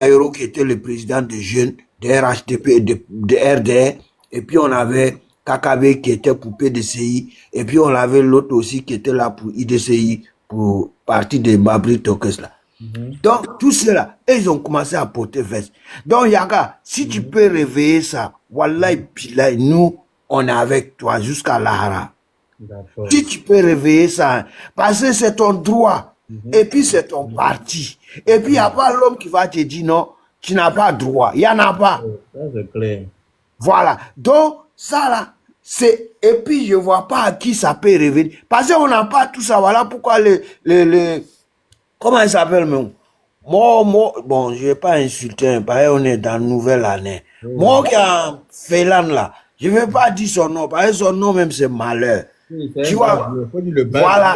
Bayrou qui était le président des jeunes de RHDP et de RDR. Et puis on avait KKB qui était pour PDCI. Et puis on avait l'autre aussi qui était là pour IDCI, pour partie de Mabri Tokes là. Donc, tout cela, ils ont commencé à porter veste. Donc, Yaga, si tu peux réveiller ça, Wallahi, nous, on est avec toi jusqu'à Lahara. Si tu peux réveiller ça, parce que c'est ton droit, et puis c'est ton parti. Et puis, il n'y a pas l'homme qui va te dire non, tu n'as pas droit. Il n'y en a pas. Ça, c'est clair. Voilà. Donc, ça là, c'est. Et puis, je ne vois pas à qui ça peut révéler. Parce qu'on n'a pas tout ça. Voilà pourquoi comment il s'appelle, même? Moi, bon, je ne vais pas insulter, parce qu'on est dans la nouvelle année. Moi qui a fait là, je ne vais pas dire son nom, parce que son nom même c'est malheur. Tu vois, voilà.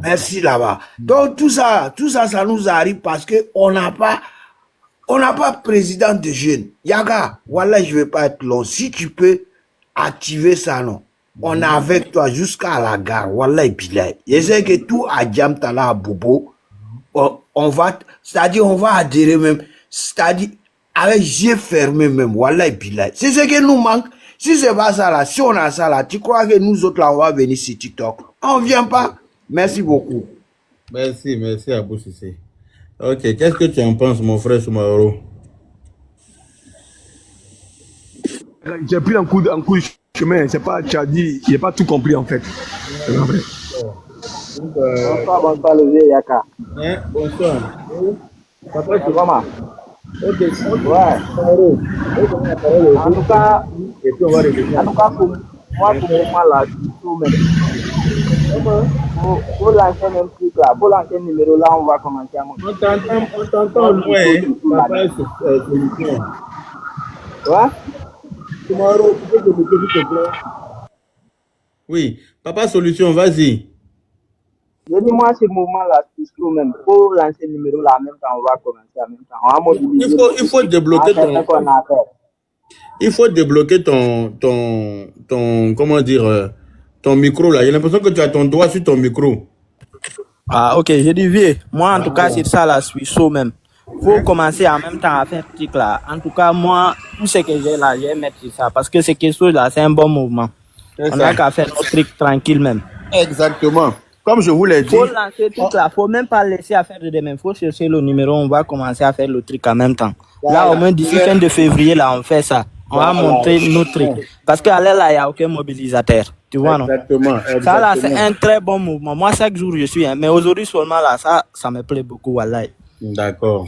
Merci là-bas. Donc tout ça, ça nous arrive parce que on n'a pas président de jeunes. Yaga, voilà, je ne vais pas être long. Si tu peux activer ça, non. On est avec toi jusqu'à la gare. Voilà, et puis là. Je sais que tout à Djamtala, à Bobo, on va, c'est-à-dire, on va adhérer même, c'est-à-dire, avec les yeux fermés même. Voilà, et puis là. C'est ce qui nous manque. Si c'est pas ça là, si on a ça là, tu crois que nous autres là, on va venir sur TikTok? On vient pas. Merci beaucoup. Merci Abou Sissé. Ok, qu'est-ce que tu en penses, mon frère Soumaoro? J'ai pris un coup de chemin, c'est pas, tu as dit, il n'a pas tout compris en fait. C'est vrai. Bonsoir, le vieux Yaka. Bonsoir. Papa, tu vas mal? Ok, Ouais. En tout cas, pour moi, là, tout même. Pour lancer même truc là, pour lancer le numéro là, on va commencer à monter. On t'entend loin, papa, solution. Ouais? Tomorrow, tu peux te bloquer, s'il te plaît. Oui, papa, solution, vas-y. Je dis, moi, ce mouvement-là, c'est tout même. Pour lancer le numéro là, en même temps, on va commencer en même temps. On va mobiliser. Il faut débloquer ton, comment dire, ton micro là. J'ai l'impression que tu as ton doigt sur ton micro. Ah, ok, j'ai dit, vieux. Moi, en tout cas, c'est ça, là, je suis chaud même. Faut commencer en même temps à faire petit là. En tout cas, moi, tout ce que j'ai là, je vais mettre ça. Parce que c'est quelque chose là, c'est un bon mouvement. On n'a qu'à faire notre truc tranquille même. Exactement. Comme je vous l'ai dit. Faut lancer tout là. Faut même pas laisser à faire de demain. Faut chercher le numéro. On va commencer à faire le truc en même temps. Là, au moins d'ici fin de février, là, on fait ça. On va montrer notre truc. Parce qu'à l'air là, il n'y a aucun mobilisateur. Tu vois, non? Exactement. Ça là, c'est un très bon mouvement. Moi, chaque jour, je suis. Mais aujourd'hui seulement là, ça me plaît beaucoup. Wallahi. D'accord.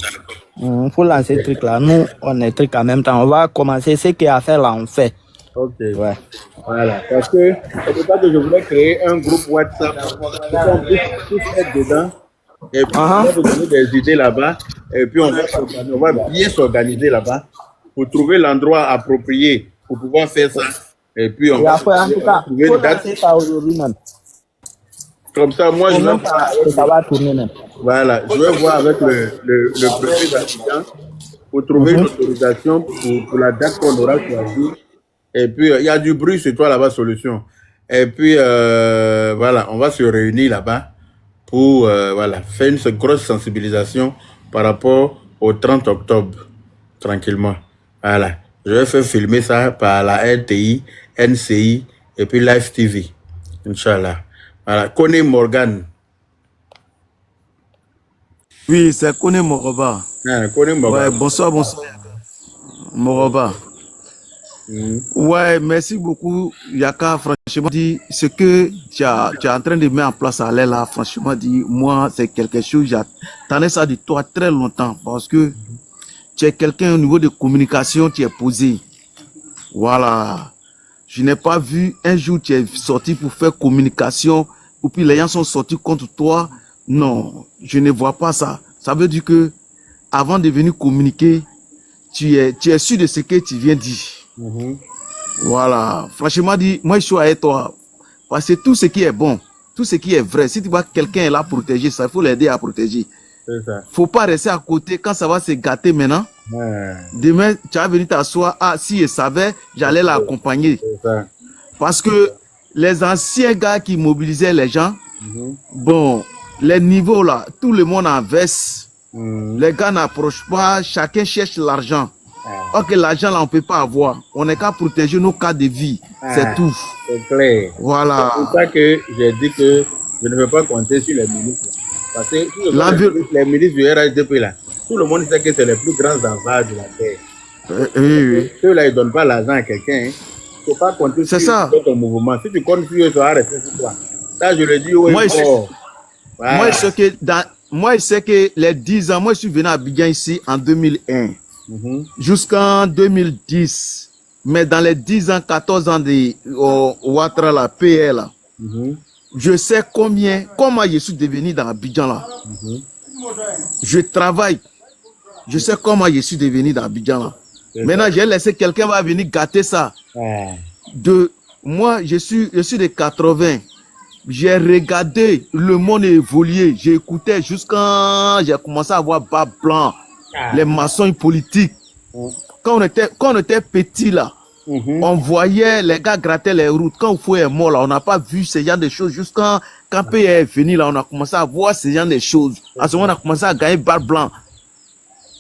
Il faut lancer le truc là. Nous, on est truc en même temps. On va commencer ce qu'il y a à faire là, on fait. Ok. Ouais. Voilà. Parce que c'est pas que je voulais créer un groupe WhatsApp. On peut tous être dedans. Et puis, on va vous donner des idées là-bas. Et puis, on va bien s'organiser là-bas pour trouver l'endroit approprié pour pouvoir faire ça. Et puis, on va en tout cas, trouver une date. Ça aujourd'hui même. Comme ça, moi, je vais... Ça va tourner même. Voilà. Je vais voir avec le préfet d'Afrique pour trouver une autorisation pour la date qu'on aura choisie. Et puis, il y a du bruit sur toi là-bas, solution. Et puis, voilà, on va se réunir là-bas pour voilà, faire une grosse sensibilisation par rapport au 30 octobre, tranquillement. Voilà. Je vais faire filmer ça par la RTI, NCI et puis Live TV. Inch'Allah. Voilà. Kone Morgan. Oui, c'est Kone Moroba. Ah, Kone Morgan. Ouais, bonsoir. Moroba. Ouais, merci beaucoup, Yaka. Franchement, dit ce que tu es en train de mettre en place à l'air là, franchement, dit moi, c'est quelque chose, j'attendais ça de toi très longtemps parce que tu es quelqu'un au niveau de communication, tu es posé. Voilà. Je n'ai pas vu un jour tu es sorti pour faire communication ou puis les gens sont sortis contre toi. Non, je ne vois pas ça. Ça veut dire que avant de venir communiquer, tu es sûr de ce que tu viens dire. Voilà, franchement dit, moi je suis avec toi. Parce que tout ce qui est bon, tout ce qui est vrai, si tu vois que quelqu'un est là pour protéger ça, il faut l'aider à protéger. C'est ça. Faut pas rester à côté quand ça va se gâter maintenant. Demain, tu vas venir t'asseoir. Ah, si je savais, j'allais l'accompagner. Parce que les anciens gars qui mobilisaient les gens, bon, les niveaux là, tout le monde en veste. Les gars n'approchent pas, chacun cherche l'argent. Or que l'argent là, on ne peut pas avoir. On n'est qu'à protéger nos cas de vie. C'est tout. C'est clair. Voilà. C'est pour ça que j'ai dit que je ne veux pas compter sur les ministres. Parce que les ministres du RHDP là, tout le monde sait que c'est les plus grands avares de la terre. Oui. Ceux-là, ils ne donnent pas l'argent à quelqu'un. Il ne faut pas compter sur ton mouvement. Si tu comptes sur eux, tu vas rester sur toi. Ça, je le dis au Moi, je sais que les 10 ans, moi, je suis venu à Abidjan ici en 2001 jusqu'en 2010. Mais dans les 10 ans, 14 ans de Ouattara, la PL, là, je sais comment je suis devenu dans Abidjan là. Je travaille. Je sais comment je suis devenu dans Abidjan là. Maintenant, j'ai laissé quelqu'un va venir gâter ça. Moi, je suis de 80. J'ai regardé le monde évoluer. J'ai écouté jusqu'à j'ai commencé à voir bas blanc, les maçons politiques. Quand on était petit là, on voyait les gars gratter les routes. Quand Oufoué est mort là, on n'a pas vu ce genre de choses. Jusqu'à quand P est venu là, on a commencé à voir ce genre de choses. À ce moment, on a commencé à gagner bas blanc.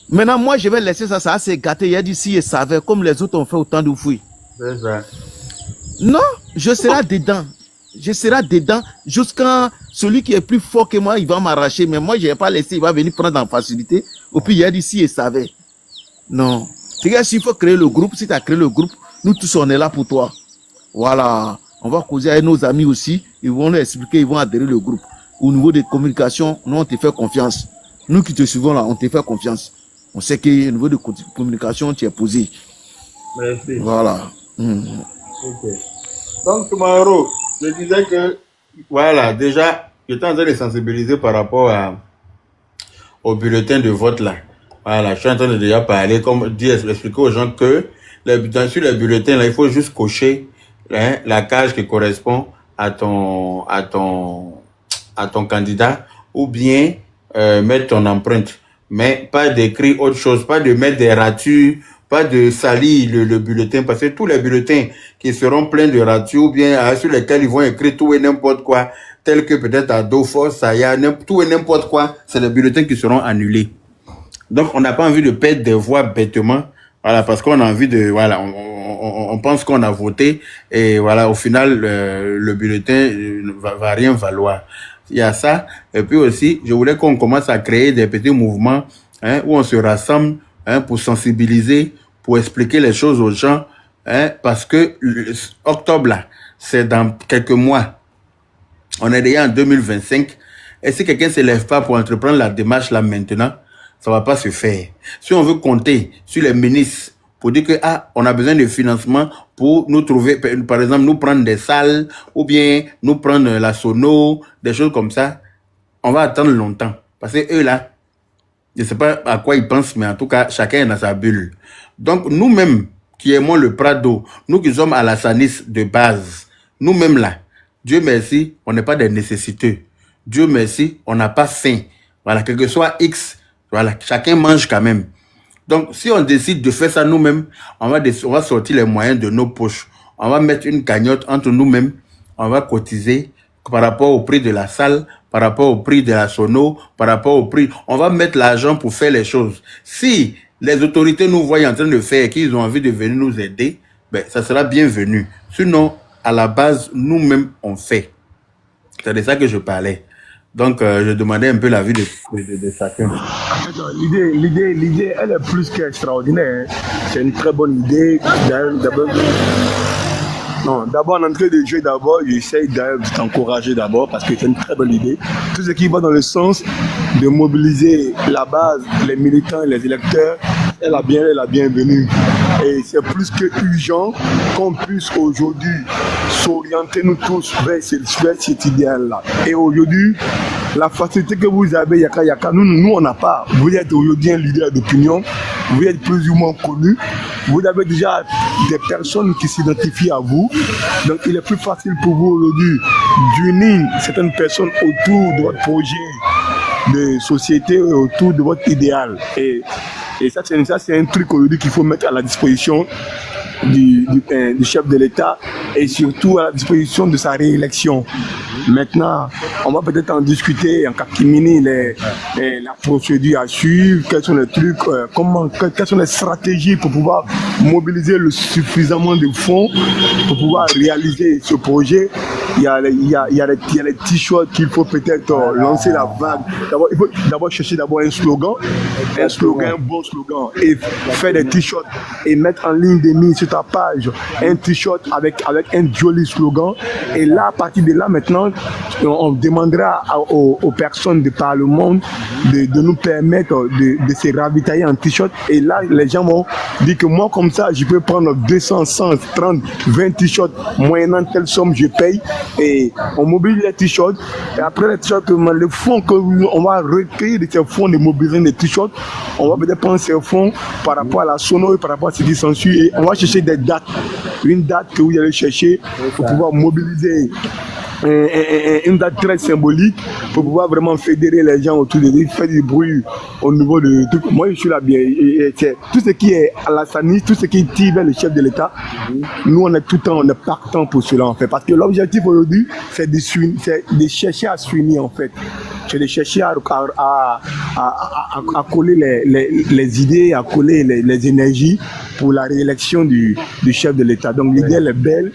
Maintenant, moi, je vais laisser ça s'est gâté. Il a dit si il savait, comme les autres ont fait autant de fouilles. C'est ça. Non, je serai dedans. Je serai dedans jusqu'à celui qui est plus fort que moi, il va m'arracher. Mais moi, je ne vais pas laisser, il va venir prendre en facilité. Et puis, il a dit si il savait. Non. C'est que s'il faut créer le groupe, si tu as créé le groupe, nous tous, on est là pour toi. Voilà. On va causer avec nos amis aussi. Ils vont nous expliquer, ils vont adhérer au groupe. Au niveau des communications, nous, on te fait confiance. Nous qui te suivons là, on te fait confiance. On sait qu'au niveau de communication, tu es posé. Merci. Voilà. Ok. Donc, Toumaro, je disais que, voilà, déjà, j'étais en train de sensibiliser par rapport au bulletin de vote là. Voilà, je suis en train de déjà parler, expliquer aux gens que sur les bulletins là, il faut juste cocher la case qui correspond à ton candidat ou bien mettre ton empreinte. Mais pas d'écrire autre chose, pas de mettre des ratures, pas de salir le bulletin, parce que tous les bulletins qui seront pleins de ratures ou bien sur lesquels ils vont écrire tout et n'importe quoi, tel que peut-être à Dofos, Saya, tout et n'importe quoi, c'est les bulletins qui seront annulés. Donc, on n'a pas envie de perdre des voix bêtement, voilà, parce qu'on a envie de, voilà, on pense qu'on a voté et voilà, au final, le bulletin ne va rien valoir. Il y a ça. Et puis aussi, je voulais qu'on commence à créer des petits mouvements où on se rassemble pour sensibiliser, pour expliquer les choses aux gens, parce que octobre, là, c'est dans quelques mois. On est déjà en 2025. Et si quelqu'un ne se lève pas pour entreprendre la démarche là maintenant, ça ne va pas se faire. Si on veut compter sur les ministres pour dire que on a besoin de financement pour nous trouver, par exemple, nous prendre des salles ou bien nous prendre la sono, des choses comme ça, on va attendre longtemps. Parce que eux là, je ne sais pas à quoi ils pensent, mais en tout cas, chacun est dans sa bulle. Donc, nous-mêmes qui aimons le Prado, nous qui sommes à la SANIS de base, nous-mêmes là, Dieu merci, on n'est pas des nécessiteux. Dieu merci, on n'a pas faim. Voilà, quel que soit X, voilà, chacun mange quand même. Donc, si on décide de faire ça nous-mêmes, on va sortir les moyens de nos poches. On va mettre une cagnotte entre nous-mêmes. On va cotiser par rapport au prix de la salle, par rapport au prix de la sono, par rapport au prix. On va mettre l'argent pour faire les choses. Si les autorités nous voient en train de faire et qu'ils ont envie de venir nous aider, ben, ça sera bienvenu. Sinon, à la base, nous-mêmes, on fait. C'est de ça que je parlais. Donc, je demandais un peu l'avis de chacun. L'idée, elle est plus qu'extraordinaire. C'est une très bonne idée. D'abord, en entrée de jeu, j'essaye de t'encourager d'abord parce que c'est une très bonne idée. Tout ce qui va dans le sens de mobiliser la base, les militants et les électeurs, est la bienvenue. Et c'est plus que urgent qu'on puisse aujourd'hui s'orienter nous tous vers cet idéal-là. Et aujourd'hui, la facilité que vous avez, Yaka, nous on n'a pas. Vous êtes aujourd'hui un leader d'opinion, vous êtes plus ou moins connu, vous avez déjà des personnes qui s'identifient à vous. Donc il est plus facile pour vous aujourd'hui d'unir certaines personnes autour de votre projet de société, autour de votre idéal. Et Et ça, c'est un truc aujourd'hui qu'il faut mettre à la disposition du chef de l'État et surtout à la disposition de sa réélection. Maintenant, on va peut-être en discuter en catimini la procédure à suivre, quels sont les trucs, quelles sont les stratégies pour pouvoir mobiliser suffisamment de fonds pour pouvoir réaliser ce projet. Il y a les t-shirts qu'il faut peut-être lancer la vague. D'abord, il faut d'abord chercher un slogan, un bon slogan, et faire des t-shirts et mettre en ligne des mises sur ta page un t-shirt avec un joli slogan. Et là, à partir de là, maintenant, on demandera aux personnes de par le monde de nous permettre de se ravitailler en t-shirt. Et là, les gens vont dire que moi, comme ça, je peux prendre 200, 100, 30, 20 t-shirts, moyennant telle somme, je paye. Et on mobilise les t-shirts. Et après les t-shirts, les fonds qu'on va recueillir de ces fonds de mobilisation des t-shirts, on va peut-être prendre ces fonds par rapport à la sono et par rapport à ce qui s'ensuit. Et on va chercher des dates. Une date que vous allez chercher pour pouvoir mobiliser une date très symbolique pour pouvoir vraiment fédérer les gens autour de lui, faire du bruit au niveau de tout. Moi, je suis là bien. Et tout ce qui est à la Sani, tout ce qui tire vers le chef de l'État, nous, on est tout le temps, on est partant pour cela, en fait. Parce que l'objectif aujourd'hui, c'est de chercher à s'unir, en fait. C'est de chercher à coller les idées, à coller les énergies pour la réélection du chef de l'État. Donc, l'idée, elle est belle.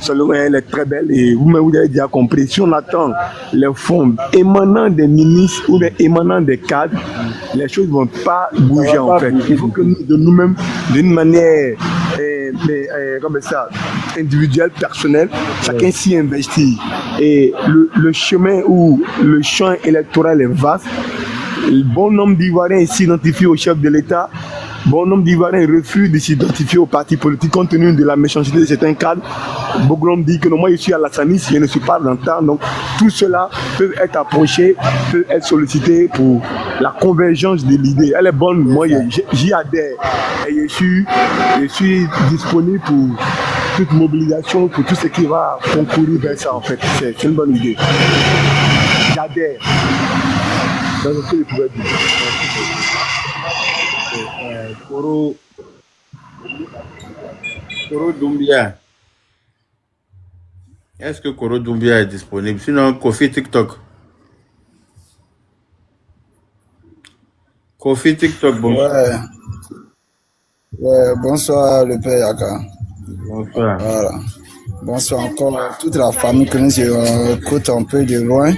Seulement, elle est très belle et vous-même vous avez déjà compris. Si on attend les fonds émanant des ministres ou émanant des cadres, les choses ne vont pas bouger en fait. Il faut que nous, de nous-mêmes, d'une manière comme ça, individuelle, personnelle, chacun s'y investit. Et le chemin ou le champ électoral est vaste. Bon nombre d'Ivoiriens s'identifient au chef de l'État. Bon nombre d'Ivoiriens refusent de s'identifier aux partis politiques compte tenu de la méchanceté de certains cadres. Beaucoup de gens disent que non, moi je suis à la Sanis, je ne suis pas dans le temps. Donc tout cela peut être approché, peut être sollicité pour la convergence de l'idée. Elle est bonne, moi j'y adhère. Et je suis disponible pour toute mobilisation, pour tout ce qui va concourir vers ça en fait. C'est une bonne idée. J'adhère. Dans ce que je pouvais dire. Koro Doumbia. Est-ce que Koro Doumbia est disponible? Sinon, Kofi TikTok. Kofi TikTok, bon. Ouais, bonsoir le père Yaka. Bonsoir. Voilà. Bonsoir encore toute la famille que nous écoute un peu de loin.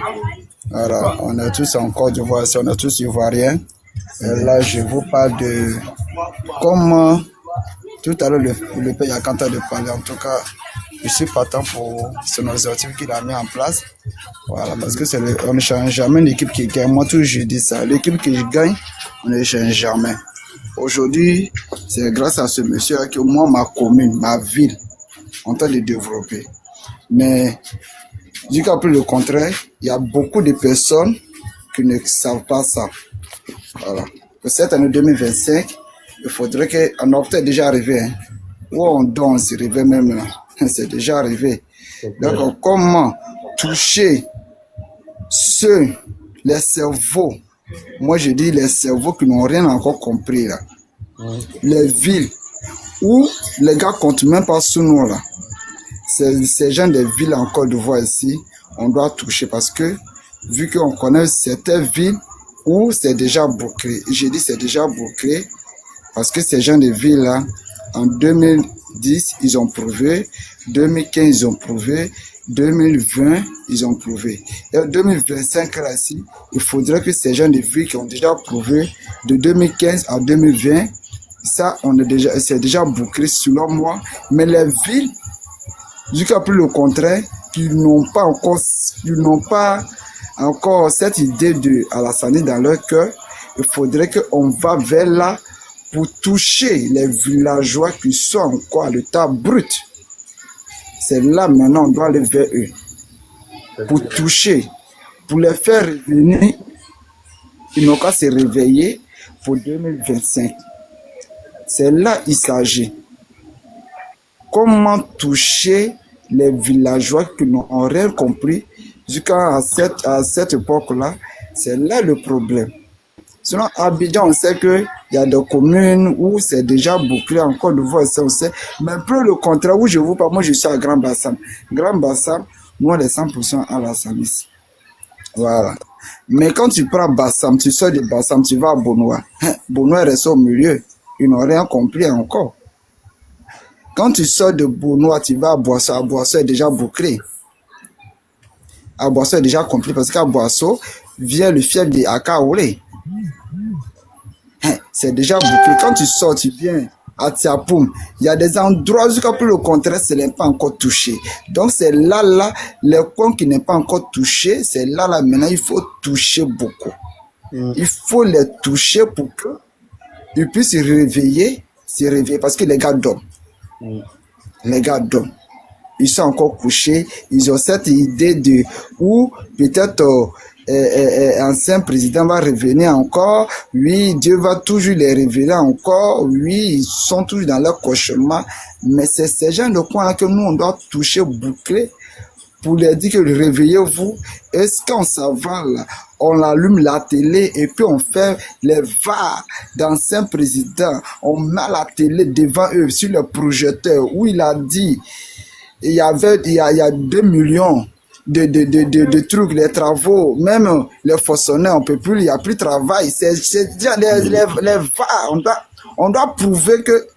Voilà, on est tous en Côte d'Ivoire, on est tous ivoiriens. Et là, je vous parle de comment tout à l'heure le père Yaka de parler. En tout cas, je suis partant pour son objectif qu'il a mis en place. Voilà, parce que on ne change jamais l'équipe qui gagne. Moi, toujours je dis ça. L'équipe qui gagne, on ne change jamais. Aujourd'hui, c'est grâce à ce monsieur que moi, ma commune, ma ville, on tente de développer. Mais jusqu'à plus le contraire, il y a beaucoup de personnes qui ne savent pas ça. Voilà. Pour cette année 2025, il faudrait qu'on a peut-être déjà arrivé. Hein. Où on donne, c'est arrivé même là. C'est déjà arrivé. Donc, comment toucher les cerveaux, moi je dis les cerveaux qui n'ont rien encore compris là. Les villes où les gars comptent même pas sous nous là. Ces gens des villes en Côte d'Ivoire ici, on doit toucher parce que vu qu'on connaît certaines villes où c'est déjà bouclé. J'ai dit c'est déjà bouclé parce que ces gens de villes là, en 2010 ils ont prouvé, 2015 ils ont prouvé, 2020 ils ont prouvé. Et en 2025 là ici, il faudrait que ces gens de villes qui ont déjà prouvé de 2015 à 2020, ça c'est déjà bouclé selon moi. Mais les villes, jusqu'à plus le contraire, qui n'ont pas encore cette idée de Alassane dans leur cœur, il faudrait qu'on va vers là pour toucher les villageois qui sont encore à l'état brut. C'est là maintenant on doit aller vers eux. Pour toucher, pour les faire revenir, ils n'ont qu'à se réveiller pour 2025. C'est là il s'agit. Comment toucher les villageois qui n'ont rien compris jusqu'à cette époque-là, c'est là le problème. Sinon, à Abidjan, on sait qu'il y a des communes où c'est déjà bouclé. En Côte d'Ivoire, on sait. Mais pour le contraire, où je vous parle, moi, je suis à Grand Bassam. Grand Bassam, nous, on est 100% à la Samis. Voilà. Mais quand tu prends Bassam, tu sors de Bassam, tu vas à Bonois. Bonois reste au milieu. Ils n'ont rien compris encore. Quand tu sors de Bonois, tu vas à Boisseau. À Boisseau est déjà bouclé. À Boisseau est déjà compris parce qu'à Boisseau vient le fief de Akaoulé. C'est déjà bouclé. Quand tu sors, tu viens à Tiapoum. Il y a des endroits jusqu'à plus le contraire, ce n'est pas encore touché. Donc c'est là, les coins qui n'est pas encore touché, c'est là, maintenant, il faut toucher beaucoup. Il faut les toucher pour qu'ils puissent se réveiller, parce que les gars dorment. Les gars dorment. Ils sont encore couchés, ils ont cette idée de où peut-être ancien président va revenir encore, oui, Dieu va toujours les révéler encore, oui, ils sont toujours dans leur cauchemar, mais c'est ces gens de coin-là que nous, on doit toucher, boucler, pour leur dire que réveillez-vous. Est-ce qu'on s'en va là? On allume la télé et puis on fait les VAR d'anciens présidents, on met la télé devant eux sur le projecteur où il a dit il y a 2 millions de trucs, les travaux, même les façonneurs, on peut plus, il n'y a plus de travail. C'est déjà les VAR. On doit prouver que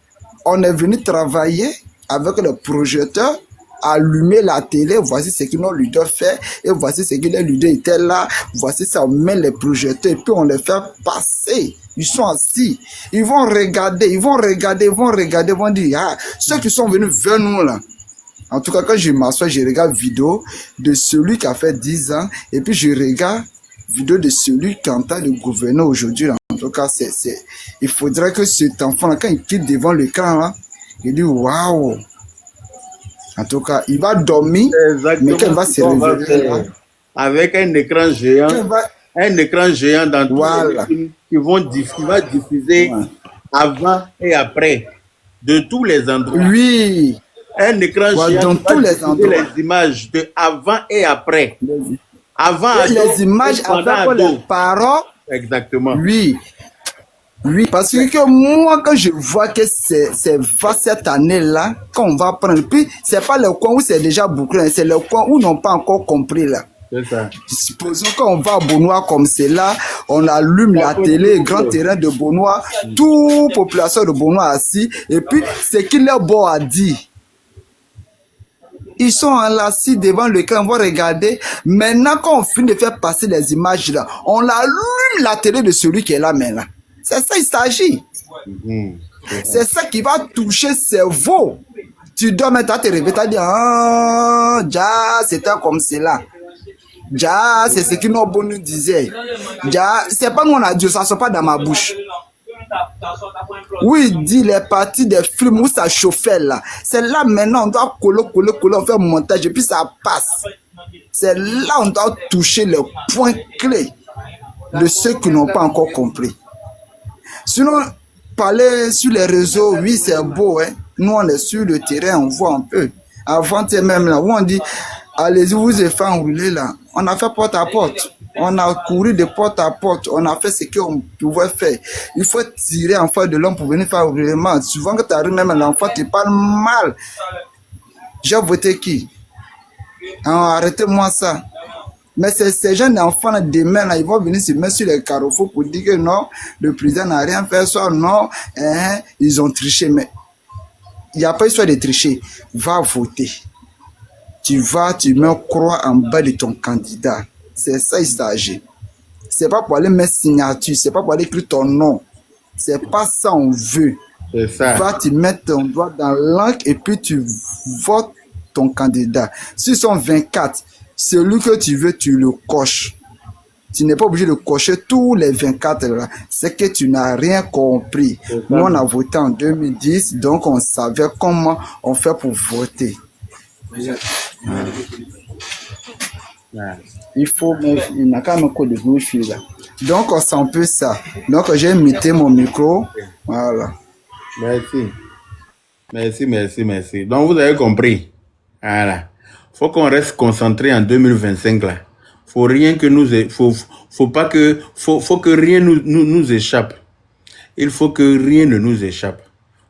on est venu travailler avec le projecteur, allumer la télé, voici ce que nos leaders fait, et voici ce que les leaders étaient là, voici ça, on met les projecteurs, et puis on les fait passer. Ils sont assis, ils vont regarder, ils vont dire, ah, ceux qui sont venus vers nous là. En tout cas, quand je m'assois, je regarde vidéo de celui qui a fait 10 ans, et puis je regarde vidéo de celui qui entend le gouverneur aujourd'hui. En tout cas, il faudrait que cet enfant-là, quand il quitte devant l'écran, là, il dit waouh. En tout cas, il va dormir, mais quand il va se réveiller là, avec un écran géant, dans tous les films qui va diffuser avant et après de tous les endroits. Oui. Un écran géant dans tous les endroits. Les images de avant et après. Avant, les images avec les paroles. Exactement. Oui. Oui, parce que moi, quand je vois que c'est va cette année-là, quand on va prendre, puis c'est pas le coin où c'est déjà bouclé, c'est le coin où ils n'ont pas encore compris là. C'est ça. Supposons qu'on va à Bonois comme c'est là, on allume la télé, grand terrain de Bonois, toute population de Bonois assis, et puis c'est qu'il est beau à dire. Ils sont enlacés devant l'écran, on va regarder. Maintenant, quand on finit de faire passer les images là, on allume la télé de celui qui est là maintenant. C'est ça, il s'agit. C'est ça qui va toucher le cerveau. Tu dois maintenant te réveiller, tu as dit, ah, déjà, c'était comme cela. Déjà, c'est ce que nos bons nous disaient. Déjà, c'est pas nous on a dit, ça ne sort pas dans ma bouche. Oui, il dit les parties des films où ça chauffait là. C'est là maintenant, on doit coller, on fait un montage et puis ça passe. C'est là on doit toucher le point clé de ceux qui n'ont pas encore compris. Sinon, parler sur les réseaux, oui, c'est beau, hein. Nous, on est sur le terrain, on voit un peu. Avant, même là, où on dit, allez-y, vous êtes fait enrouler là. On a fait porte à porte. On a couru de porte à porte. On a fait ce qu'on pouvait faire. Il faut tirer en face de l'homme pour venir faire roulement. Souvent, quand tu arrives même à l'enfant, tu parles mal. J'ai voté qui? Arrêtez-moi ça. Mais ces jeunes enfants là, demain, là, ils vont venir se mettre sur les carrefours pour dire que non, le président n'a rien fait, soit non, ils ont triché. Mais il n'y a pas histoire de tricher. Va voter. Tu vas, tu mets croix en bas de ton candidat. C'est ça, il s'agit. C'est pas pour aller mettre signature, c'est pas pour aller écrire ton nom. C'est pas ça on veut. C'est ça. Va, tu mets ton doigt dans l'encre et puis tu votes ton candidat. S'ils sont 24, celui que tu veux, tu le coches. Tu n'es pas obligé de cocher tous les 24 là. C'est que tu n'as rien compris. Nous, on a voté en 2010, donc on savait comment on fait pour voter. Il faut, mais il n'a qu'à me coller de bouche là. Donc, on sent un peu ça. Donc, j'ai muté mon micro. Voilà. Merci. Donc, vous avez compris. Voilà. Faut qu'on reste concentré en 2025 là. Faut rien que nous, faut pas que, faut que rien nous échappe. Il faut que rien ne nous échappe.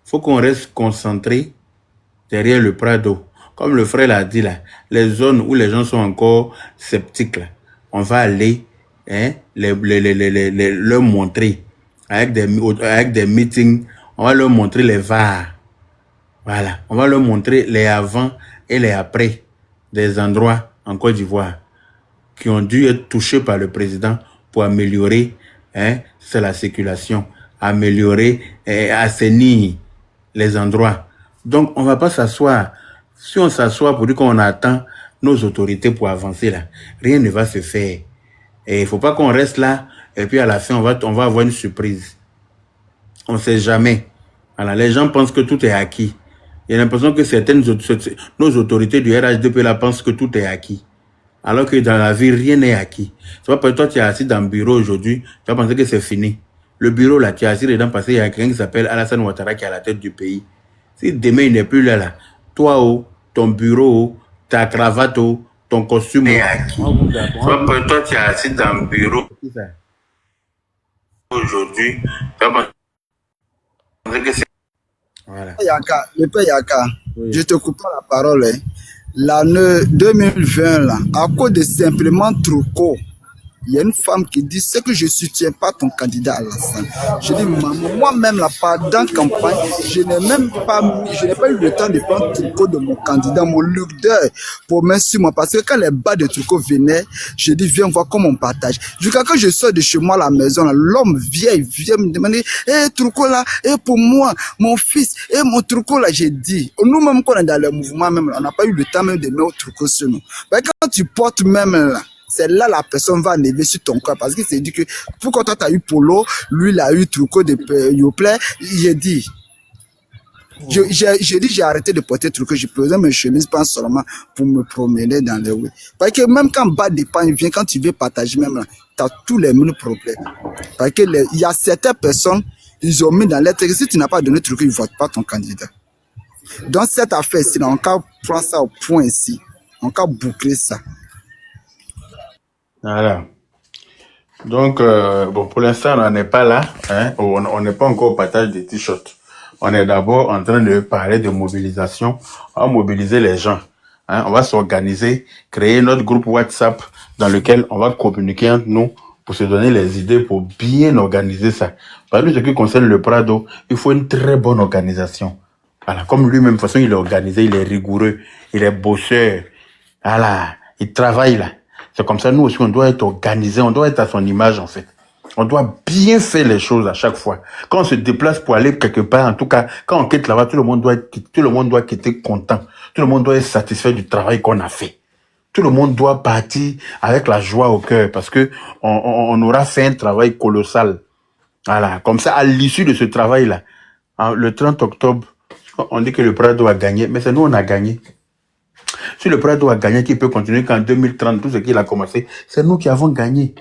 Faut qu'on reste concentré derrière le Prado. Comme le frère l'a dit là, les zones où les gens sont encore sceptiques là, on va aller leur montrer avec des meetings, on va leur montrer les VAR. Voilà, on va leur montrer les avant et les après des endroits en Côte d'Ivoire qui ont dû être touchés par le président pour améliorer c'est la circulation, améliorer et assainir les endroits. Donc, on ne va pas s'asseoir. Si on s'assoit pour dire qu'on attend nos autorités pour avancer là, rien ne va se faire. Et il ne faut pas qu'on reste là et puis à la fin, on va avoir une surprise. On ne sait jamais. Voilà, les gens pensent que tout est acquis. J'ai l'impression que nos autorités du RHDP là pensent que tout est acquis. Alors que dans la vie, rien n'est acquis. C'est pas parce que toi, tu es assis dans le bureau aujourd'hui, tu vas penser que c'est fini. Le bureau là, tu es assis dedans parce qu'il y a quelqu'un qui s'appelle Alassane Ouattara qui est à la tête du pays. Si demain il n'est plus là, toi, ton bureau, ta cravate, ton costume est acquis. C'est pas parce que toi, tu es assis dans le bureau aujourd'hui, tu vas penser que c'est... Voilà. Le père Yaka, Oui. je te coupe la parole. L'année 2020, là, à cause de simplement Truco, il y a une femme qui dit c'est que je ne soutiens pas ton candidat Alassane. Je dis maman, moi-même là, pendant campagne, je n'ai pas eu le temps de prendre Truco de mon candidat, mon leader, pour mettre sur moi. Parce que quand les bas de Truco venaient, je dis viens voir comment on partage. Jusqu'à quand je sors de chez moi à la maison, l'homme vient me demander Truco là, pour moi, mon fils, mon Truco là, j'ai dit. Nous-mêmes, quand on est dans le mouvement, même, là, on n'a pas eu le temps même de mettre Truco sur nous. Mais quand tu portes même là, c'est là la personne va lever sur ton corps parce qu'il s'est dit que pourquoi toi tu as eu Polo, lui il a eu Truco de Yoplait. J'ai dit, j'ai arrêté de porter Truco, je posais mes chemises pas seulement pour me promener dans les rues. Parce que même quand bas d'épargne vient, quand tu veux partager même là, tu as tous les mêmes problèmes. Parce que il y a certaines personnes, ils ont mis dans lettre que si tu n'as pas donné Truco, ils ne votent pas ton candidat. Donc cette affaire-ci, on peut prendre ça au point ici, on peut boucler ça. Voilà. Donc, bon, pour l'instant, on n'est pas là. On n'est pas encore au partage des t-shirts. On est d'abord en train de parler de mobilisation. On va mobiliser les gens. On va s'organiser, créer notre groupe WhatsApp dans lequel on va communiquer entre nous pour se donner les idées pour bien organiser ça. Par exemple, ce qui concerne le Prado, il faut une très bonne organisation. Voilà. Comme lui-même, de toute façon, il est organisé, il est rigoureux, il est bosseur. Voilà. Il travaille là. C'est comme ça, nous aussi, on doit être organisé, on doit être à son image, en fait. On doit bien faire les choses à chaque fois. Quand on se déplace pour aller quelque part, en tout cas, quand on quitte là-bas, tout le monde doit quitter content. Tout le monde doit être satisfait du travail qu'on a fait. Tout le monde doit partir avec la joie au cœur parce que on aura fait un travail colossal. Voilà. Comme ça, à l'issue de ce travail-là, le 30 octobre, on dit que le Prado a gagné, mais c'est nous, on a gagné. Si le Prado a gagné, qui peut continuer qu'en 2030, tout ce qu'il a commencé, c'est nous qui avons gagné.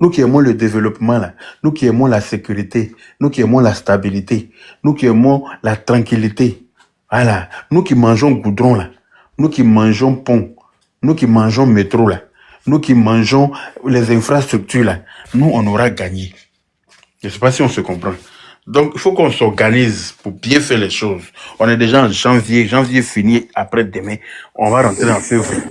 Nous qui aimons le développement, là. Nous qui aimons la sécurité. Nous qui aimons la stabilité. Nous qui aimons la tranquillité. Voilà. Nous qui mangeons goudron, là. Nous qui mangeons pont. Nous qui mangeons métro, là. Nous qui mangeons les infrastructures, là. Nous, on aura gagné. Je ne sais pas si on se comprend. Donc, il faut qu'on s'organise pour bien faire les choses. On est déjà en janvier. Janvier fini après-demain. On va rentrer en février.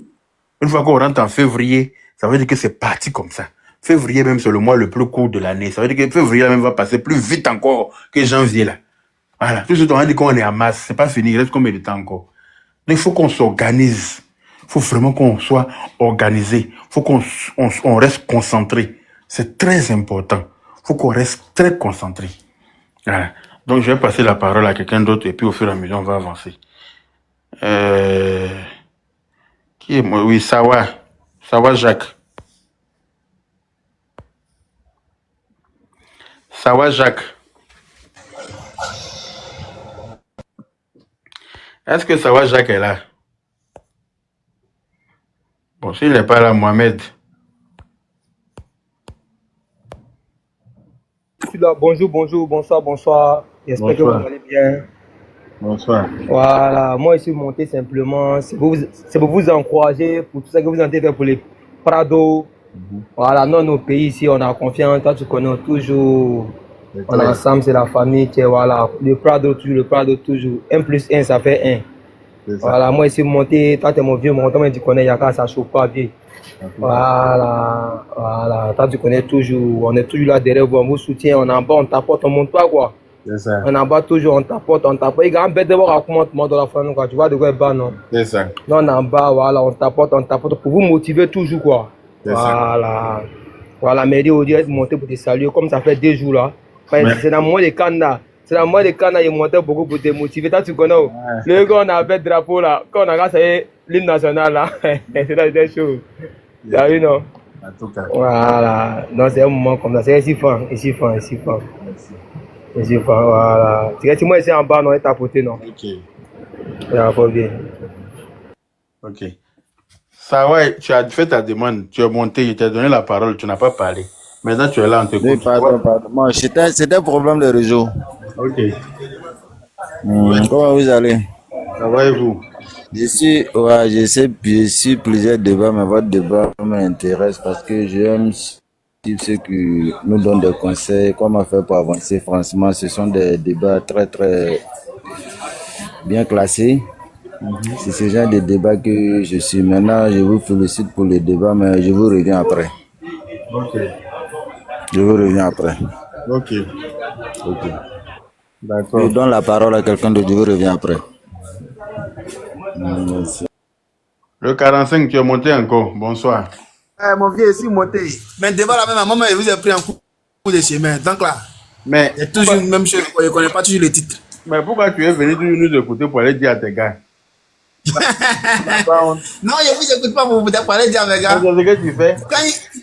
Une fois qu'on rentre en février, ça veut dire que c'est parti comme ça. Février même, c'est le mois le plus court de l'année. Ça veut dire que février même va passer plus vite encore que janvier là. Voilà. Tout ce temps, on dit qu'on est en masse. C'est pas fini. Il reste combien de temps encore? Mais il faut qu'on s'organise. Il faut vraiment qu'on soit organisé. Il faut qu'on reste concentré. C'est très important. Il faut qu'on reste très concentré. Voilà. Donc, je vais passer la parole à quelqu'un d'autre et puis au fur et à mesure, on va avancer. Qui est moi? Oui, Sawa. Sawa Jacques. Sawa Jacques. Est-ce que Sawa Jacques est là? Bon, s'il n'est pas là, Mohamed. Je suis là. Bonjour, bonsoir. J'espère que vous Bonsoir. allez bien. Bonsoir. Voilà, moi je suis monté simplement. C'est pour vous encourager pour tout ça que vous avez fait pour les Prado. Voilà, non, nos pays ici, on a confiance. Toi, tu connais toujours. On est ensemble, c'est la famille. Voilà, le Prado, toujours. 1 + 1, ça fait 1. Voilà, moi, ici, monté. Toi, t'es mon vieux, mon temps, tu connais Yaka, ça chauffe pas bien. Voilà, voilà. Toi, tu connais toujours. On est toujours là derrière vous, on vous soutient. On est en bas, on t'apporte, on monte pas, quoi. C'est ça. On est en bas toujours, on t'apporte. Il y a un bête de voir comment dans la famille, quoi. Tu vois de quoi est bas, non? C'est ça. Non, on est en bas, voilà, on t'apporte pour vous motiver toujours, quoi. Voilà. Voilà, merci au Dieu de monter pour te saluer, comme ça fait 2 jours là. C'est dans moi les canards. C'est dans moi les canards, ils montent beaucoup pour te motiver. Toi, tu connais. Le gars, on a fait le drapeau là. Quand on a regardé l'hymne national là, c'est dans des choses. T'as vu, non? En tout cas. Voilà. Non, c'est un moment comme ça. C'est ici fort, ici fort. Voilà. Si moi, ici en bas, on est tapoté, non? Ok. Ça va bien. Ok. Ça, ouais, tu as fait ta demande, tu es monté, je t'ai donné la parole, tu n'as pas parlé. Maintenant, tu es là, on te Oui, écoute. pardon. Bon, c'était un problème de réseau. Ok. Comment vous allez? Ça va et vous? Je suis plusieurs débats, mais votre débat m'intéresse parce que j'aime ceux qui nous donnent des conseils, comment faire pour avancer. Franchement, ce sont des débats très, très bien classés. C'est ce genre de débat que je suis. Maintenant, je vous félicite pour le débat, mais je vous reviens après. Ok. Je vous reviens après. Ok. D'accord. Je donne la parole à quelqu'un d'autre, je vous reviens après. Merci. Le 45, tu es monté encore. Bonsoir. Mon vieux, je suis monté. Mais devant la même maman, il vous a pris un coup de chemin. Donc là, Mais, c'est toujours la même chose. On ne connaît pas toujours le titre. mais pourquoi tu es venu nous écouter pour aller dire à tes gars? Non, je ne vous écoute pas pour vous parler dire à mes gars. C'est ce que tu fais. Quand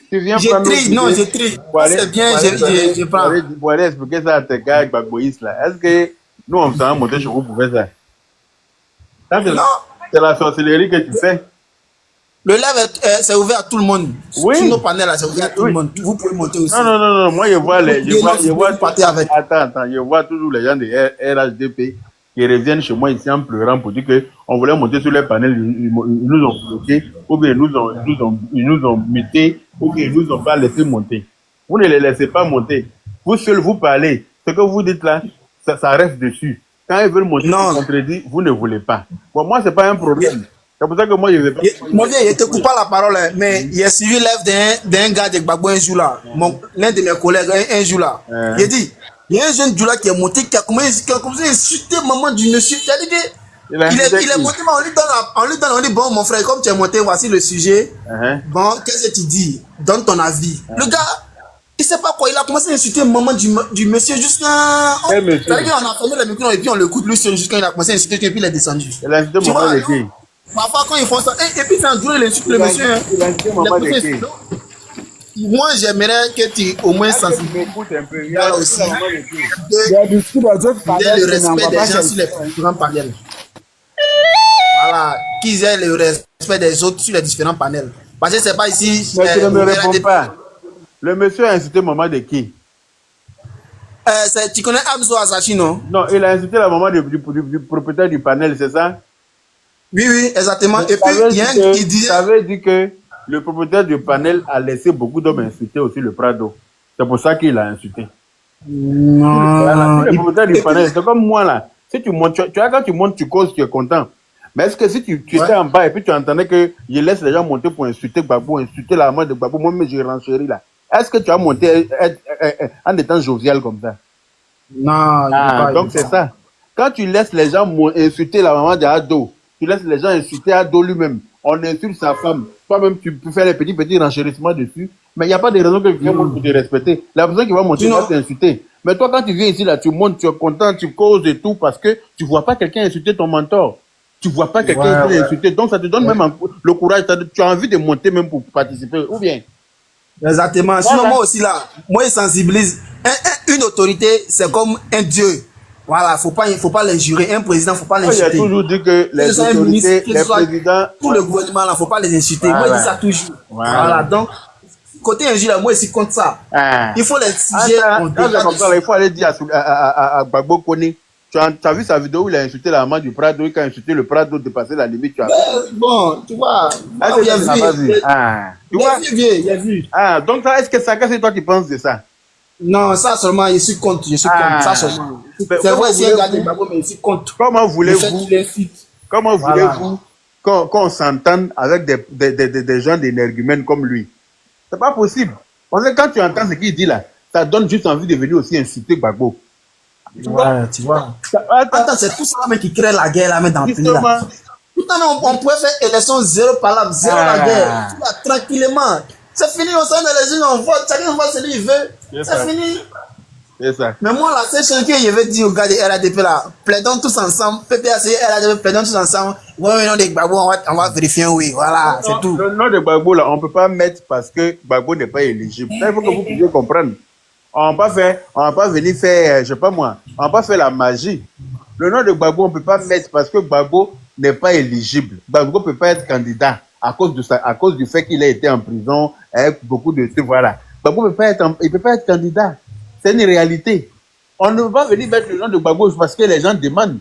Tu viens je prendre trie, non, je trie. C'est bien, je prends. Pour aller expliquer ça à tes gars avec Bagboïs là. Est-ce que nous, on s'en monter chez vous pour faire ça? Ça, c'est la sorcellerie que tu fais. Le live, c'est ouvert à tout le monde. Oui. Sur nos panels, là, c'est ouvert à tout le monde. Vous pouvez monter aussi. Non. Moi, je vois les. Je vois partir avec. Attends. Je vois toujours les gens de RHDP qui reviennent chez moi ici en pleurant pour dire qu'on voulait monter sur les panels. Ils nous ont bloqués, ou bien ils nous ont mutés, ou bien ils nous ont pas laissé monter. Vous ne les laissez pas monter. Vous seul, vous parlez. Ce que vous dites là, ça reste dessus. Quand ils veulent monter, contredit, vous ne voulez pas. Bon, moi, c'est pas un problème. C'est pour ça que moi, je ne vais pas. Mon vieux, je te coupe pas la parole, hein, mais il a suivi l'œuvre d'un gars de Gbagbo un jour là. L'un de mes collègues, un jour là. Il a dit, il y a un jeune jour là qui est monté, qui a commencé à insulter maman du monsieur. C'est-à-dire que il est monté, mais on lui donne, bon, mon frère, comme tu es monté, voici le sujet. Bon, qu'est-ce que tu dis? Donne ton avis. Le gars, il sait pas quoi, il a commencé à insulter maman du monsieur jusqu'à. C'est-à-dire qu'on a fermé le micro et puis on l'écoute lui seul jusqu'à il a commencé à insulter et puis il est descendu. Il a insulté maman de qui? Parfois, quand ils font ça, et puis c'est un jour, il insulte le monsieur. Il a insulté maman de qui? Moi, j'aimerais que tu au moins sensibilises aussi le respect des gens sur les différents panels. Voilà, qu'ils aient le respect des autres sur les différents panels. Parce que c'est pas ici. Mais tu ne me réponds pas. Le monsieur a insulté maman de qui? Tu connais Abzo Asachi, non? Non, il a insulté la maman du propriétaire du panel, c'est ça? Oui, exactement. Et puis, il y a un qui disait. Ça veut dire que le propriétaire du panel a laissé beaucoup d'hommes insulter aussi le Prado. C'est pour ça qu'il a insulté. Non. Le propriétaire du panel, c'est comme moi là. Si tu montes, tu vois, quand tu montes, tu causes, tu es content. Mais est-ce que si tu étais en bas et puis tu entendais que je laisse les gens monter pour insulter Gbagbo, insulter la maman de Gbagbo, moi-même je renchéris là. Est-ce que tu as monté en étant jovial comme ça? Non. Donc c'est ça. Quand tu laisses les gens insulter la maman de Ado, tu laisses les gens insulter Ado lui-même, on insulte sa femme, toi-même tu peux faire les petits renchérissements dessus, mais il n'y a pas de raison que quelqu'un monte pour te respecter. La personne qui va monter va t'insulter. Mais toi, quand tu viens ici, là, tu montes, tu es content, tu causes et tout, parce que tu ne vois pas quelqu'un insulter ton mentor. Tu ne vois pas quelqu'un insulter. Donc, ça te donne même le courage. Tu as envie de monter même pour participer. Ou bien? Exactement. Sinon, moi aussi, là, moi, je sensibilise. Une autorité, c'est comme un dieu. Voilà, faut pas l'injurer. Un président, faut pas l'insulter. Il a toujours dit que les autorités, les présidents... Tout le gouvernement, là, faut pas les insulter. Moi, je dis ça toujours. Voilà, donc, côté injure, là, moi, je suis contre ça. Il faut les sujets. Il faut aller dire à Gbagbo Kone, as vu sa vidéo où il a insulté la maman du Prado, il a insulté le Prado de passer la limite, tu as vu? Bon, tu vois. Ah, Il a vu. tu vois? Il a vu. Ah, donc ça, est-ce que ça, qu'est-ce que toi tu penses de ça? Non, ça seulement, je suis contre. Je suis contre. Ça seulement. C'est vrai, c'est un gars de Gbagbo, mais je suis contre. Comment voulez-vous Voilà. qu'on s'entende avec des gens d'énergumènes comme lui? C'est pas possible. Parce que quand tu entends ce qu'il dit là, ça donne juste envie de venir aussi insulter Gbagbo. Ouais, tu vois. Attends, c'est tout ça même qui crée la guerre là, même dans le pays là. Pourtant, on pourrait faire élection zéro palabre, zéro la guerre. Tu vois, tranquillement. C'est fini, on s'en est les unes, on vote, chacun voit celui qu'il veut. C'est fini. C'est ça. Mais moi, là, c'est ce que je veux dire aux gars de RADP là. Plaidons tous ensemble. PPAC, RADP, plaidons tous ensemble. Ouais, non, des Gbagbo, on va vérifier, oui. Voilà, c'est tout. Le nom de Gbagbo là, on peut pas mettre parce que Gbagbo n'est pas éligible. Ça, il faut que vous puissiez comprendre. On va pas venir faire, je sais pas moi, on va pas faire la magie. Le nom de Gbagbo, on peut pas mettre parce que Gbagbo n'est pas éligible. Gbagbo peut pas être candidat à cause du fait qu'il a été en prison avec beaucoup de trucs, voilà. Gbagbo il peut pas être candidat. C'est une réalité. On ne peut pas venir mettre le nom de Gbagbo parce que les gens demandent.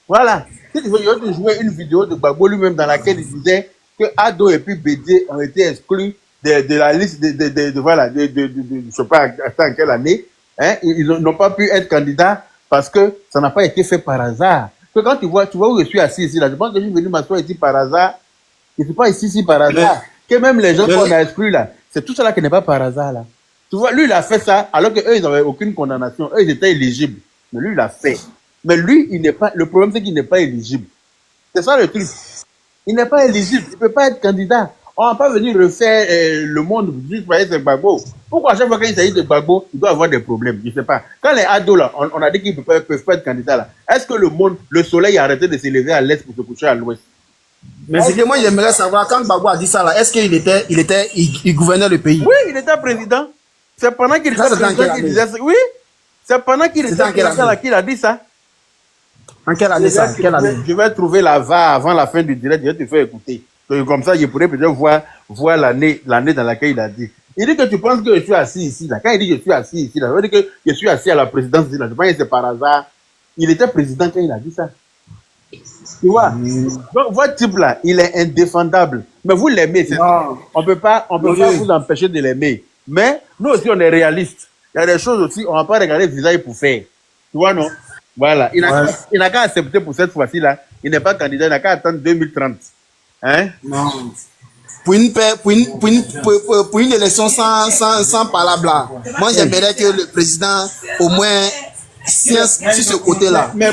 Voilà. Si tu veux, il a joué une vidéo de Gbagbo lui-même dans laquelle il disait que Ado et puis Bédié ont été exclus de la liste je sais pas en quelle année, hein, ils n'ont pas pu être candidats parce que ça n'a pas été fait par hasard. Que quand tu vois où je suis assis ici, là, je pense que je suis venu m'asseoir ici par hasard. Je ne suis pas ici par hasard. Que même les gens qu'on a exclus là, c'est tout cela qui n'est pas par hasard là. Tu vois, lui il a fait ça alors qu'eux ils n'avaient aucune condamnation, eux ils étaient éligibles. Mais lui il a fait. Mais lui il n'est pas, le problème c'est qu'il n'est pas éligible. C'est ça le truc. Il n'est pas éligible, il ne peut pas être candidat. On ne va pas venir refaire le monde juste pour être Gbagbo. Pourquoi à chaque fois qu'il s'agit de Gbagbo, il doit avoir des problèmes? Je ne sais pas. Quand les ados là, on a dit qu'ils ne peuvent pas être candidats là, est-ce que le soleil a arrêté de s'élever à l'est pour se coucher à l'ouest? Mais c'est que moi j'aimerais savoir, quand Gbagbo a dit ça là, est-ce qu'il gouvernait le pays? Oui, il était président. C'est pendant qu'il était président qu'il disait ça. Oui, c'est pendant qu'il était président qu'il a dit ça. En quelle année ça? Je vais trouver la VA avant la fin du direct, je vais te faire écouter. Donc, comme ça, je pourrais peut-être voir l'année dans laquelle il a dit. Il dit que tu penses que je suis assis ici, là. Quand il dit que je suis assis ici, là, ça veut dire que je suis assis à la présidence ici, là. Je pense que c'est par hasard. Il était président quand il a dit ça. Tu vois? Donc, votre type là, il est indéfendable. Mais vous l'aimez, c'est ça. On peut pas vous empêcher de l'aimer. Mais nous aussi, on est réalistes. Il y a des choses aussi, on va pas regarder le visage pour faire. Tu vois, non? Voilà. Il n'a qu'à accepter pour cette fois-ci là. Il n'est pas candidat, il n'a qu'à attendre 2030. Hein? Non. Pour une élection sans palabre là, moi j'aimerais que le président au moins sur ce côté-là. Mais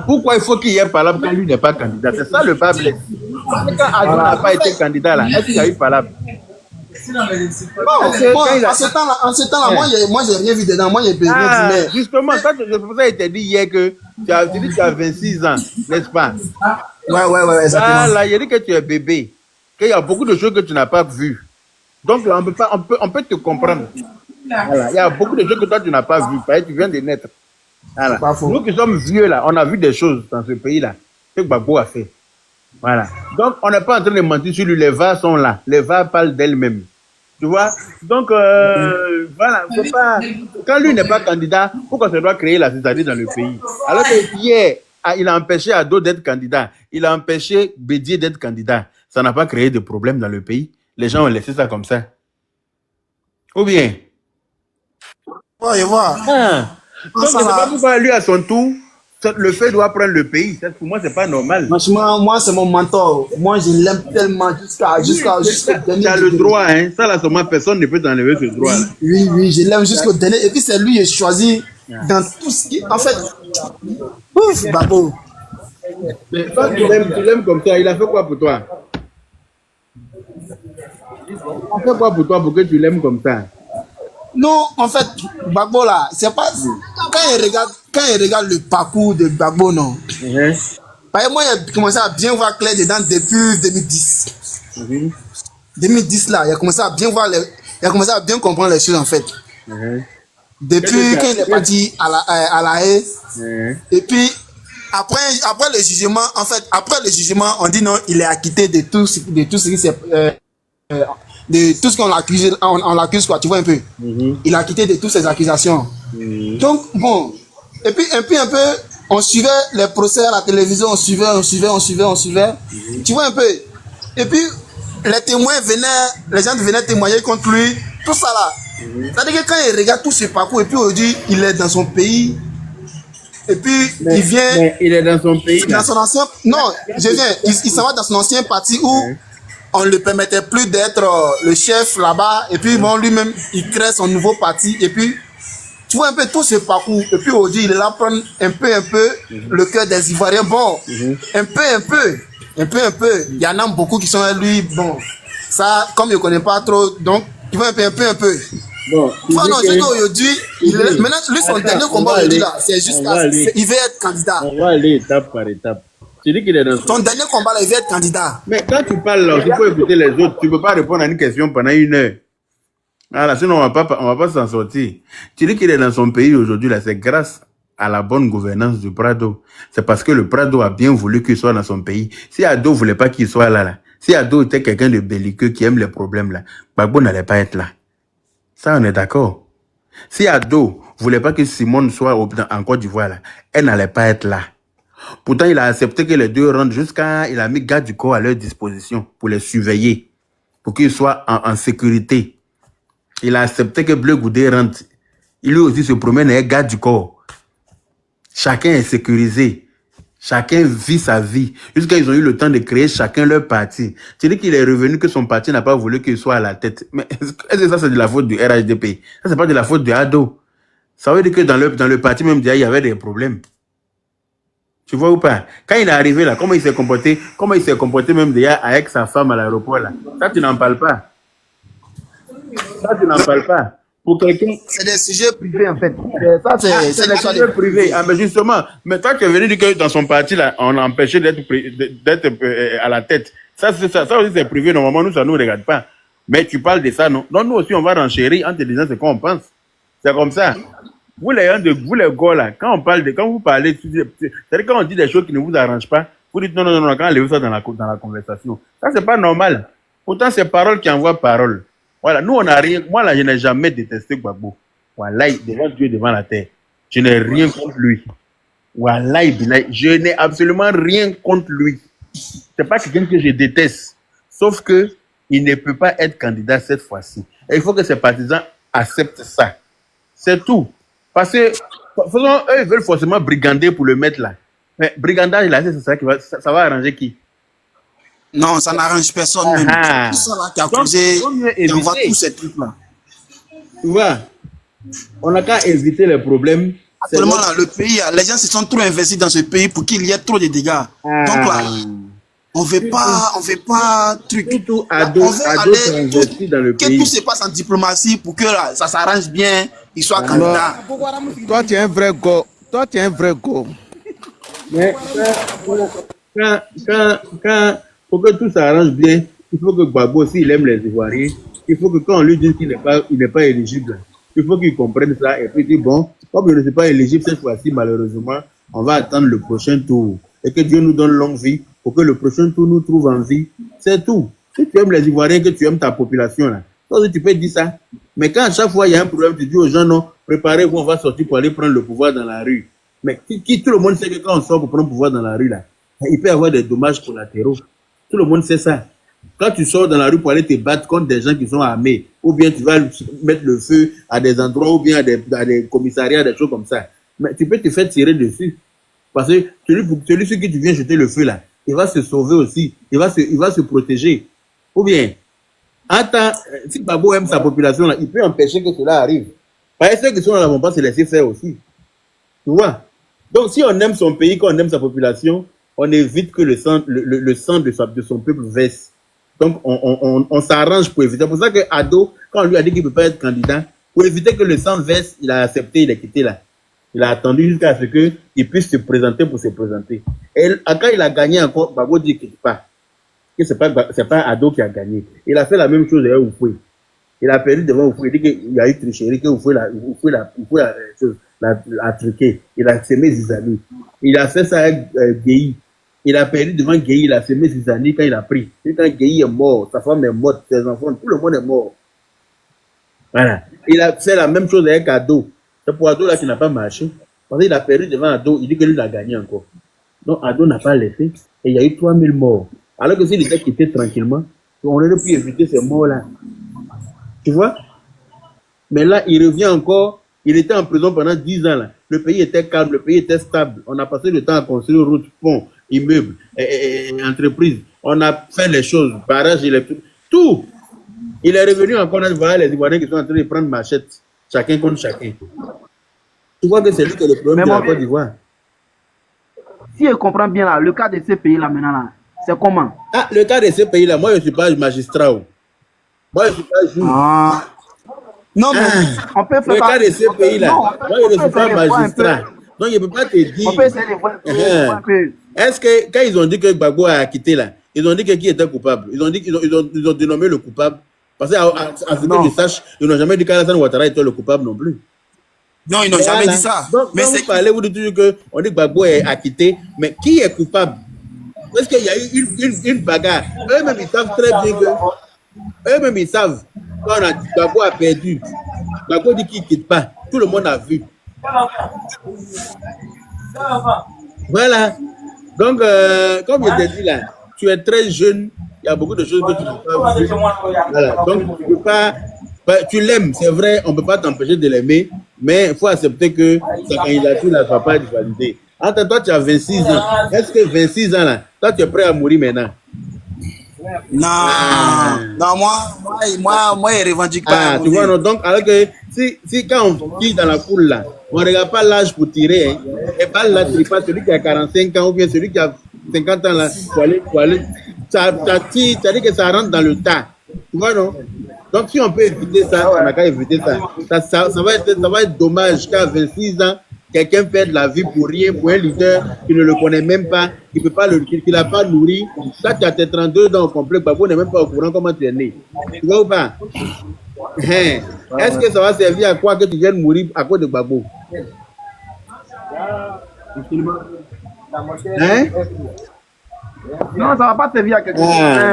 pourquoi il faut qu'il y ait palabre quand lui n'est pas candidat? C'est ça le problème. Quand Adou n'a pas été candidat là, est-ce qu'il y a eu palabre? Non, en ce temps-là, moi j'ai rien vu dedans. Moi j'ai rien dit. Justement, c'est pour ça qu'il t'a dit hier que tu as 26 ans, n'est-ce pas? Ouais, exactement. Là, il a dit que tu es bébé, qu'il y a beaucoup de choses que tu n'as pas vues. Donc là, on peut te comprendre. Voilà. Il y a beaucoup de choses que toi tu n'as pas vues, parce que tu viens de naître. Voilà. Nous qui sommes vieux là, on a vu des choses dans ce pays-là que Gbagbo a fait. Voilà. Donc, on n'est pas en train de mentir sur lui. Les VA sont là. Les VA parlent d'elles-mêmes. Tu vois? Donc, voilà. Faut pas... Quand lui n'est pas candidat, pourquoi ça doit créer la césarine dans le pays? Alors que hier, il a empêché Ado d'être candidat. Il a empêché Bédié d'être candidat. Ça n'a pas créé de problème dans le pays. Les gens ont laissé ça comme ça. Ou bien? Ouais, voir. Donc, je ne sais pas pourquoi lui, à son tour, le fait doit prendre le pays. Pour moi, c'est pas normal. Franchement, moi, c'est mon mentor. Moi, je l'aime tellement jusqu'à dernier. Tu as le droit, hein. Ça, là, seulement, personne ne peut t'enlever ce droit. Oui, je l'aime jusqu'au dernier. Et puis, c'est lui, j'ai choisi dans tout ce qui. En fait, ouf, Babo. Mais toi, tu l'aimes comme ça. Il a fait quoi pour toi? Il a fait quoi pour toi pour que tu l'aimes comme ça? Non, en fait, Gbagbo là, c'est pas. Quand il regarde le parcours de Gbagbo, non. Parce que moi, j'ai commencé à bien voir clair dedans depuis 2010. 2010 là, il a commencé à bien voir il a commencé à bien comprendre les choses en fait. Depuis quand il est parti à la haie. Et puis, après le jugement, en fait, après le jugement, on dit non, il est acquitté de tout ce qui s'est. De tout ce qu'on l'accuse, on l'accuse quoi, tu vois un peu. Il a quitté de toutes ces accusations. Donc bon, et puis un peu, On suivait les procès à la télévision, on suivait. Tu vois un peu. Et puis, les témoins venaient, les gens venaient témoigner contre lui, tout ça là. C'est-à-dire que quand il regarde tout ce parcours, et puis aujourd'hui, il est dans son pays, et puis il vient. Mais il est dans son pays. Dans son ancien. Non, je viens. Il s'en va dans son ancien parti où on ne le permettait plus d'être le chef là-bas, et puis bon, lui-même, il crée son nouveau parti, et puis. Tu vois un peu tout ce parcours, et puis aujourd'hui, il est là prendre un peu le cœur des Ivoiriens. Bon, un peu. Il y en a beaucoup qui sont à lui. Bon, ça, comme je ne connais pas trop, donc, tu vois un peu. Bon, non, je dis qu'aujourd'hui, maintenant, lui, son dernier combat aujourd'hui, là, c'est jusqu'à. Il veut être candidat. On va aller étape par étape. Tu dis qu'il est dans son dernier combat, là, il veut être candidat. Mais quand tu parles là, il faut écouter les autres. Tu ne peux pas répondre à une question pendant 1 heure. Voilà, sinon on va pas s'en sortir. Tu dis qu'il est dans son pays aujourd'hui, là, c'est grâce à la bonne gouvernance du Prado. C'est parce que le Prado a bien voulu qu'il soit dans son pays. Si Ado voulait pas qu'il soit là, si Ado était quelqu'un de belliqueux qui aime les problèmes là, Gbagbo n'allait pas être là. Ça, on est d'accord. Si Ado voulait pas que Simone soit en Côte d'Ivoire là, elle n'allait pas être là. Pourtant, il a accepté que les deux rentrent jusqu'à, il a mis garde du corps à leur disposition pour les surveiller, pour qu'ils soient en sécurité. Il a accepté que Bleu Goudé rentre. Il lui aussi se promène et garde du corps. Chacun est sécurisé. Chacun vit sa vie. Jusqu'à ils ont eu le temps de créer chacun leur parti. Tu dis qu'il est revenu que son parti n'a pas voulu qu'il soit à la tête. Mais est-ce que ça c'est de la faute du RHDP? Ça c'est pas de la faute de Ado. Ça veut dire que dans le parti même déjà il y avait des problèmes. Tu vois ou pas? Quand il est arrivé là, comment il s'est comporté même déjà avec sa femme à l'aéroport là. Ça tu n'en parles pas. Ça, tu n'en parles pas. Pour quelqu'un. C'est des sujets privés, en fait. Ça, c'est des sujets privés. Ah, mais justement, mais toi, tu es venu dire que dans son parti, là, on a empêché d'être à la tête. Ça aussi, c'est privé. Normalement, nous, ça ne nous regarde pas. Mais tu parles de ça, non? Non, nous aussi, on va renchérir en te disant ce qu'on pense. C'est comme ça. Vous, les gars, là, quand vous parlez, c'est-à-dire quand on dit des choses qui ne vous arrangent pas, vous dites non, quand on lève ça dans la conversation. Ça, c'est pas normal. Pourtant, c'est parole qui envoie parole. Voilà, nous on n'a rien. Moi là, je n'ai jamais détesté Gbagbo. Voilà, devant Dieu, devant la terre. Je n'ai rien contre lui. Voilà, je n'ai absolument rien contre lui. C'est pas quelqu'un que je déteste. Sauf que il ne peut pas être candidat cette fois-ci. Et il faut que ses partisans acceptent ça. C'est tout. Parce que, eux, ils veulent forcément brigander pour le mettre là. Mais brigandage là, c'est ça qui ça va arranger qui? Non, ça n'arrange personne même. Tout ça là qui a causé, on voit tous ces trucs-là. Tu vois, on n'a qu'à éviter les problèmes. Actuellement, là, le pays, les gens se sont trop investis dans ce pays pour qu'il y ait trop de dégâts. Donc là, on ne veut pas truc. Surtout on veut aller que tout se passe en diplomatie pour que là, ça s'arrange bien, il soit candidat. Toi, tu es un vrai go. Mais quand pour que tout s'arrange bien, il faut que Gbagbo, s'il aime les Ivoiriens, il faut que quand on lui dit qu'il n'est pas éligible, il faut qu'il comprenne ça et puis dire bon, comme je ne suis pas éligible cette fois-ci, malheureusement, on va attendre le prochain tour. Et que Dieu nous donne longue vie pour que le prochain tour nous trouve en vie. C'est tout. Si tu aimes les Ivoiriens, que tu aimes ta population, là, toi, tu peux dire ça. Mais quand à chaque fois il y a un problème, tu dis aux gens non, préparez-vous, on va sortir pour aller prendre le pouvoir dans la rue. Mais tout le monde sait que quand on sort pour prendre le pouvoir dans la rue, là, il peut y avoir des dommages collatéraux. Tout le monde sait ça. Quand tu sors dans la rue pour aller te battre contre des gens qui sont armés, ou bien tu vas mettre le feu à des endroits, ou bien à des commissariats, des choses comme ça, mais tu peux te faire tirer dessus. Parce que celui sur qui tu viens jeter le feu là, il va se sauver aussi. Il va se protéger. Ou bien, si Gbagbo aime sa population là, il peut empêcher que cela arrive. Parce que ceux qui sont là ne vont pas se laisser faire aussi. Tu vois? Donc si on aime son pays, quand on aime sa population, on évite que le sang de son peuple verse. Donc, on s'arrange pour éviter. C'est pour ça que Ado, quand on lui a dit qu'il ne peut pas être candidat, pour éviter que le sang verse, il a accepté, il a quitté là. Il a attendu jusqu'à ce qu'il puisse se présenter pour se présenter. Et quand il a gagné encore, Gbagbo dit qu'il ne pas. Que c'est pas Ado qui a gagné. Il a fait la même chose avec Oufoué. Il a perdu devant Oufoué. Il dit qu'il y a eu tricherie, que Oufoué l'a truqué. Il a semé Zizani. Il a fait ça avec Guéhi. Il a perdu devant Guéhi, il a semé Zizani quand il a pris. Et quand Guéhi est mort, sa femme est morte, ses enfants, tout le monde est mort. Voilà. Il a fait la même chose avec Ado. C'est pour Ado là qui n'a pas marché. Parce qu'il a perdu devant Ado, il dit que lui, il a gagné encore. Donc Ado n'a pas laissé, et il y a eu 3000 morts. Alors que s'il était quitté tranquillement, on aurait pu éviter ces morts-là. Tu vois? Mais là, il revient encore, il était en prison pendant 10 ans. Là. Le pays était calme, le pays était stable. On a passé le temps à construire routes, ponts, immeubles, et entreprises. On a fait les choses, barrages électriques, tout. Il est revenu encore, voilà les Ivoiriens qui sont en train de prendre machette, chacun contre chacun. Tu vois que c'est lui qui est le problème de la Côte d'Ivoire. Si je comprends bien là, le cas de ces pays là maintenant là, c'est comment? Ah, le cas de ces pays là, moi je ne suis pas magistrat. Moi je ne suis pas juge. Ah. Non, mais on peut faire le cas de ces pays là, moi je ne suis pas magistrat. Donc je ne peux pas te dire. On peut essayer de voir un peu. Est-ce que quand ils ont dit que Gbagbo a quitté là, ils ont dit que qui était coupable? Ils ont dit qu'ils ont dénommé le coupable. Parce qu'à ce que je sache, ils n'ont jamais dit qu'Alassane Ouattara était le coupable non plus. Non, ils n'ont jamais dit ça. Donc, mais vous parlez, vous dites toujours qu'on dit que Gbagbo est acquitté, mais qui est coupable? Parce qu'il y a eu une bagarre. Eux-mêmes, ils savent très bien que... Eux-mêmes, ils savent quand Gbagbo a perdu. Gbagbo dit qu'il ne quitte pas. Tout le monde a vu. Voilà. Donc, comme je t'ai dit là, tu es très jeune. Il y a beaucoup de choses que tu ne peux pas vivre. Voilà. Donc, tu ne peux pas... Tu l'aimes, c'est vrai, on ne peut pas t'empêcher de l'aimer, mais il faut accepter que sa candidature ne va pas être validée. Entre toi, tu as 26 ans. Est-ce que 26 ans, là, toi, tu es prêt à mourir maintenant? Non, moi, il ne revendique pas. Tu vois, non, donc, alors que si quand on tire dans la foule, là, on ne regarde pas l'âge pour tirer, hein, et pas là, tu pas celui qui a 45 ans ou bien celui qui a 50 ans, là, pour aller. Ça dit que ça rentre dans le tas. Tu vois, non? Donc, si on peut éviter ça, on n'a qu'à éviter ça. Ça va être dommage qu'à 26 ans, quelqu'un perde la vie pour rien, pour un leader qui ne le connaît même pas, qui n'a pas nourri. Ça, tu as tes 32 ans au complet, Gbagbo n'est même pas au courant comment tu es né. Tu vois ou pas? Est-ce que ça va servir à quoi que tu viennes mourir à cause de Gbagbo? Hein? Non, ça ne va pas servir à quelque chose.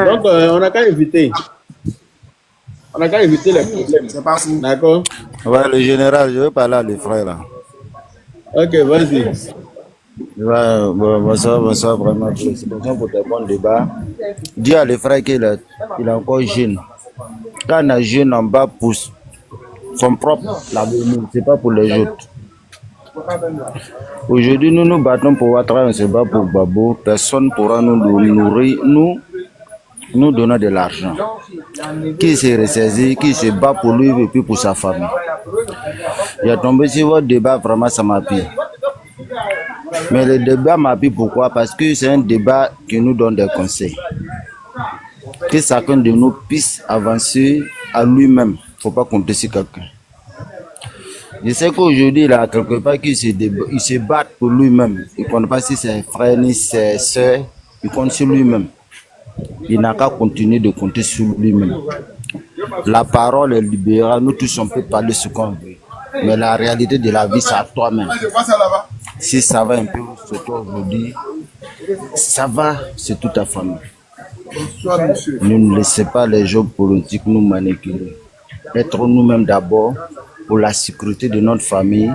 Donc, on n'a qu'à éviter. On n'a qu'à éviter les problèmes. C'est pas fou. D'accord? Ouais, le général, je veux parler à le frère là. Ok, vas-y. Ouais, bonsoir vraiment. Félicitations pour tes bons débats. Dis à le frère qu'il est encore jeune. Quand on est jeune, on bat pour son propre l'avenir, c'est pas pour les autres. Aujourd'hui, nous nous battons pour Ouattara, on se bat pour Gbagbo. Personne ne pourra nous nourrir, nous donnons de l'argent. Qui se ressaisit, qui se bat pour lui et puis pour sa famille. J'ai tombé sur votre débat, vraiment ça m'a plu. Mais le débat m'a plu pourquoi? Parce que c'est un débat qui nous donne des conseils. Que chacun de nous puisse avancer à lui-même. Il ne faut pas compter sur quelqu'un. Je sais qu'aujourd'hui, là, quelque part, il se bat pour lui-même. Il ne compte pas si ses frères ni ses soeurs. Il compte sur lui-même. Il n'a qu'à continuer de compter sur lui-même. La parole est libérale. Nous tous, on peut parler ce qu'on veut. Mais la réalité de la vie, c'est à toi-même. Si ça va un peu sur toi aujourd'hui, ça va, c'est toute ta famille. Ne nous laissez pas les gens politiques nous manipuler. Être nous-mêmes d'abord pour la sécurité de notre famille,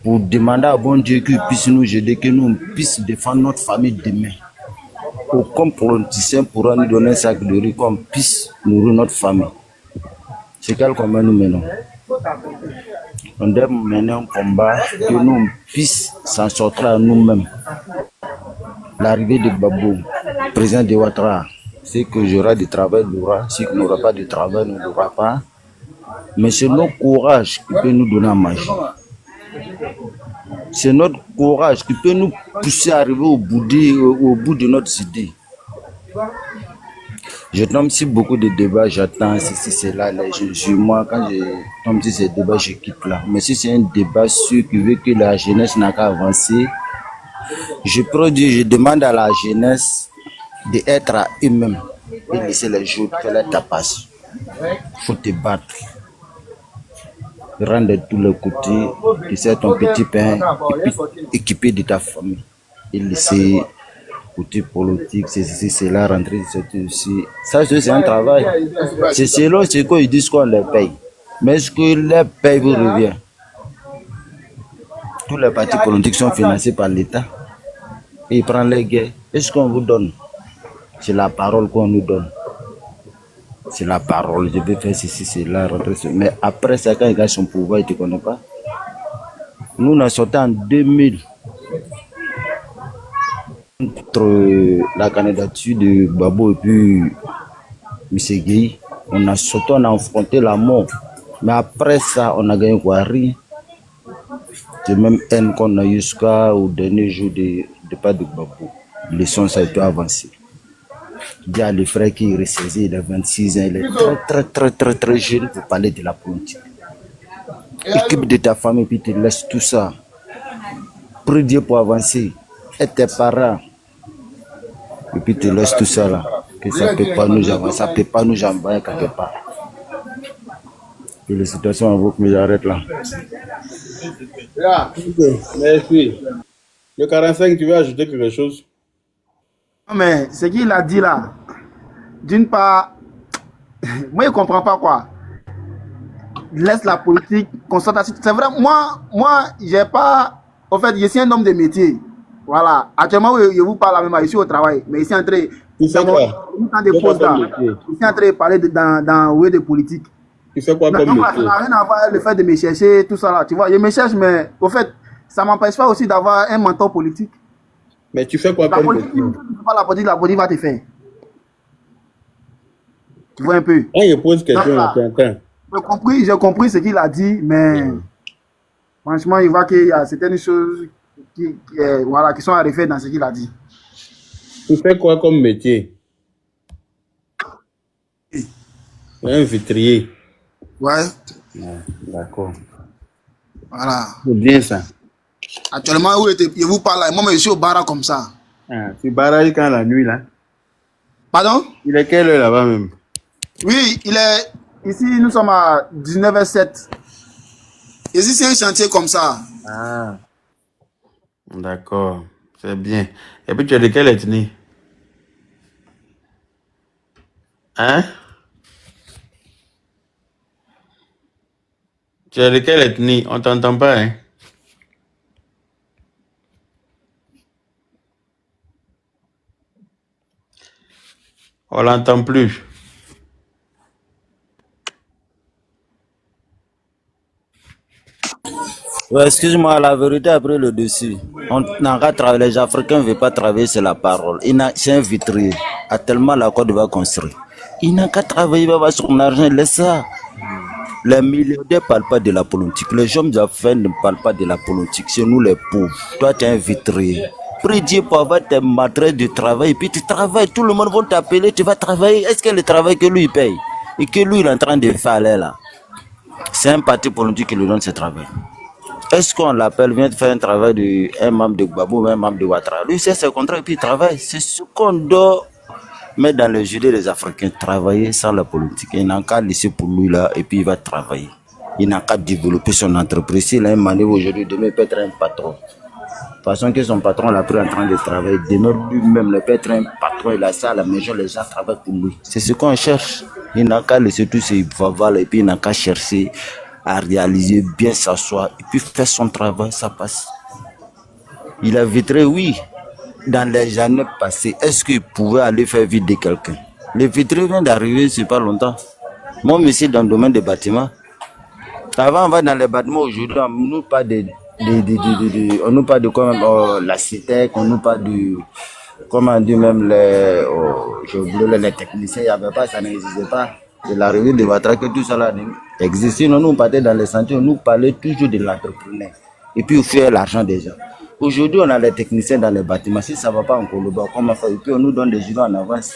pour demander à bon Dieu qu'il puisse nous aider, que nous puissions défendre notre famille demain. Aucun politicien pourra nous donner un sac de riz qu'on puisse nourrir notre famille. C'est quel combat nous menons? On doit mener un combat que nous puissions s'en sortir à nous-mêmes. L'arrivée de Gbagbo, président de Ouattara, c'est que j'aurai du travail, l'aura. Si on n'aura pas de travail, on n'aura pas. Mais c'est notre courage qui peut nous donner à manger. C'est notre courage qui peut nous pousser à arriver au bout de notre idée. Je tombe sur beaucoup de débats, j'attends ceci, cela. Moi, quand je tombe sur ces débats, je quitte là. Mais si c'est un débat sûr qui veut que la jeunesse n'a qu'à avancer, je demande à la jeunesse d'être à eux-mêmes et laisser les jours faire la tapasse. Il faut te battre. Rendre de tous les côtés, tu sais ton petit pain, équipé de ta famille. Et laisser côté politique, c'est ceci, c'est là, rentrer, c'est aussi. Ça, c'est un travail. C'est selon ce qu'ils disent qu'on les paye. Mais est-ce que les paye vous revient? tous les partis politiques sont financés par l'État. Et il prend les guerres. Est-ce qu'on vous donne? C'est la parole qu'on nous donne. C'est la parole. Je vais faire ceci, c'est là, rentrer. Mais après ça, quand il gagne son pouvoir, il ne te connaît pas. Nous, on a sorti en 2000 entre la candidature de Babo et puis M. Gueye. On a sauté, on a affronté la mort. Mais après ça, on a gagné quoi? Rien. C'est même haine qu'on a eu jusqu'au dernier jour de pas de Babo. Le son, ça a été avancé. Il y a le frère qui est ressaisi, il a 26 ans, il est très jeune pour parler de la politique. Équipe de ta famille, puis tu laisses tout ça. Prie Dieu pour avancer. Et tes parents. Et puis tu laisses tout ça là. Que ça ne peut pas nous avancer, ça ne peut pas nous envoyer quelque part. Et les situations invoquent, mais j'arrête là. Merci. Le 45, tu veux ajouter quelque chose? Non, mais ce qu'il a dit là, d'une part, moi je ne comprends pas quoi. Laisse la politique, constatation. C'est vrai, moi, j'ai pas. En fait, je suis un homme de métier. Voilà. Actuellement, je vous parle même ici au travail. Mais ici, en train Tu sais quoi? de pause là. Je suis en train de parler dans de politique. Tu sais quoi comme Non, métier? ça n'a rien à voir avec le fait de me chercher, tout ça là. Tu vois, je me cherche, mais au fait, ça ne m'empêche pas aussi d'avoir un mentor politique. Mais tu fais quoi La comme politique, métier? pas la politique va te faire. Tu vois un peu. Quand il pose question à quelqu'un, J'ai compris ce qu'il a dit, mais franchement, il voit qu'il y a certaines choses qui sont à refaire dans ce qu'il a dit. tu fais quoi comme métier? Un vitrier. Ouais, D'accord. voilà. C'est bien ça. Actuellement, je vous parle là, moi, je suis au bar comme ça. Ah, tu barrages quand la nuit là? Pardon? Il est quelle heure là-bas même? Oui, il est. Ici, nous sommes à 19h07. Ici, c'est un chantier comme ça. Ah, d'accord. C'est bien. Et puis tu es de quelle ethnie? Hein? Tu es de quelle ethnie? On t'entend pas, hein? On l'entend plus. Ouais, excuse-moi, la vérité a pris le dessus. On n'a qu'à travailler, les Africains ne veulent pas travailler, c'est la parole. C'est un vitrier. A tellement la Côte va construire. Il n'a qu'à travailler, il va avoir son argent, laisse ça. Les milliardaires ne parlent pas de la politique. Les hommes d'affaires ne parlent pas de la politique. C'est nous les pauvres. Toi, tu es un vitrier. Prie Dieu pour avoir tes matériels de travail. Et puis tu travailles. Tout le monde va t'appeler. Tu vas travailler. Est-ce que le travail que lui paye et que lui il est en train de faire là, c'est un parti politique qui lui donne ce travail. Est-ce qu'on l'appelle, vient de faire un travail de un membre de Gbagbo, un membre de Ouattara? Lui, c'est ses contrats et puis il travaille. C'est ce qu'on doit mettre dans le jeu des Africains. Travailler sans la politique. Il n'a qu'à laisser pour lui là et puis il va travailler. Il n'a qu'à développer son entreprise. S'il a un manœuvre aujourd'hui, demain il peut être un patron. De toute façon que son patron l'a pris en train de travailler. Demain lui-même, il peut être un patron. Il a ça à la maison, les gens travaillent pour lui. C'est ce qu'on cherche. Il n'a qu'à laisser tout ce vaval et puis il n'a qu'à chercher à réaliser, bien s'asseoir et puis faire son travail, ça passe. Il a vitré, oui, dans les années passées. Est-ce qu'il pouvait aller faire vider quelqu'un? Le vitré vient d'arriver, c'est pas longtemps. Moi, ici, dans le domaine des bâtiments, avant, on va dans les bâtiments, aujourd'hui, on nous parle on nous parle de comment la cité, on nous parle de, comment dire même les techniciens, il n'y avait pas, ça n'existait pas. De l'arrivée de Ouattara, que tout ça là existe. Sinon, nous, on partait dans les sentiers, on nous parlait toujours de l'entrepreneur. Et puis, on fait l'argent des gens. Aujourd'hui, on a les techniciens dans les bâtiments. Si ça ne va pas en Colombie, comment faire? Et puis, on nous donne des jours en avance.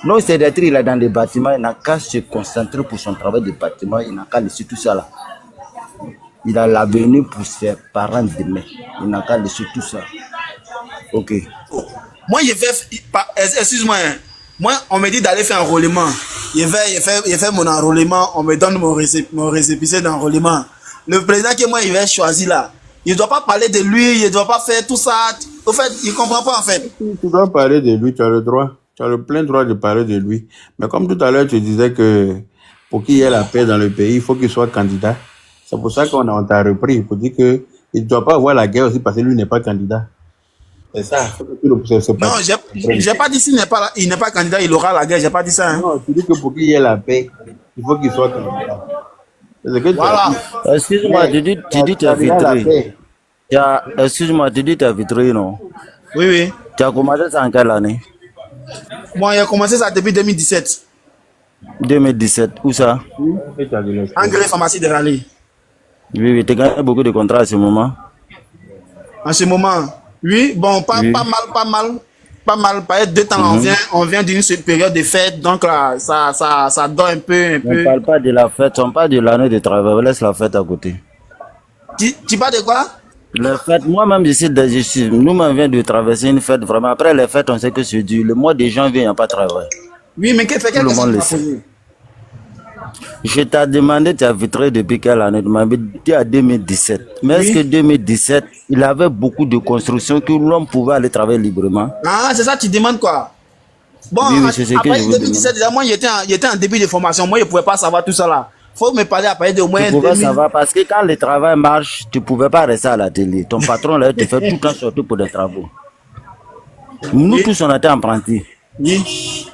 Non, c'est d'être il est dans les bâtiments, il n'a qu'à se concentrer pour son travail de bâtiment, il n'a qu'à laisser tout ça là. Il a l'avenir pour ses parents demain. Il n'a qu'à laisser tout ça. Ok. Moi, excuse-moi, moi, on me dit d'aller faire un enrôlement. Je fais mon enrôlement, on me donne mon récépissé d'enrôlement. Le président que moi, il va choisir là, il ne doit pas parler de lui, il ne doit pas faire tout ça. Au fait, il ne comprend pas en fait. Tu dois parler de lui, tu as le droit. Tu as le plein droit de parler de lui. Mais comme tout à l'heure, tu disais que pour qu'il y ait la paix dans le pays, il faut qu'il soit candidat. C'est pour ça qu'on t'a repris, pour dire qu'il Il ne doit pas avoir la guerre aussi parce que lui n'est pas candidat. C'est ça. Non, j'ai pas dit s'il n'est pas, il n'est pas candidat, il aura la guerre. J'ai pas dit ça. Hein. Non, tu dis que pour qu'il y ait la paix, il faut qu'il soit candidat. Voilà. Excuse-moi, tu dis tu as vitré. Excuse-moi, tu dis tu as vitré, non? Oui, oui. Tu as commencé ça en quelle année? Moi, j'ai commencé ça depuis 2017. 2017, où ça? En Grèce, pharmacie de Raleigh. Oui, oui, tu as gagné beaucoup de contrats à ce moment. En ce moment, oui, bon, pas mal. Par 2 temps, on vient d'une période de fête, donc là, ça donne un peu. On ne parle pas de la fête, on parle de l'année de travail. Laisse la fête à côté. Tu parles de quoi? La fête, moi-même, nous-mêmes, vient de traverser une fête vraiment. Après les fêtes, on sait que c'est dur. Le mois de janvier, il n'y a pas de travail. Oui, mais qu'est-ce que tu as posé? Je t'ai demandé, tu as vitré depuis quelle année? Tu m'avais dit à 2017. Mais est-ce que 2017, il avait beaucoup de constructions que l'homme pouvait aller travailler librement? Ah, c'est ça, tu demandes quoi? Bon, oui, c'est ce que après je vous 2017, déjà, moi, j'étais en début de formation. Moi, je ne pouvais pas savoir tout ça là. Faut me parler à partir de au moins. Tu pouvais savoir parce que quand le travail marche, tu ne pouvais pas rester à la télé. Ton patron là, te fait tout le temps sortir pour des travaux. Nous tous, on était apprentis. Oui.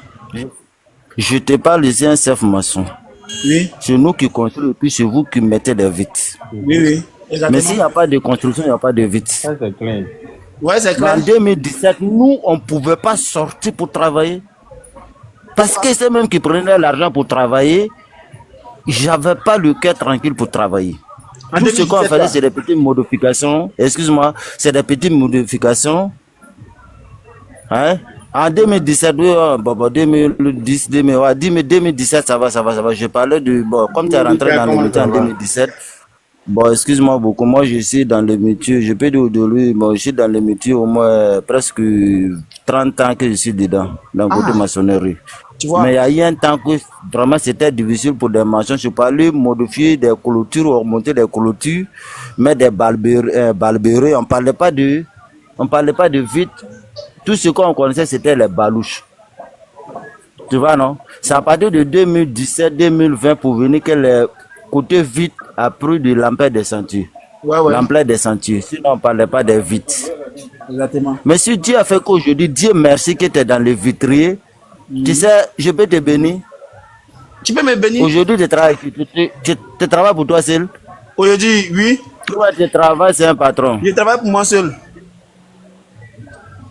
Je te parle ici un chef maçon. Oui. C'est nous qui construisons et puis c'est vous qui mettez des vitres. Oui, oui. Exactement. Mais s'il n'y a pas de construction, il n'y a pas de vitres. Ça, c'est clair. Ouais, c'est clair. En 2017, nous, on ne pouvait pas sortir pour travailler. Parce que c'est même qui prenaient l'argent pour travailler. J'avais pas le cœur tranquille pour travailler. Tout ce qu'on faisait, c'est des petites modifications. Excuse-moi, c'est des petites modifications. Hein? En 2017, oui, 2010, 2017, ça va. Je parlais de... Bon, comme tu es rentré dans le métier en 2017, bon, excuse-moi beaucoup. Moi, je suis dans le métier, je peux dire de lui, bon, je suis dans le métier au moins presque 30 ans que je suis dedans, dans le côté maçonnerie. Mais il y a eu un temps que vraiment c'était difficile pour des maçons. Je parlais modifier des clôtures, remonter des clôtures, mettre des balbérés. On parlait pas de vitres. Tout ce qu'on connaissait, c'était les balouches. Tu vois, non? C'est à partir de 2017-2020 pour venir que les côtés vitres a pris de l'ampleur des sentiers. Ouais. L'ampleur des sentiers. Sinon, on ne parlait pas des vitres. Exactement. Mais si Dieu a fait qu'aujourd'hui, Dieu merci que tu es dans le vitrier. Tu sais, je peux te bénir. Tu peux me bénir? Aujourd'hui, tu travailles pour toi seul. Aujourd'hui, oui. Toi, tu travailles, c'est un patron. Je travaille pour moi seul.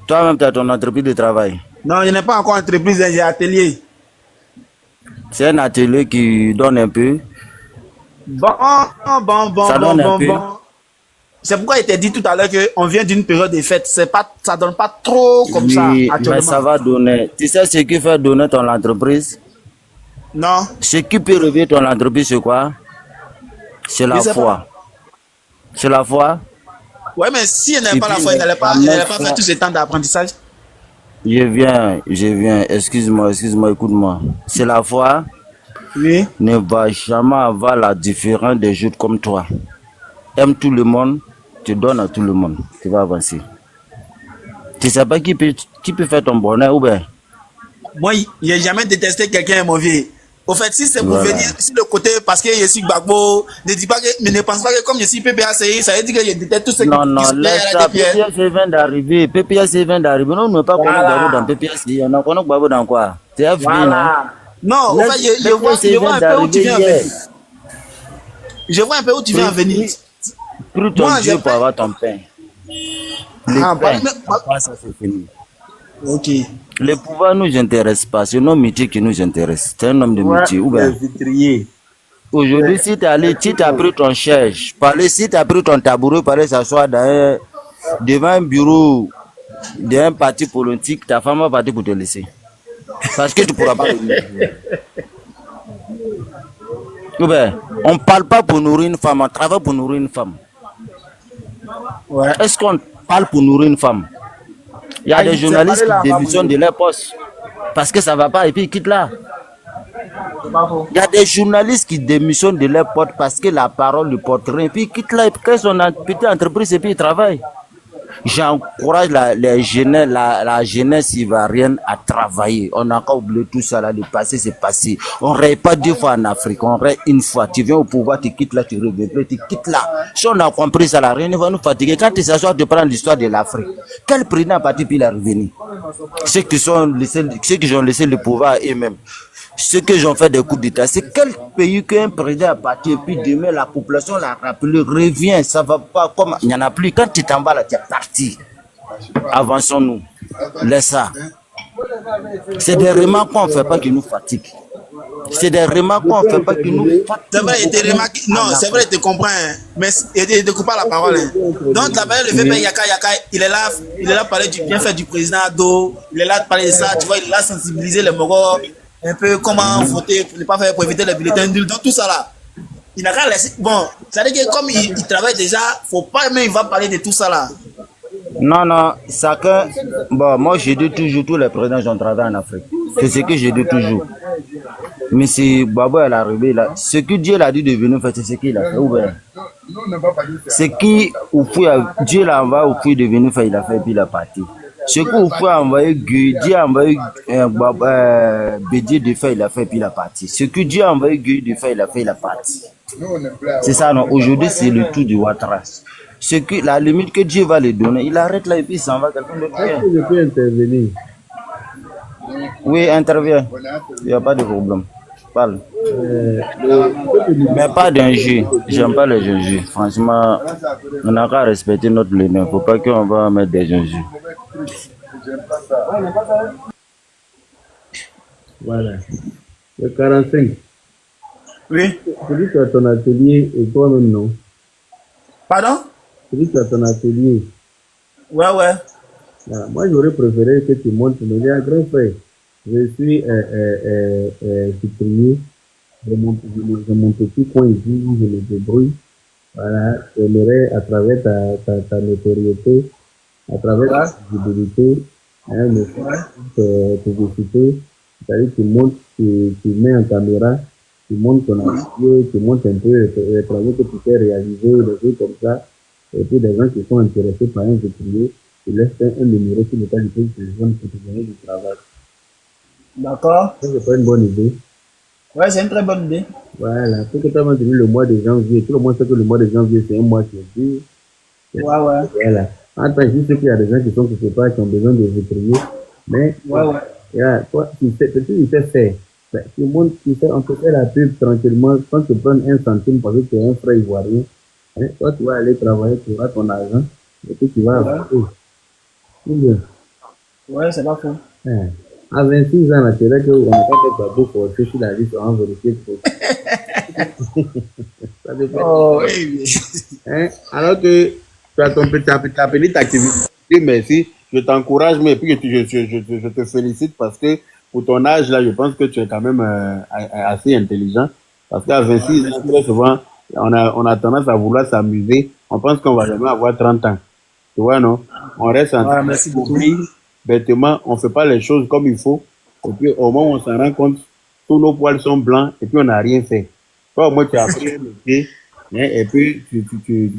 Toi-même, tu as ton entreprise de travail. Non, je n'ai pas encore entreprise, j'ai atelier. C'est un atelier qui donne un peu. Bon. Ça donne un peu. C'est pourquoi il t'a dit tout à l'heure qu'on vient d'une période de fête. Ça donne pas trop comme ça actuellement. Mais ça va donner. Tu sais ce qui fait donner ton entreprise? Non. Ce qui peut réveiller ton entreprise, c'est quoi? C'est la foi. C'est la foi. Oui, mais si elle n'avait pas la foi, elle n'allait pas faire tout ce temps d'apprentissage. Je viens. Excuse-moi, écoute-moi. C'est la foi. Oui. Ne va jamais avoir la différence des gens comme toi. Aime tout le monde, tu donnes à tout le monde. Tu vas avancer. Tu ne sais pas qui peut faire ton bonheur ou bien? Moi, je n'ai jamais détesté quelqu'un, mon vieux. Au fait, si c'est pour venir, si le côté, parce que je suis Gbagbo, ne pense pas que comme je suis PPACI, ça veut dire que je déteste tout ce qui Non, laisse ça. PPACI vient d'arriver. Non, on ne peut pas connaître Gbagbo dans PPACI. On a connu Gbagbo dans quoi? C'est FB, non? Non, au fait, je vois un peu où tu viens venir. Je vois un peu où tu viens venir. Prie ton Dieu pour avoir ton pain. Ça c'est fini. Ok. Le pouvoir ne nous intéresse pas, c'est nos métiers qui nous intéressent. C'est un homme de métier. Aujourd'hui, si tu as pris ton siège, si tu as pris ton tabouret pour aller s'asseoir devant un bureau d'un parti politique, ta femme va partir pour te laisser. Parce que tu ne pourras pas venir. On ne parle pas pour nourrir une femme, on travaille pour nourrir une femme. Ouais. Est-ce qu'on parle pour nourrir une femme? Il y a des journalistes qui démissionnent de leur poste parce que ça ne va pas et puis ils quittent là. Il y a des journalistes qui démissionnent de leur poste parce que la parole ne porte rien et puis ils quittent là, ils créent son petite entreprise et puis ils travaillent. j'encourage les jeunes, la jeunesse ivoirienne à travailler. On n'a qu'à oublier tout ça là, le passé c'est passé. On ne règne pas 2 fois en Afrique, on règne une fois. Tu viens au pouvoir, tu quittes là, tu reviens, tu quittes là. Si on a compris ça là, rien ne va nous fatiguer. Quand il s'agit de prendre l'histoire de l'Afrique, quel président a parti puis il est revenu? Ceux qui ont laissé le pouvoir eux-mêmes. Ceux qui ont fait des coups d'État, c'est quel pays qu'un président a parti et puis demain la population l'a rappelé, revient, ça va pas comme il n'y en a plus. Quand tu t'en vas là, tu es parti. Avançons-nous. Laisse ça. C'est des remarques qu'on ne fait pas qui nous fatiguent. C'est des remarques qu'on ne fait pas qui nous fatiguent. C'est vrai, il te remarque. Non, c'est vrai, il te comprend. Hein. Mais il te coupe pas la parole. Hein. Donc, la période de fait, Yaka, il est là parler du bienfait du président Ado. Il est là de parler de ça. Tu vois, il est là sensibiliser les Mogos. Un peu comment voter pour ne pas faire pour éviter les bulletins nuls. Donc, tout ça là. Il n'a qu'à laisser. Bon, ça veut dire que comme il travaille déjà, faut pas même il va parler de tout ça là. Non, chacun. Bon, moi, je dis toujours, tous les présidents ont travaillé en Afrique. C'est ce que je dis toujours. Mais si Babo est arrivé là, ce que Dieu l'a dit de venir faire, c'est ce qu'il a fait. Ce qui, Dieu l'a envoyé au fouille de venir faire, il a fait, puis il a parti. Ce que Oufou a envoyé, Dieu a envoyé Bédier de faire, il a fait, puis il a parti. Ce que Dieu a envoyé Guy de faire, il a fait, il a parti. C'est ça, non. Aujourd'hui, c'est le tour du Ouattara. Ce que la limite que Dieu va lui donner, il arrête là et puis il s'en va. Quelqu'un d'autre. Je peux intervenir. Oui, intervient. Il n'y a pas de problème. Parle. Mais pas d'injure. J'aime pas les injures. Franchement, on n'a qu'à respecter notre leader. Il ne faut pas qu'on va mettre des injures. Voilà. Le 45. Oui. Celui qui a ton atelier et toi-même, non? Pardon? Celui qui a ton atelier. Ouais. Voilà. Moi, j'aurais préféré que tu montes, mais il y a un grand frère. Je suis supérieur de mon petit coin ici où je me débrouille. Voilà, j'aimerais à travers ta notoriété, à travers ta visibilité, me faire publicité. C'est-à-dire tu montes, tu mets en caméra, tu montes ton atelier, tu montes un peu les travaux que tu fais réaliser, des trucs comme ça. Et puis des gens qui sont intéressés par un supérieur, tu laisses un numéro sur le cas du téléphone pour te donner du travail. D'accord. C'est pas une bonne idée. Ouais, c'est une très bonne idée. Voilà, pour que tu as maintenu le mois de janvier, tout le monde sait que le mois de janvier, c'est un mois qui est dur. Ouais. Voilà. En tant que juste qu'il y a des gens qui sont quelque part, qui ont besoin de se prier. Mais, toi, tu sais faire. Ben, tu montes, tu sais, on te fait la pub tranquillement, quand tu prends 1 centime parce que tu es un frère ivoirien, hein, toi, tu vas aller travailler, tu auras ton argent, et puis tu vas avancer. Ouais, c'est pas faux. Hein. À 26 ans, c'est vrai qu'on n'a pas fait Babo forcer sur la liste, on va vérifier. Ça dépend. Oh, oui. Hein? Alors que tu as ta petite activité, merci, je t'encourage, mais puis je te félicite parce que pour ton âge, là, je pense que tu es quand même assez intelligent. Parce qu'à 26 ans, très souvent, on a tendance à vouloir s'amuser. On pense qu'on va jamais avoir 30 ans. Tu vois, non? On reste en train de bêtement, on fait pas les choses comme il faut. Et puis, au moment où on s'en rend compte, tous nos poils sont blancs et puis on n'a rien fait. Toi, au moins, tu as appris un métier, hein, et puis tu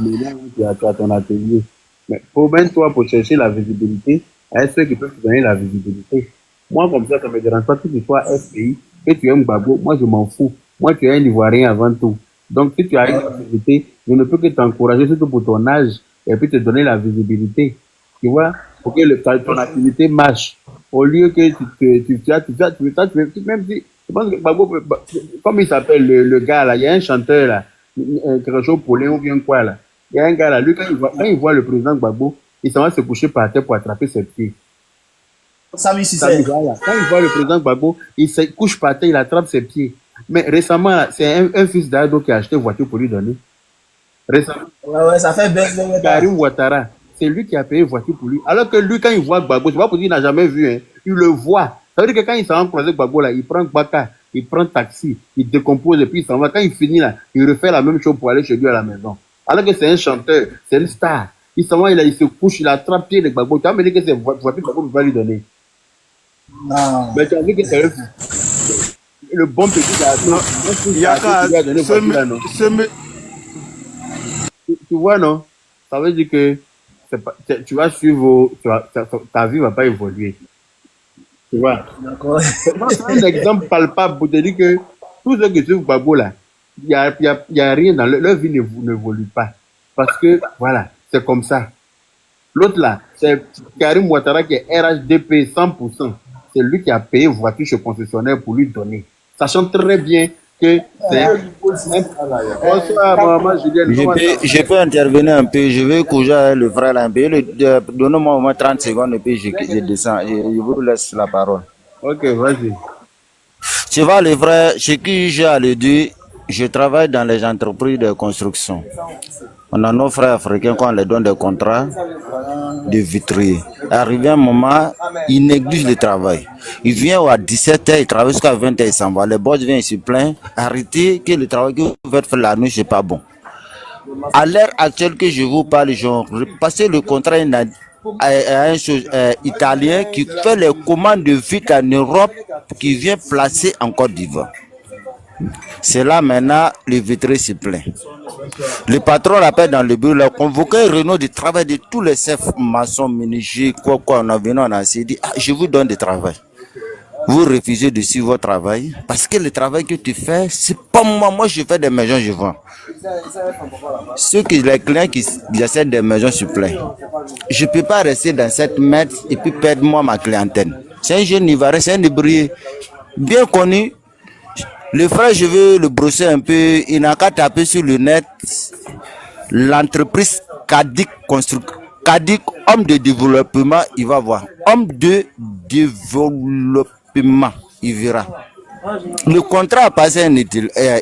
as ton atelier. Mais promène-toi pour chercher la visibilité à ceux qui peuvent te donner la visibilité. Moi, comme ça me dérange pas que tu sois FPI, que tu aimes Babo, moi, je m'en fous. Moi, tu es un Ivoirien avant tout. Donc, si tu as une visibilité, je ne peux que t'encourager, surtout pour ton âge, et puis te donner la visibilité. Tu vois, pour que ton activité marche. Au lieu que même si, je pense que Babo, comme il s'appelle le gars là, il y a un chanteur là, quelque chose Paulin ou bien quoi là. Il y a un gars là, lui, quand il voit le président Gbagbo, il s'en va se coucher par terre pour attraper ses pieds. Sami Cissé. Quand il voit le président Gbagbo, il se couche par terre, il attrape ses pieds. Mais récemment, c'est un fils d'Ado qui a acheté une voiture pour lui donner. Récemment. Ouais, ça fait bien. Karim Ouattara, c'est lui qui a payé une voiture pour lui. Alors que lui, quand il voit Gbagbo, c'est pas pour dire qu'il n'a jamais vu, hein, il le voit. Ça veut dire que quand il s'en va croiser Gbagbo, là, il prend Baka, il prend taxi, il décompose et puis il s'en va. Quand il finit là, il refait la même chose pour aller chez lui à la maison. Alors que c'est un chanteur, c'est une star. Il s'en va, il se couche, il attrape pied de Gbagbo. Tu vas me dire que c'est voiture que Gbagbo va lui donner. Non. Mais tu as vu que c'est le bon petit garçon. Tu vois, non? Ça veut dire que tu vas suivre, ta vie va pas évoluer. Tu vois? D'accord. C'est un exemple palpable pour te dire que tous ceux qui suivent Gbagbo là, il y a rien dans leur vie n'évolue pas. Parce que, voilà, c'est comme ça. L'autre là, c'est Karim Ouattara qui est RHDP 100%. C'est lui qui a payé voiture chez concessionnaire pour lui donner. Sachant très bien que c'est... Bonsoir, maman Julienne. Je peux intervenir un peu. Je vais coucher le frère là un peu. Donnez-moi au moins 30 secondes et puis je descends. Je vous laisse la parole. Ok, vas-y. Tu vois, le frère, chez qui j'ai à le dire, je travaille dans les entreprises de construction. On a nos frères africains quand on les donne des contrats de vitrier. Arrivé un moment, ils négligent le travail. Ils viennent à 17h, ils travaillent jusqu'à 20h, ils s'en vont. Les boss viennent, ils se plaignent. Arrêtez que le travail que vous faites faire la nuit, c'est pas bon. À l'heure actuelle que je vous parle, j'ai passé le contrat à un Italien qui fait les commandes de vitres en Europe, qui vient placer en Côte d'Ivoire. C'est là maintenant, le vitrier se plaint. Le patron l'appelle dans le bureau, il a convoqué Renault du travail de tous les chefs maçons, menuisiers, quoi, on a venu, on a dit, je vous donne du travail. Vous refusez de suivre votre travail parce que le travail que tu fais, c'est pas moi. Moi, je fais des maisons, je vends. Les clients qui achètent des maisons se plaignent. Je ne peux pas rester dans cette mètre et puis perdre moi ma clientèle. C'est un jeune Ivoirien, c'est un débrouillé bien connu. Le frère, je veux le brosser un peu. Il n'a qu'à taper sur le net l'entreprise Kadik Construction. Kadik, homme de développement, il va voir. Homme de développement, il verra. Le contrat a passé à un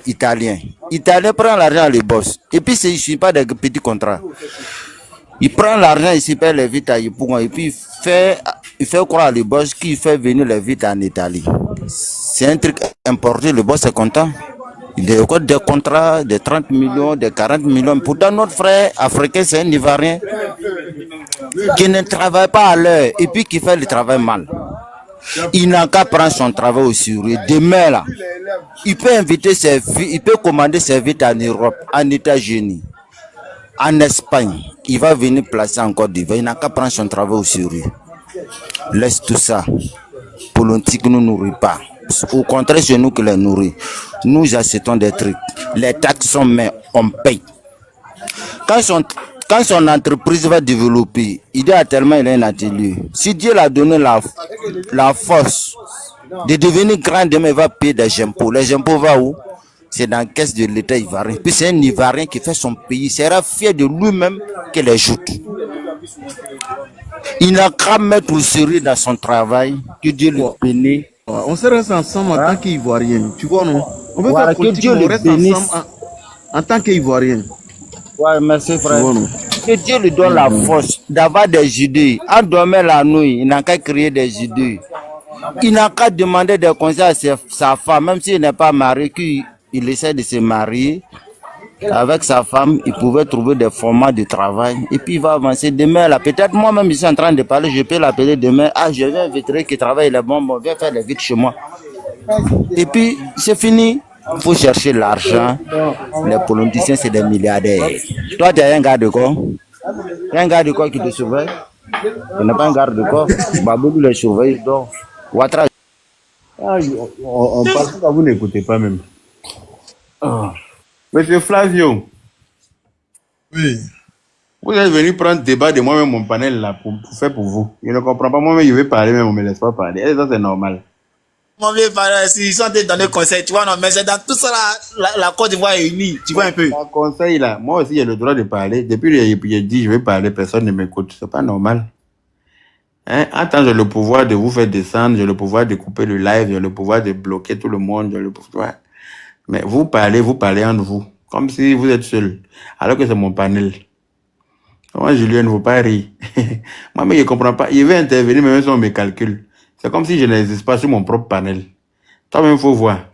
Italien. Italien prend l'argent, les boss. Et puis, il ne suit pas des petits contrats. Il prend l'argent, il se paye les vitres à Yopougon. Et puis, il fait croire à les boss qu'il fait venir les vitres en Italie. C'est un truc importé, le boss est content. Il a des contrats de 30 millions, de 40 millions. Pourtant, notre frère africain, c'est un Ivoirien qui ne travaille pas à l'heure et puis qui fait le travail mal. Il n'a qu'à prendre son travail au sérieux. Demain, là, il peut inviter il peut commander ses vitres en Europe, en États-Unis, en Espagne. Il va venir placer en Côte d'Ivoire. Il n'a qu'à prendre son travail au sérieux. Laisse tout ça. Politique ne nous nourrit pas. Au contraire, c'est nous qui les nourrit. Nous achetons des trucs. Les taxes sont mais on paye. Quand son entreprise va développer, il a tellement il a un atelier. Si Dieu l'a donné la force de devenir grand, demain il va payer des impôts. Les impôts vont où? C'est dans la caisse de l'État ivoirien. Puis c'est un Ivoirien qui fait son pays. Il sera fier de lui-même qu'il les joute. Il n'a qu'à mettre au sérieux dans son travail, que Dieu le bénisse. On se reste ensemble en tant qu'Ivoirien. Tu vois, non? On veut faire politique, Dieu on reste ensemble en tant qu'Ivoirien. Ouais, merci frère. Vois, que Dieu lui donne la force d'avoir des idées. En dormant la nuit, il n'a qu'à créer des idées. Il n'a qu'à demander des conseils à sa femme, même s'il n'est pas marié, qu'il essaie de se marier. Avec sa femme, il pouvait trouver des formats de travail et puis il va avancer. Demain, là, peut-être moi-même, je suis en train de parler, je peux l'appeler demain. Je vais un vitrier qui travaille, il est bon, viens faire les vitres chez moi. Et puis, c'est fini. Il faut chercher l'argent. Les politiciens, c'est des milliardaires. Toi, tu es un garde de corps. Tu es un garde de corps qui te surveille. Tu n'es pas un garde de corps. Babou le surveille. Donc, Ouattara. On parle pas, vous n'écoutez pas même. Monsieur Flavio. Oui. Vous êtes venu prendre débat de moi-même, mon panel là, pour faire pour vous. Je ne comprends pas, moi-même, je vais parler, mais on ne me laisse pas parler. Et ça, c'est normal. Mon vieux frère, s'ils sont dans le conseil, tu vois, non, mais c'est dans tout ça, la Côte d'Ivoire est unie, tu vois un peu. Le conseil là, moi aussi, j'ai le droit de parler. Depuis que j'ai dit, je vais parler, personne ne m'écoute. C'est pas normal. Hein? Attends, j'ai le pouvoir de vous faire descendre, j'ai le pouvoir de couper le live, j'ai le pouvoir de bloquer tout le monde, j'ai le pouvoir. Mais vous parlez entre vous, comme si vous êtes seul, alors que c'est mon panel. Moi, Julien ne veut pas rire. Moi, mais je ne comprends pas. Il veut intervenir, mais même si on me calcule. C'est comme si je n'existe pas sur mon propre panel. Toi-même, il faut voir.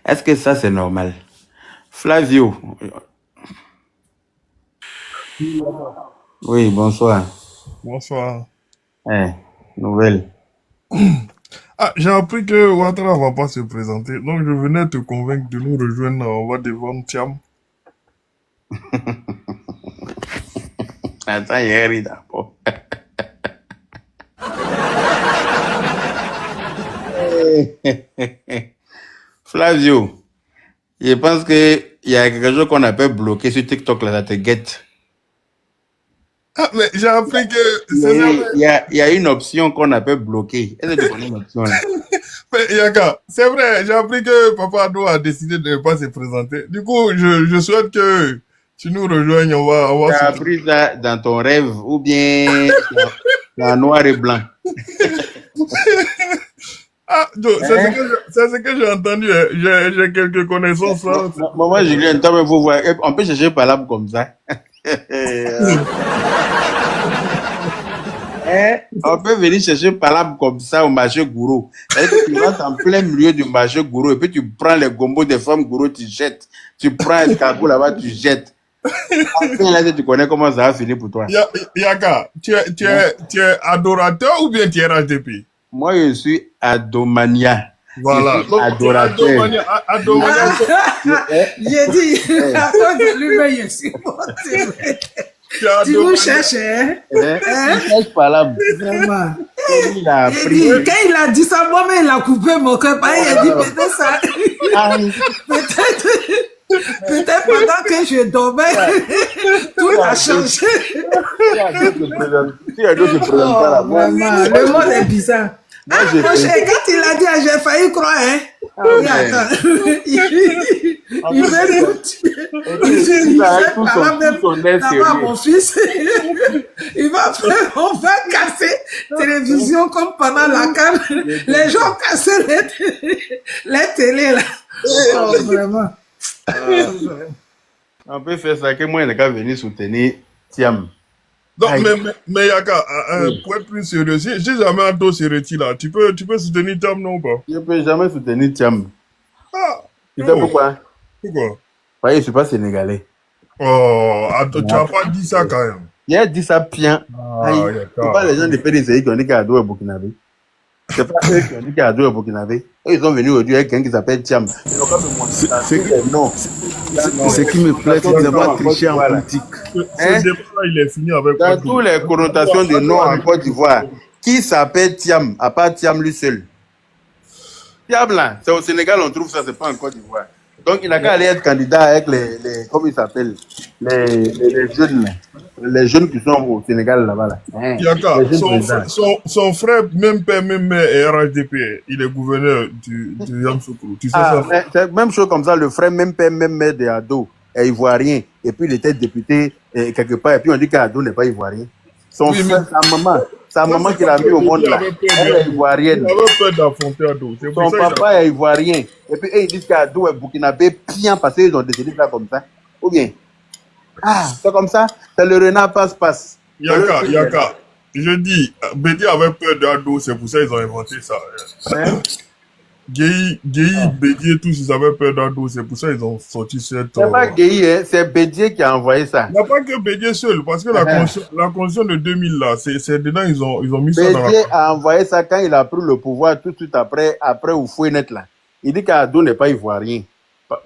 Est-ce que ça, c'est normal? Flavio. Oui, bonsoir. Bonsoir. Nouvelle. J'ai appris que Ouattara ne va pas se présenter. Donc, je venais te convaincre de nous rejoindre. On va devant Thiam. Attends, il rit d'abord. Flavio, je pense qu'il y a quelque chose qu'on appelle bloqué sur TikTok, là, ça te guette. Ah, mais j'ai appris que... Il y a une option qu'on appelle bloqué. Est-ce que tu connais l'option là? Mais Yaka, c'est vrai, j'ai appris que Papa Ado a décidé de ne pas se présenter. Du coup, je souhaite que tu nous rejoignes. On va Tu as appris ça dans ton rêve ou bien en noir et blanc? Ah, c'est ce que j'ai entendu. Hein. J'ai quelques connaissances là. Moi, Julien, toi, vous voyez, on peut chercher par là comme ça. On peut venir chercher palabre comme ça au marché Gourou. Tu rentres en plein milieu du marché Gourou et puis tu prends les gombos des femmes Gourou, tu jettes. Tu prends un escargot là-bas, tu jettes. Après, là, tu connais comment ça va finir pour toi. Yaka, tu es adorateur ou bien tu es RHDP? Moi, je suis adomania. Voilà. Adorateur. J'ai dit, à cause de lui-même, je suis monté. Tu vous cherches, hein? Tu cherches palabre. Vraiment. Il a appris. Quand il a dit ça, moi-même, il a coupé mon cœur. Il a dit, peut-être ça. Peut-être pendant que je dormais, tout a changé. Le monde est bizarre. Ah, mon cher, quand il a dit, j'ai failli croire, hein. Oui, attends. Il veut nous tuer. Il fait par même d'abord mon fils. Il va faire, on va casser télévision comme pendant la canne. Les gens cassaient les télés, là. Oh, vraiment. On peut faire ça, que moi, il n'a venir soutenir Tiam. Non, mais Yaka, pour être plus sérieux, si jamais Ado se retire là, tu peux soutenir Tiam, non ou pas? Je ne peux jamais soutenir Tiam. Ah, tu sais pourquoi? Pourquoi? Parce que je ne suis pas sénégalais. Oh, tu n'as pas dit ça quand même. Il a dit ça bien. Ce n'est pas les gens de PDCI qui ont dit qu'Ado est burkinabé. Ce n'est pas eux qui ont dit qu'Ado est burkinabé. Ils sont venus aujourd'hui avec quelqu'un qui s'appelle Tiam. Ils n'ont pas me non. Ce qui me plaît, c'est d'avoir triché en politique. Ce débat-là, il est fini avec... Dans toutes les connotations de nom en Côte d'Ivoire, qui s'appelle Tiam, à part Tiam lui seul? Tiam là, c'est au Sénégal, on trouve ça, c'est pas en Côte d'Ivoire. Donc il n'a qu'à aller être candidat avec les comment il s'appelle, les jeunes là. Les jeunes qui sont au Sénégal là-bas. Là. Yaka, son frère, même père, même mère est RHDP. Il est gouverneur du Yamoussoukro. Tu sais ça? C'est même chose comme ça, le frère, même père, même mère de Ado est ivoirien. Et puis il était député quelque part. Et puis on dit qu'Ado n'est pas ivoirien. Son frère, sa maman qui l'a mis au monde là, elle est ivoirienne. Il avait peur d'affronter Ado. Son papa est ivoirien. Et puis ils disent qu'Ado est burkinabé bien parce qu'ils ont décidé ça comme ça. Ou bien? C'est comme ça, c'est le renard passe. Yaka, je dis, Bédi avait peur d'Ado, c'est pour ça qu'ils ont inventé ça. Guéhi, Bédi et tous, ils avaient peur d'Ado, c'est pour ça qu'ils ont sorti cette... C'est pas Guéhi, hein, c'est Bédié qui a envoyé ça. Il n'y a pas que Bédié seul, parce que la constitution de 2000, là, c'est dedans, ils ont mis ça dans la... Bédié a envoyé ça quand il a pris le pouvoir tout de suite après Oufouénet, là. Il dit qu'Ado n'est pas ivoirien.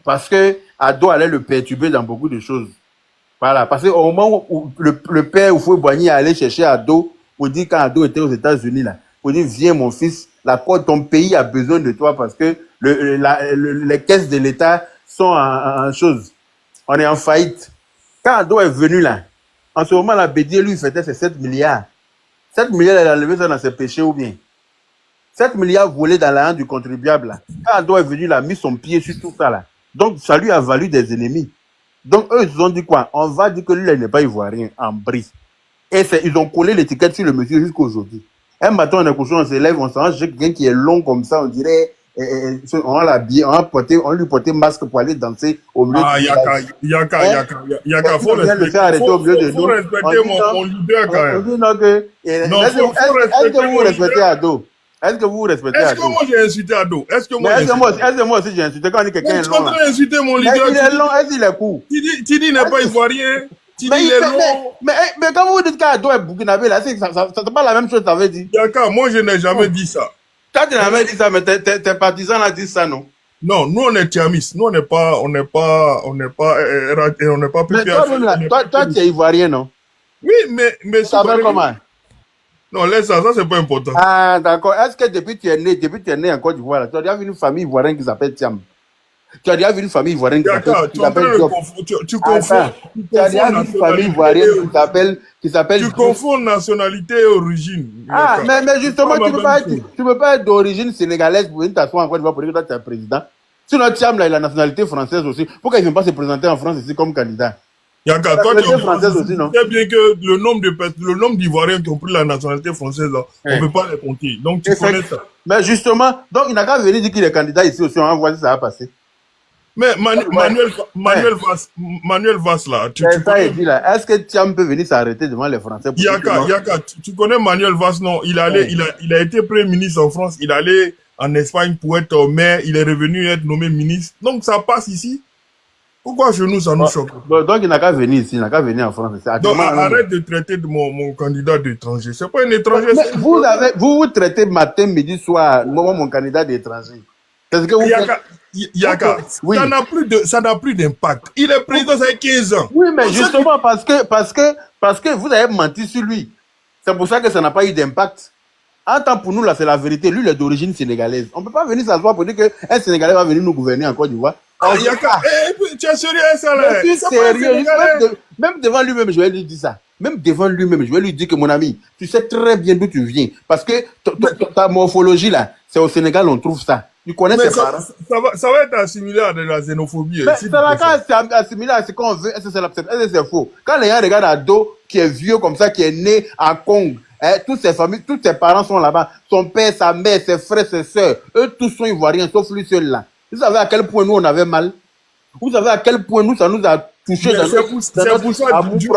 Parce que Ado allait le perturber dans beaucoup de choses. Voilà, parce qu'au moment où le père Oufoué-Boigny allait chercher Ado, pour dire quand Ado était aux États-Unis, là, pour dire, viens mon fils, ton pays a besoin de toi parce que les caisses de l'État sont en chose. On est en faillite. Quand Ado est venu là, en ce moment, la Bédié, lui, fêtait ses 7 milliards. 7 milliards, elle a levé ça dans ses péchés ou bien. 7 milliards volés dans la main du contribuable là. Quand Ado est venu, il a mis son pied sur tout ça là. Donc, ça lui a valu des ennemis. Donc, eux, ils ont dit quoi? On va dire que lui, il n'est pas ivoirien, en brise. Et ils ont collé l'étiquette sur le monsieur jusqu'à aujourd'hui. Un matin, on est couché, on se lève, on s'arrange quelqu'un qui est long comme ça, on dirait, on lui portait masque pour aller danser au milieu de... Yaka, faut respecter mon leader quand même. On dit non que... Est-ce que vous respectez Ado? Est-ce que vous respectez Ado? Est-ce que moi j'ai insulté Ado? Est-ce que moi aussi j'ai insulté quand on dit quelqu'un est long? Tu es en train d'insulter mon leader. Il est long, est-ce qu'il est court? Tidi n'est pas ivoirien. Tidi est long. Mais quand vous dites qu'Ado est burkinabé, là, c'est pas la même chose que tu avais dit. Yaka, moi je n'ai jamais dit ça. Toi tu n'as jamais dit ça, mais tes partisans là disent ça, non? Non, nous on est tiamistes. Nous on n'est pas PPH. Mais toi tu es ivoirien, non? Oui, mais Tu t'appelles comment? Non, laisse ça, c'est pas important. Ah, d'accord. Est-ce que depuis que tu es né en Côte d'Ivoire, tu as déjà vu une famille ivoirienne qui s'appelle Thiam? Tu as déjà vu une famille ivoirienne qui s'appelle Diop? Tu confonds. Tu as déjà vu une famille ivoirienne qui s'appelle Tu confonds nationalité et origine. Ah, mais justement, tu peux pas être d'origine sénégalaise pour venir t'asseoir en Côte d'Ivoire pour dire que tu es président. Sinon, Thiam, là, il a la nationalité française aussi. Pourquoi il ne vient pas se présenter en France ici comme candidat? Yaka, toi, tu française aussi, non? sais bien que le nombre d'Ivoiriens qui ont pris la nationalité française, là, on ne peut pas les compter. Donc, tu connais ça. Mais justement, donc il n'a qu'à venir dire qu'il est candidat ici aussi, on va voir si ça va passer. Mais Manuel Valls, là, tu connais... dit là. Est-ce que Thiam peut venir s'arrêter devant les Français? Yaka, tu connais Manuel Valls, non? Il a été Premier ministre en France, il allait en Espagne pour être maire, il est revenu être nommé ministre. Donc, ça passe ici. Pourquoi chez nous, ça nous choque? Donc, il n'a qu'à venir ici, il n'a qu'à venir en France. Donc, arrête de traiter de mon candidat d'étranger. C'est pas un étranger. Mais vous traitez matin, midi, soir, mon candidat d'étranger. Qu'est-ce que vous faites? Yaka, oui. Ça n'a plus d'impact. Il est président, ça fait 15 ans. Oui, mais justement, parce que vous avez menti sur lui. C'est pour ça que ça n'a pas eu d'impact. En temps pour nous, là, c'est la vérité. Lui, il est d'origine sénégalaise. On ne peut pas venir s'asseoir pour dire qu'un Sénégalais va venir nous gouverner en Côte d'Ivoire. Yaka, tu es sérieux, ça, là? Je suis sérieux. Même devant lui-même, je vais lui dire ça. Même devant lui-même, je vais lui dire que, mon ami, tu sais très bien d'où tu viens. Parce que ta morphologie, là, c'est au Sénégal, on trouve ça. Tu connais tes parents. Ça va être assimilé à de la xénophobie. Mais ça va être assimilé à ce qu'on veut. Est-ce que c'est faux? Quand les gens regardent Ado, qui est vieux comme ça, qui est né à Congo, toutes ses familles, tous ses parents sont là-bas. Son père, sa mère, ses frères, ses soeurs, eux tous sont ivoiriens, sauf lui seul là. Vous savez à quel point nous on avait mal? Vous savez à quel point nous ça nous a touché? C'est pour ça que Dieu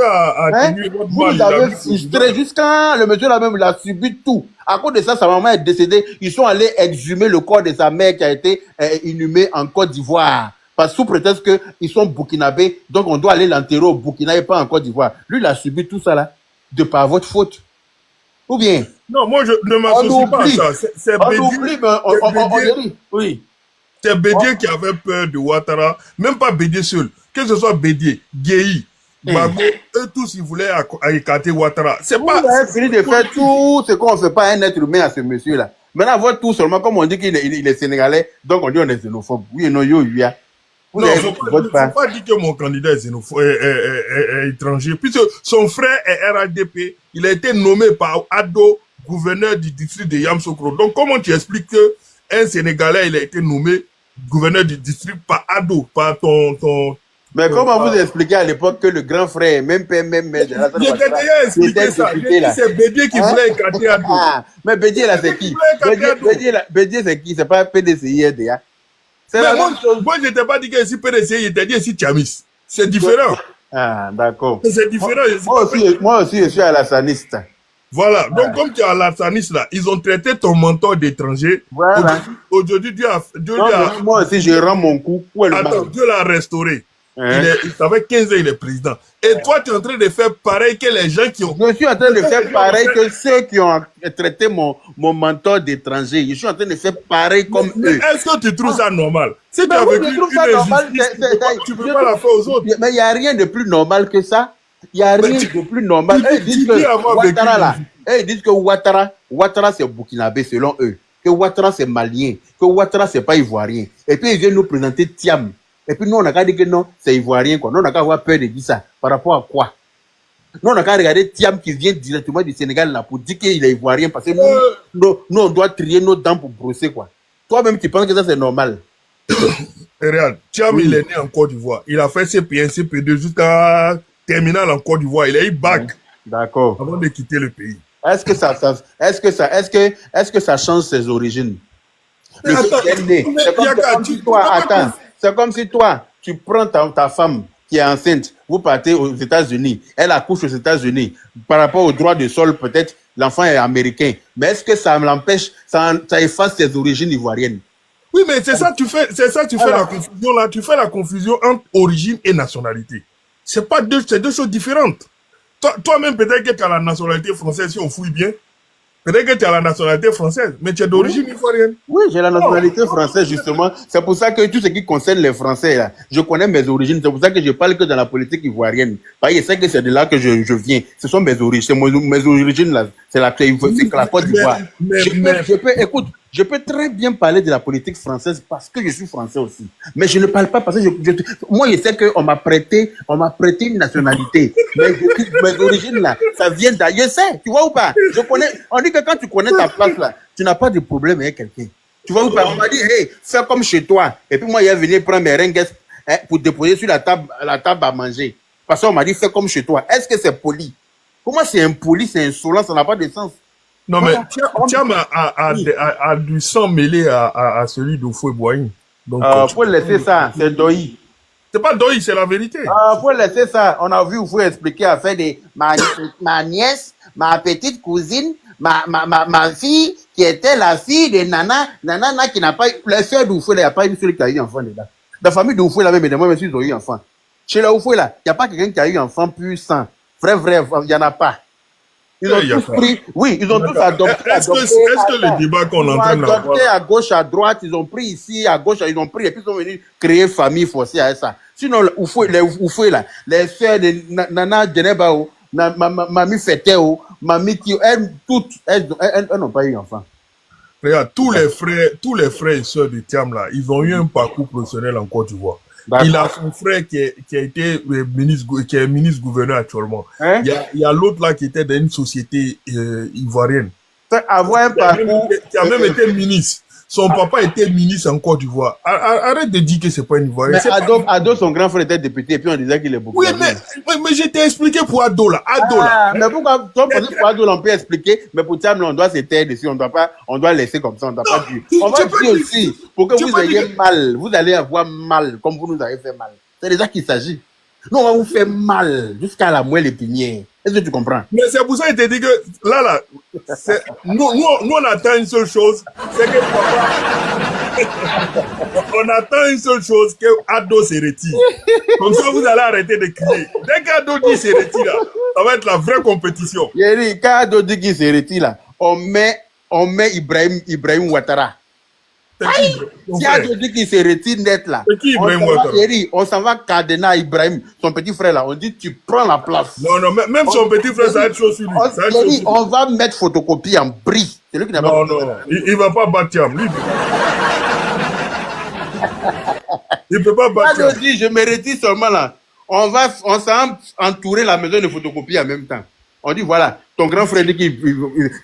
a atténué votre mal. Vous avez frustré jusqu'à le monsieur là-même, il a subi tout. À cause de ça, sa maman est décédée. Ils sont allés exhumer le corps de sa mère qui a été inhumé en Côte d'Ivoire. Parce sous prétexte qu'ils sont burkinabés, donc on doit aller l'enterrer au Burkina et pas en Côte d'Ivoire. Lui, il a subi tout ça là, de par votre faute. Ou bien? Non, moi je ne m'associe pas à ça. C'est Bédier. Oui. C'est Bédier qui avait peur de Ouattara. Même pas Bédier seul. Que ce soit Bédier, Guéhi, Bago, eux tous ils voulaient écarter Ouattara. C'est pas. Vous avez fini de faire tout ce qu'on ne fait pas à un être humain à ce monsieur-là. Maintenant, votre tout seulement, comme on dit qu'il est sénégalais, donc on dit on est xénophobe. Oui, non, il y a. Non, il ne faut pas dire que mon candidat est étranger, puisque son frère est RADP, il a été nommé par Ado, gouverneur du district de Yamoussoukro. Donc, comment tu expliques qu'un Sénégalais, il a été nommé gouverneur du district par Ado, par ton... Mais comment vous expliquez à l'époque que le grand frère, même père, même mère... J'ai déjà expliqué ça. C'est Bédier qui voulait écarter Ado. Mais Bédier là, c'est qui? Bédier c'est qui? C'est pas PDCI RDA. Moi, je t'ai pas dit que si PDCI, je t'ai dit si Tchamis. C'est différent. Ah, d'accord. C'est différent. Moi aussi, je suis alassaniste. Voilà. Donc, comme tu es alassaniste, là, ils ont traité ton mentor d'étranger. Voilà. Aujourd'hui, Dieu a... Moi aussi, je rends mon coup. Attends, Dieu l'a restauré. Ça fait 15 ans, il est président. Et toi, tu es en train de faire pareil que les gens qui ont... Je suis en train de faire pareil que ceux qui ont traité mon mentor d'étranger. Je suis en train de faire pareil comme eux. Est-ce que tu trouves ça normal? Si tu as vécu une injustice, tu peux pas la faire aux autres. Mais il n'y a rien de plus normal que ça. Il n'y a rien de plus normal. Ils disent que Ouattara, là, ils disent que Ouattara c'est burkinabé selon eux. Que Ouattara c'est malien. Que Ouattara c'est pas ivoirien. Et puis ils viennent nous présenter Thiam. Et puis nous, on a qu'à dire que non, c'est ivoirien, quoi. Nous, on a qu'à avoir peur de dire ça. Par rapport à quoi? Nous, on a qu'à regarder Thiam qui vient directement du Sénégal, là, pour dire qu'il est ivoirien, parce que nous, on doit trier nos dents pour brosser, quoi. Toi-même, tu penses que ça, c'est normal? Et regarde, Thiam, il est né en Côte d'Ivoire. Il a fait CP1, CP2 jusqu'à terminal en Côte d'Ivoire. Il a eu bac. D'accord. Avant de quitter le pays. Est-ce que ça change ses origines? C'est comme si toi, tu prends ta femme qui est enceinte, vous partez aux États-Unis, elle accouche aux États-Unis. Par rapport au droit de sol, peut-être l'enfant est américain. Mais est-ce que ça l'empêche, ça efface ses origines ivoiriennes? Oui, mais c'est ça, tu fais la confusion là. Tu fais la confusion entre origine et nationalité. C'est deux choses différentes. Toi-même, peut-être que tu as la nationalité française, si on fouille bien, Peut-être que tu as la nationalité française, mais tu es d'origine ivoirienne. Oui, j'ai la nationalité française, justement. C'est pour ça que tout ce qui concerne les Français, là, je connais mes origines. C'est pour ça que je parle que dans la politique ivoirienne. Parce que je sais que c'est de là que je viens. Ce sont mes origines. Mes origines, là. C'est la Côte d'Ivoire. Écoute, je peux très bien parler de la politique française parce que je suis français aussi. Mais je ne parle pas parce que moi, je sais qu'on m'a prêté une nationalité. Mais mes origines, là, ça vient d'ailleurs. Je sais, tu vois ou pas? Je connais. On dit que quand tu connais ta place, là, tu n'as pas de problème avec quelqu'un. Tu vois ou pas? On m'a dit, hey, fais comme chez toi. Et puis moi, il est venu prendre mes ringues pour déposer sur la table à manger. Parce qu'on m'a dit, fais comme chez toi. Est-ce que c'est poli? Pour moi, c'est impoli, c'est insolent, ça n'a pas de sens. Non, mais Thiam a du sang mêlé à celui d'Oufoué Boigny. Donc, faut laisser ça, c'est Doyi. C'est pas Doyi, c'est la vérité. Faut laisser ça. On a vu Oufoué expliquer à faire des ma nièce, ma petite cousine, ma fille, qui était la fille de Nana qui n'a pas eu, la sœur d'Oufoué, il n'y a pas eu celui qui a eu enfant dedans. Dans la famille d'Oufoué, là, même, moi, ils ont eu enfant. Chez la Oufoué, là, il n'y a pas quelqu'un qui a eu enfant puissant. Vrai, il n'y en a pas. Ils ont tous pris, oui, ils ont tous adopté. Est-ce que le débat qu'on entend là, adopté à gauche, à droite, ils ont pris ici, à gauche, ils ont pris, et puis ils sont venus créer famille forcée à ça. Sinon, les Oufoué, là, les sœurs de Nana Djenebao, Mamie Feteo, Mamie Tio, elles n'ont pas eu enfant. Regarde, tous les frères et sœurs de Thiam là, ils ont eu un parcours professionnel en Côte d'Ivoire. Il a son frère qui a été ministre gouverneur actuellement. Hein? Il y a l'autre là qui était dans une société ivoirienne. Avoir un parcours qui a même été ministre. Son papa était ministre en Côte d'Ivoire. Arrête de dire que c'est pas une Ivoirienne. Mais Ado, son grand frère était député et puis on disait qu'il est beaucoup. Oui, mais je t'ai expliqué pour Ado là. Mais pourquoi toi, pour Ado, on peut expliquer, mais pour Thiam, on doit se taire dessus. On doit laisser comme ça. On doit pas dire. On va dire aussi, pour que vous ayez mal, vous allez avoir mal, comme vous nous avez fait mal. C'est de ça qu'il s'agit. Nous, on va vous faire mal jusqu'à la moelle épinière. Est-ce que tu comprends? Mais c'est pour ça que je te dis que là, nous on attend une seule chose, c'est que on attend une seule chose, que Ado se retire. Comme ça, vous allez arrêter de crier. Dès qu'Ado dit se retire, là, ça va être la vraie compétition. Yeri, quand Ado dit qu'il se retire, là, on met Ibrahim Ouattara. Si Ado dit qu'il se retire net là, on s'en va Cardena Ibrahim, son petit frère là, on dit tu prends la place. Non, même son petit frère, ça va être chaud sur lui. On va mettre photocopie en bris. C'est lui qui n'a pas. Non, il va pas battre Thiam. Il peut pas battre Thiam. Ado dit je me retire seulement là. On s'en entourer la maison de photocopie en même temps. On dit voilà, ton grand frère dit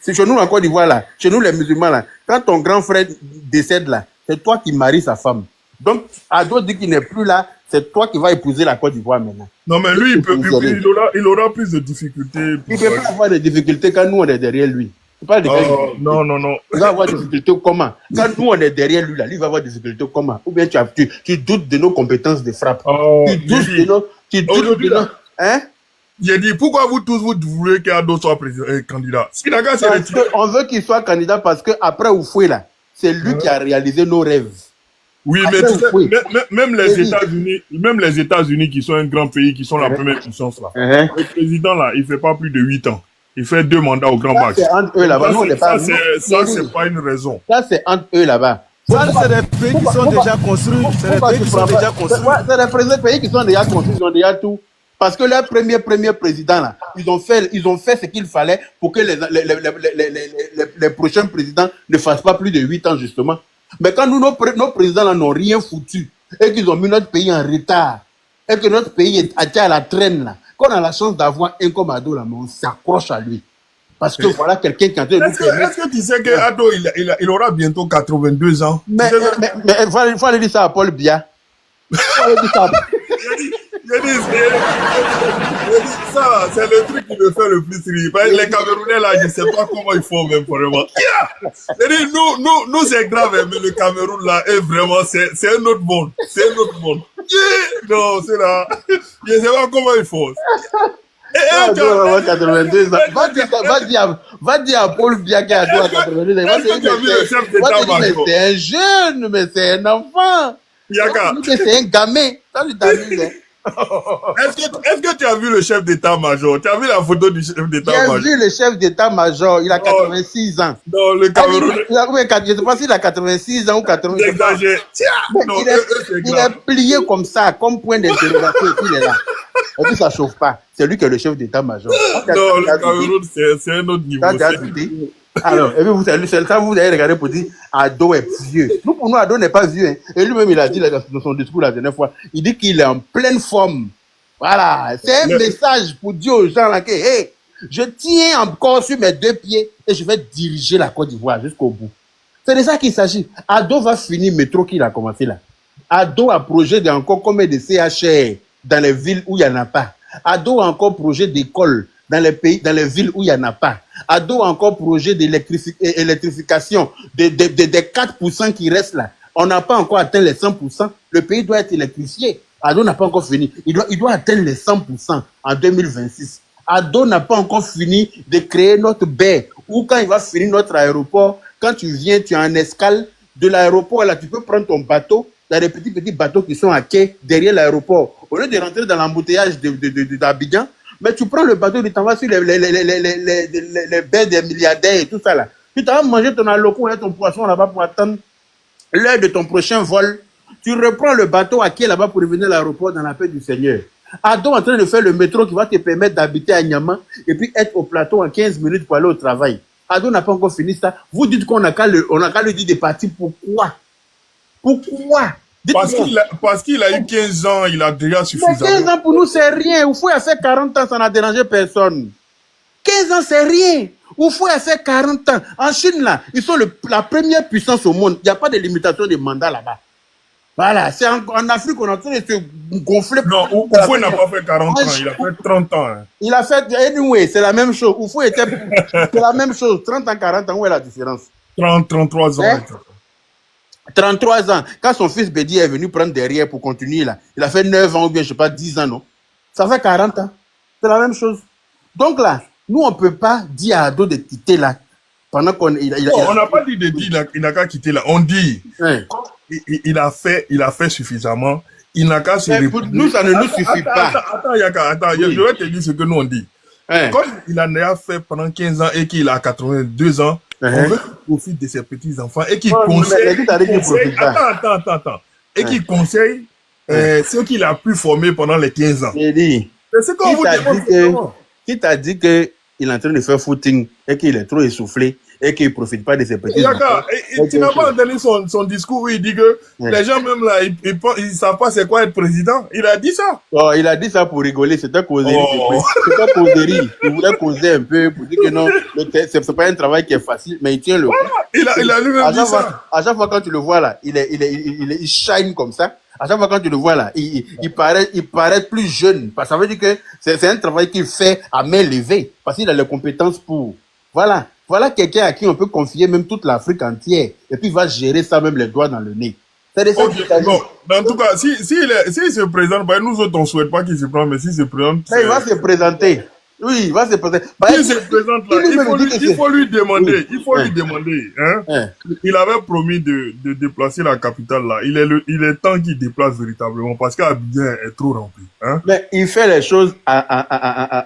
c'est chez nous en Côte d'Ivoire là, chez nous les musulmans là, quand ton grand frère décède là, c'est toi qui maries sa femme. Donc, Ado dit qu'il n'est plus là, c'est toi qui vas épouser la Côte d'Ivoire maintenant. Non mais lui, il aura plus de difficultés. Il peut pas avoir de difficultés quand nous on est derrière lui. Non. Il va avoir des difficultés comment? Quand nous on est derrière lui là, lui va avoir des difficultés comment? Ou bien tu doutes de nos compétences de frappe. Tu doutes de nos... Hein? J'ai dit, pourquoi vous tous, vous voulez qu'Ado soit candidat? On veut qu'il soit candidat parce qu'après Oufoué, là, c'est lui qui a réalisé nos rêves. Oui, mais tu sais, même les États-Unis qui sont un grand pays, qui sont la première puissance, là, le président, là, il fait pas plus de 8 ans. Il fait 2 mandats au grand max. C'est entre eux là-bas. Ça, c'est pas une raison. Ça, c'est entre eux là-bas. Ça, c'est des pays qui sont déjà construits. C'est des pays qui sont déjà construits. C'est des pays qui sont déjà construits, ils ont déjà tout. Parce que leur premier président, là, ils ont fait ce qu'il fallait pour que les prochains présidents ne fassent pas plus de 8 ans, justement. Mais quand nos présidents là n'ont rien foutu, et qu'ils ont mis notre pays en retard, et que notre pays est à la traîne, là, qu'on a la chance d'avoir un comme Ado, là, mais on s'accroche à lui. Parce que voilà quelqu'un qui a... Est-ce que tu sais que Ado, il aura bientôt 82 ans? Mais il faut aller dire ça à Paul Biya. Ça, c'est le truc qui me fait le plus rire. Les Camerounais, là, je ne sais pas comment ils font même, vraiment. Nous, c'est grave, mais le Cameroun, là, est vraiment, c'est un autre monde. C'est un autre monde. Non, c'est là. Je ne sais pas comment ils font. Va dire à Paul Biya qui a 82 ans. C'est un jeune, mais c'est un enfant. Yaka. C'est un gamin. Ça, tu t'amuses. Est-ce que tu as vu le chef d'état-major? Tu as vu la photo du chef d'état-major? J'ai vu le chef d'état-major, il a 86 ans. Non, le Cameroun. Je ne sais pas s'il a 86 ans ou 80 ans. Il est plié comme ça, comme point d'interrogation, et puis il est là. Et puis ça ne chauffe pas. C'est lui qui est le chef d'état-major. Non, le Cameroun, c'est un autre niveau. Alors, et puis vous avez regardé pour dire Ado est vieux. Nous, pour nous, Ado n'est pas vieux. Hein. Et lui-même, il a dit dans son discours la dernière fois, il dit qu'il est en pleine forme. Voilà, c'est un message pour dire aux gens là que, hey, je tiens encore sur mes 2 pieds et je vais diriger la Côte d'Ivoire jusqu'au bout. C'est de ça qu'il s'agit. Ado va finir le métro qu'il a commencé là. Ado a projet d'encore combien de CHR dans les villes où il n'y en a pas. Ado a encore projet d'école dans les pays, dans les villes où il n'y en a pas. Ado a encore projet d'électrification des 4% qui restent là. On n'a pas encore atteint les 100%. Le pays doit être électrifié. Ado n'a pas encore fini. Il doit atteindre les 100% en 2026. Ado n'a pas encore fini de créer notre baie. Ou quand il va finir notre aéroport, quand tu viens, tu es en escale de l'aéroport, là, tu peux prendre ton bateau. Il y a des petits bateaux qui sont à quai derrière l'aéroport. Au lieu de rentrer dans l'embouteillage d'Abidjan, mais tu prends le bateau, tu t'en vas sur les baies des milliardaires et tout ça là. Tu t'en vas manger ton aloco et ton poisson là-bas pour attendre l'heure de ton prochain vol. Tu reprends le bateau à quai là-bas pour revenir à l'aéroport dans la paix du Seigneur. Ado en train de faire le métro qui va te permettre d'habiter à Niamey et puis être au plateau en 15 minutes pour aller au travail. Ado n'a pas encore fini ça. Vous dites qu'on n'a qu'à lui dire de partir. Pourquoi? Pourquoi? Parce qu'il a eu 15 ans, il a déjà suffisamment. 15 ans pour nous, c'est rien. Oufou a fait 40 ans, ça n'a dérangé personne. 15 ans, c'est rien. Oufou a fait 40 ans. En Chine, là, ils sont la première puissance au monde. Il n'y a pas de limitation de mandat là-bas. Voilà, c'est en Afrique qu'on est en train de se gonfler. Non, Oufou n'a pas fait 40 ans, il a fait 30 ans. Hein. Il a fait, anyway, c'est la même chose. Oufou était, c'est la même chose. 30 ans, 40 ans, où est la différence? 33 ans. Hein? 33 ans. Quand son fils Bédi est venu prendre derrière pour continuer là, il a fait 9 ans ou bien, je sais pas, 10 ans, non? Ça fait 40 ans. C'est la même chose. Donc là, nous, on ne peut pas dire à Ado de quitter là. Pendant qu'on. On n'a pas dit de dire il n'a qu'à quitter là. On dit, il a fait suffisamment. Il n'a qu'à se répondre. Nous, ça ne nous suffit pas. Attends, je vais te dire ce que nous on dit. Comme il en a fait pendant 15 ans et qu'il a 82 ans, on veut qu'il profite de ses petits-enfants et qu'il conseille. Attends. Et qu'il conseille ceux qu'il a pu former pendant les 15 ans. C'est qu'on vous demande. Qui t'a dit qu'il est en train de faire footing et qu'il est trop essoufflé et qu'il ne profite pas de ses petits-enfants? D'accord. Tu n'as pas entendu son discours où il dit que les gens même là, ils ne savent pas c'est quoi être président. Il a dit ça. Oh, il a dit ça pour rigoler. C'était causerie. C'était causerie. Il voulait causer un peu pour dire que non, c'est pas un travail qui est facile, mais il tient le coup. Il a lui-même dit ça. À chaque fois quand tu le vois là, il shine comme ça. À chaque fois quand tu le vois là, il paraît plus jeune. Ça veut dire que c'est un travail qu'il fait à main levée. Parce qu'il a les compétences pour. Voilà quelqu'un à qui on peut confier même toute l'Afrique entière. Et puis il va gérer ça même les doigts dans le nez. C'est de ça qu'il s'agit. Bon, en tout cas, s'il se présente, nous autres on ne souhaite pas qu'il se présente, mais s'il se présente. Il va se présenter. Oui, il va se présenter. S'il se présente là, il faut lui demander. Il faut lui demander. Hein? Il avait promis de déplacer la capitale là. Il est temps qu'il déplace véritablement parce qu'Abidjan est trop rempli. Hein? Mais il fait les choses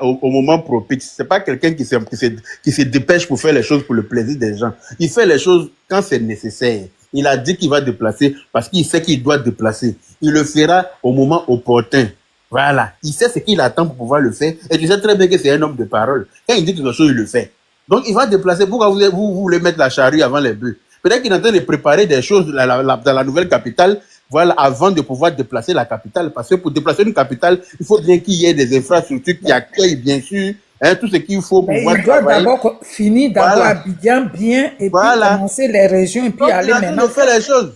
au moment propice. C'est pas quelqu'un qui se dépêche pour faire les choses pour le plaisir des gens. Il fait les choses quand c'est nécessaire. Il a dit qu'il va déplacer parce qu'il sait qu'il doit déplacer. Il le fera au moment opportun. Voilà. Il sait ce qu'il attend pour pouvoir le faire. Et tu sais très bien que c'est un homme de parole. Quand il dit quelque chose, il le fait. Donc, il va déplacer. Pourquoi vous voulez mettre la charrue avant les bœufs? Peut-être qu'il est en train de préparer des choses dans la nouvelle capitale, voilà, avant de pouvoir déplacer la capitale. Parce que pour déplacer une capitale, il faut bien qu'il y ait des infrastructures qui accueillent, bien sûr, tout ce qu'il faut pour pouvoir travailler. Il doit d'abord finir d'avoir Abidjan bien et puis commencer les régions et puis aller maintenant. Il faire les choses.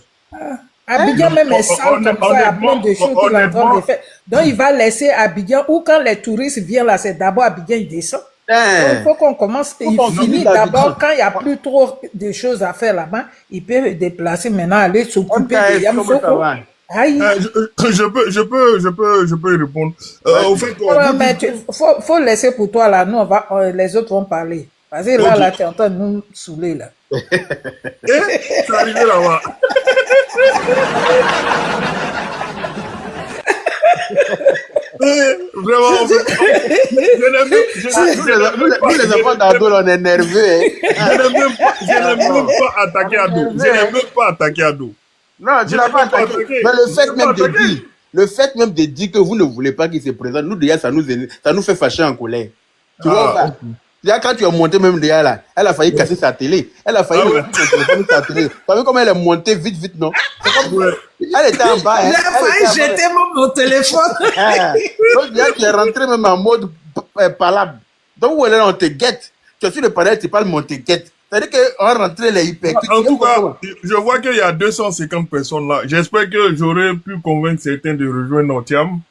Abidjan même est sale comme ça, il y a plein de choses qu'il est en train de faire. Donc il va laisser Abidjan, ou quand les touristes viennent là, c'est d'abord Abidjan, il descend. Donc, il faut qu'on commence, il finit d'abord, quand il n'y a plus trop de choses à faire là-bas, il peut déplacer maintenant, aller s'occuper de Yamoussoukro. Je peux répondre. Au fait, mais faut laisser pour toi là, nous les autres vont parler. Parce que là, tu es en train de nous saouler là. C'est arrivé là-bas. Vraiment, Nous, les enfants d'ado, on est nerveux. Hein. Je n'aime même pas attaquer Ado. Je n'aime même pas attaquer Ado. Non, tu l'as pas attaqué. Mais le fait même de dire que vous ne voulez pas qu'il se présente, nous déjà, ça nous fait fâcher en colère. Tu vois pas? Déjà, quand tu as monté même déjà là, elle a failli casser sa télé. Elle a failli casser son téléphone, sa télé. Tu as vu comment elle est montée vite, non? Elle était en bas. Elle a failli jeter mon téléphone. Donc, déjà, tu es rentré même en mode palabre. Donc, où elle est, on te guette. Tu es sur le panel, tu parles, mais on te guette. C'est-à-dire qu'on rentrait les hyper. En tout cas, je vois qu'il y a 250 personnes là. J'espère que j'aurai pu convaincre certains de rejoindre Notiam.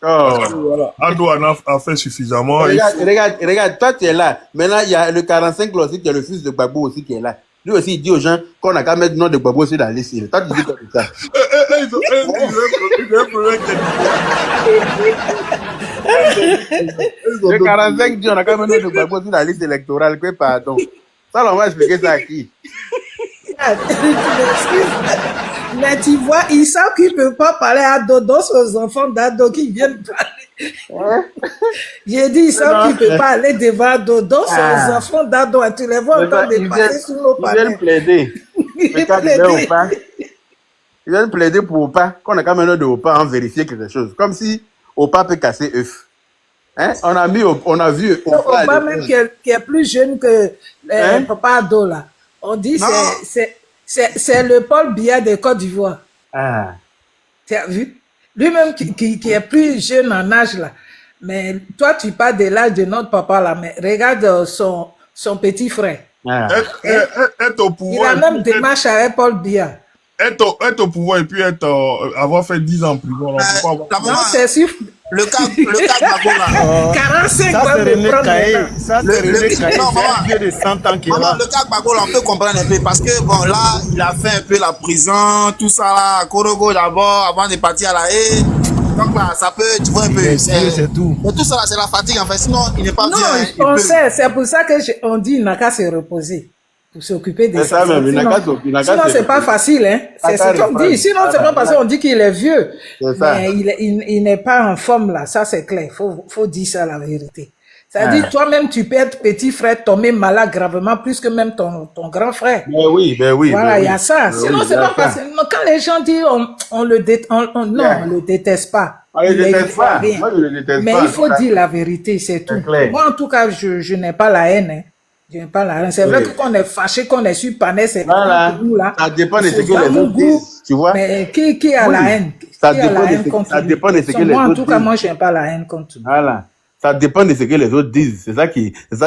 Voilà, Ado a fait suffisamment. Regarde, toi tu es là. Maintenant, il y a le 45 là aussi qui est le fils de Gbagbo aussi qui est là. Lui aussi, il dit aux gens qu'on n'a qu'à mettre le nom de Gbagbo sur la liste. Toi, tu dis comme ça. Le 45 dit on n'a qu'à mettre le nom de Gbagbo sur la liste électorale. Que pardon. Ça, on va expliquer ça à qui? Mais tu vois, ils savent qu'ils ne peuvent pas parler à Dodo, aux enfants d'Ado qui viennent parler. J'ai dit, ils savent qu'ils ne peuvent pas aller devant Dodo, aux enfants d'Ado. Tu les vois encore de passer sur nos panels. Ils viennent plaider. Ils viennent plaider pour Opa, qu'on a quand même de Opa en vérifier quelque chose. Comme si Opa peut casser œuf. Hein? On a vu Opa même qui est plus jeune que Papa Ado là. On dit c'est le Paul Biya de Côte d'Ivoire. Tu as vu? Lui-même qui est plus jeune en âge là. Mais toi, tu parles de l'âge de notre papa là. Mais regarde son petit frère. Être au pouvoir. Il a même démarche avec Paul Biya. Être au pouvoir et puis avoir fait 10 ans en prison. Non, c'est sûr. Le cas Gbagbo là. Ça,45 c'est René Caillé. Ça, c'est René Caillé. Non, maman. C'est un vieux de 100 ans qui est là. Le cas Gbagbo là, on peut comprendre un peu parce que bon, là, il a fait un peu la prison, tout ça là, Korogo d'abord, avant de partir à la haie. Donc là, ça peut, tu vois un peu. C'est tout. Mais tout ça là, c'est la fatigue en fait. Sinon, il n'est pas bien. Non, on sait. C'est pour ça qu'on dit qu'il n'a qu'à se reposer. Pour s'occuper des ça même, sinon c'est pas facile, hein. C'est ce qu'on dit. Sinon, c'est pas parce qu'on dit qu'il est vieux. Mais il n'est pas en forme là, ça c'est clair. Faut dire ça la vérité. Ça dit toi-même tu peux être petit frère tombé malade gravement plus que même ton grand frère. Ben oui. Voilà, il y a ça. Sinon, c'est pas facile. Quand les gens disent on le déteste pas. On le déteste pas. Moi, je le déteste mais pas. il faut dire la vérité, c'est tout. Moi, en tout cas, je n'ai pas la haine, hein. C'est vrai que qu'on est fâché, qu'on est sur panel, c'est nous là. Ça dépend de ce que les autres disent, tu vois. Mais qui a la haine? Ça dépend de ce que les autres disent. Moi, en tout cas, moi, je n'aime pas la haine contre nous. Voilà. Ça dépend de ce que les autres disent. C'est ça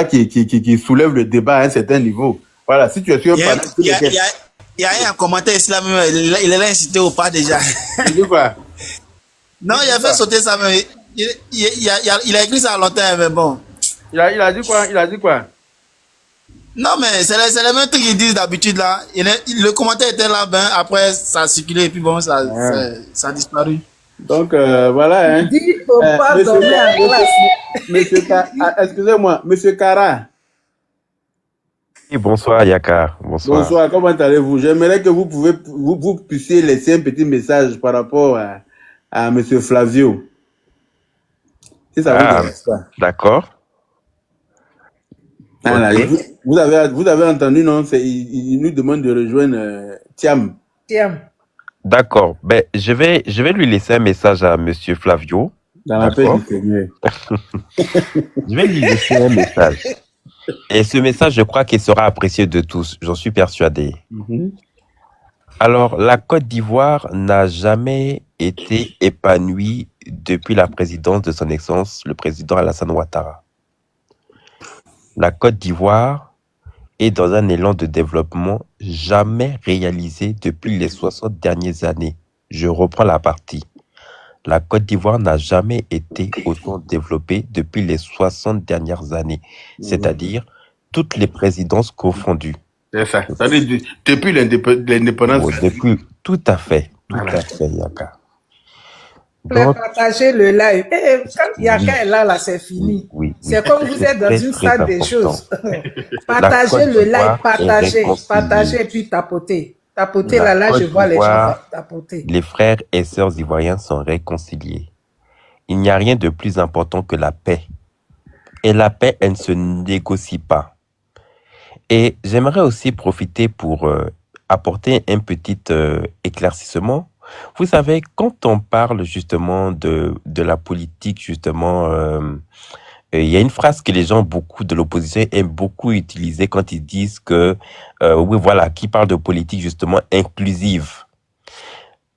qui soulève le débat à un certain niveau. Voilà. Si tu es sur un panel. Il y a un commentaire ici là même. Il est là incité au pas déjà. Il dit quoi? Non, il a fait sauter ça même. Il a écrit ça longtemps, mais bon. Il a dit quoi? Non, mais c'est les mêmes trucs qu'ils disent d'habitude là. Le commentaire était là, ben après ça a circulé et puis bon, ça a disparu. Donc voilà. Hein. Dis faut pas donner à excusez-moi, Monsieur Kara. Oui, bonsoir Yaka. Bonsoir, comment allez-vous? J'aimerais que vous puissiez laisser un petit message par rapport à Monsieur Flavio. Si ça vous intéresse pas. D'accord. Voilà. Okay. Vous avez entendu, non? Il nous demande de rejoindre Thiam. D'accord. Ben, je vais lui laisser un message à Monsieur Flavio. Dans la paix du Seigneur. Je vais lui laisser un message. Et ce message, je crois qu'il sera apprécié de tous. J'en suis persuadé. Alors, la Côte d'Ivoire n'a jamais été épanouie depuis la présidence de son Excellence, le président Alassane Ouattara. La Côte d'Ivoire est dans un élan de développement jamais réalisé depuis les 60 dernières années. Je reprends la partie. La Côte d'Ivoire n'a jamais été autant développée depuis les 60 dernières années, c'est-à-dire toutes les présidences confondues. C'est ça. Ça veut dire depuis l'indépendance. Oh, depuis, tout à fait, Yaka. Donc, partagez le live. Quand Yaka est là, c'est fini. Oui, c'est comme vous êtes dans une salle des choses. Partagez le live, partagez et puis tapotez. Tapotez là, je vois les gens tapoter. Les frères et sœurs ivoiriens sont réconciliés. il n'y a rien de plus important que la paix. Et la paix, elle ne se négocie pas. Et j'aimerais aussi profiter pour apporter un petit éclaircissement. Vous savez, quand on parle justement de la politique, justement, il y a une phrase que les gens, beaucoup de l'opposition, aiment beaucoup utiliser quand ils disent que, oui, voilà, qui parle de politique justement inclusive.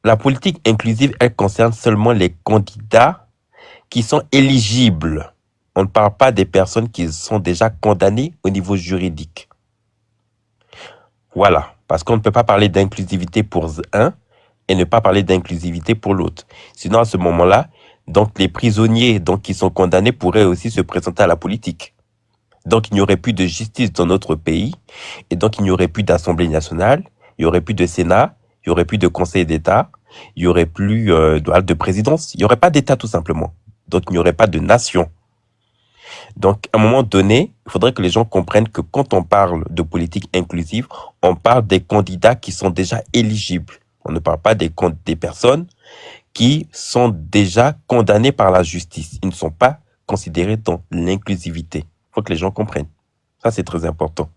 La politique inclusive, elle concerne seulement les candidats qui sont éligibles. On ne parle pas des personnes qui sont déjà condamnées au niveau juridique. Voilà, parce qu'on ne peut pas parler d'inclusivité pour un et ne pas parler d'inclusivité pour l'autre. Sinon, à ce moment-là, donc les prisonniers donc, qui sont condamnés pourraient aussi se présenter à la politique. Donc, il n'y aurait plus de justice dans notre pays et donc il n'y aurait plus d'Assemblée nationale, il n'y aurait plus de Sénat, il n'y aurait plus de Conseil d'État, il n'y aurait plus de présidence, il n'y aurait pas d'État tout simplement. Donc, il n'y aurait pas de nation. Donc, à un moment donné, il faudrait que les gens comprennent que quand on parle de politique inclusive, on parle des candidats qui sont déjà éligibles. On ne parle pas des personnes qui sont déjà condamnées par la justice. Ils ne sont pas considérés dans l'inclusivité. Il faut que les gens comprennent. Ça, c'est très important.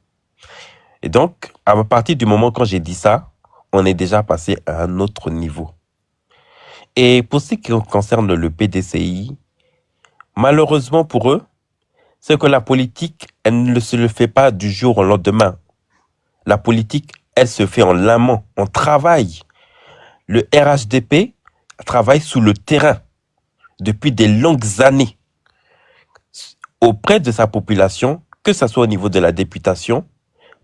Et donc, à partir du moment quand j'ai dit ça, on est déjà passé à un autre niveau. Et pour ce qui concerne le PDCI, malheureusement pour eux, c'est que la politique, elle ne se le fait pas du jour au lendemain. La politique, elle se fait en amont, on travaille. Le RHDP travaille sous le terrain depuis des longues années auprès de sa population, que ce soit au niveau de la députation,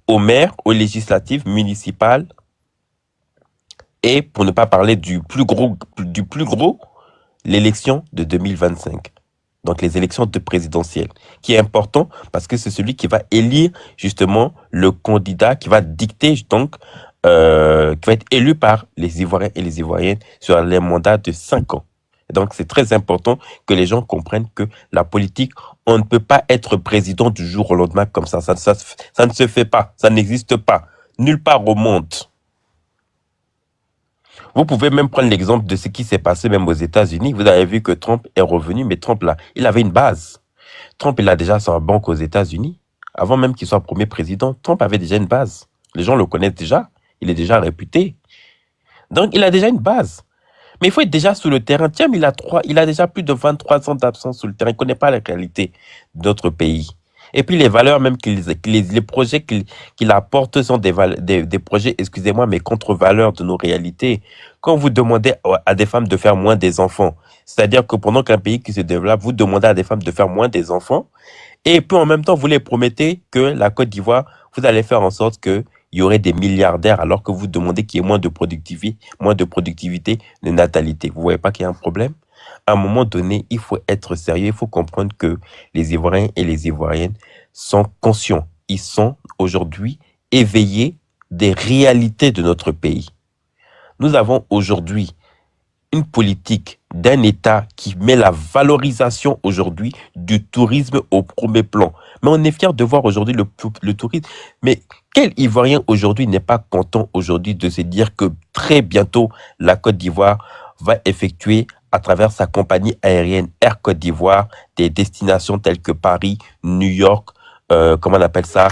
au maire, aux législatives municipales, et pour ne pas parler du plus gros, l'élection de 2025. Donc les élections de présidentielles, qui est important parce que c'est celui qui va élire justement le candidat qui va dicter donc, qui va être élu par les Ivoiriens et les Ivoiriennes sur les mandats de 5 ans. Et donc c'est très important que les gens comprennent que la politique, on ne peut pas être président du jour au lendemain comme ça. Ça ne se fait pas, ça n'existe pas, nulle part au monde. Vous pouvez même prendre l'exemple de ce qui s'est passé même aux États-Unis. Vous avez vu que Trump est revenu, mais Trump, là, il avait une base. Trump, il a déjà sa banque aux États-Unis. Avant même qu'il soit premier président, Trump avait déjà une base. Les gens le connaissent déjà. Il est déjà réputé. Donc, il a déjà une base. Mais il faut être déjà sur le terrain. Tiens, il a déjà plus de 23 ans d'absence sur le terrain. Il ne connaît pas la réalité de notre pays. Et puis les valeurs même, les projets qu'il apporte sont des projets, excusez-moi, mais contre-valeurs de nos réalités. Quand vous demandez à des femmes de faire moins des enfants, c'est-à-dire que pendant qu'un pays qui se développe, vous demandez à des femmes de faire moins des enfants, et puis en même temps, vous les promettez que la Côte d'Ivoire, vous allez faire en sorte qu'il y aurait des milliardaires, alors que vous demandez qu'il y ait moins de productivité, de natalité. Vous voyez pas qu'il y a un problème? À un moment donné, il faut être sérieux, il faut comprendre que les Ivoiriens et les Ivoiriennes sont conscients. Ils sont aujourd'hui éveillés des réalités de notre pays. Nous avons aujourd'hui une politique d'un État qui met la valorisation aujourd'hui du tourisme au premier plan. Mais on est fiers de voir aujourd'hui le tourisme. Mais quel Ivoirien aujourd'hui n'est pas content aujourd'hui de se dire que très bientôt la Côte d'Ivoire va effectuer à travers sa compagnie aérienne Air Côte d'Ivoire des destinations telles que Paris, New York, comment on appelle ça,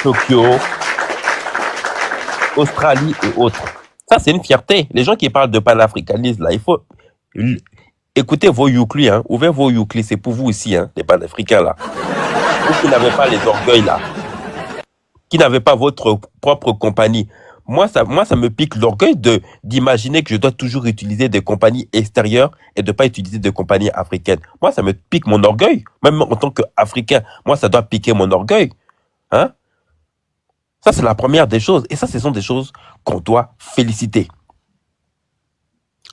Tokyo, Australie et autres. Ça, c'est une fierté. Les gens qui parlent de panafricanisme, là, il faut écoutez vos Youkli, hein. Ouvrez vos Youkli, c'est pour vous aussi, hein, les panafricains, là. Vous qui n'avez pas les orgueils, là, qui n'avez pas votre propre compagnie. Moi, ça me pique l'orgueil d'imaginer que je dois toujours utiliser des compagnies extérieures et de pas utiliser des compagnies africaines. Moi, ça me pique mon orgueil. Même en tant qu'Africain, moi, ça doit piquer mon orgueil. Hein? Ça, c'est la première des choses. Et ça, ce sont des choses qu'on doit féliciter.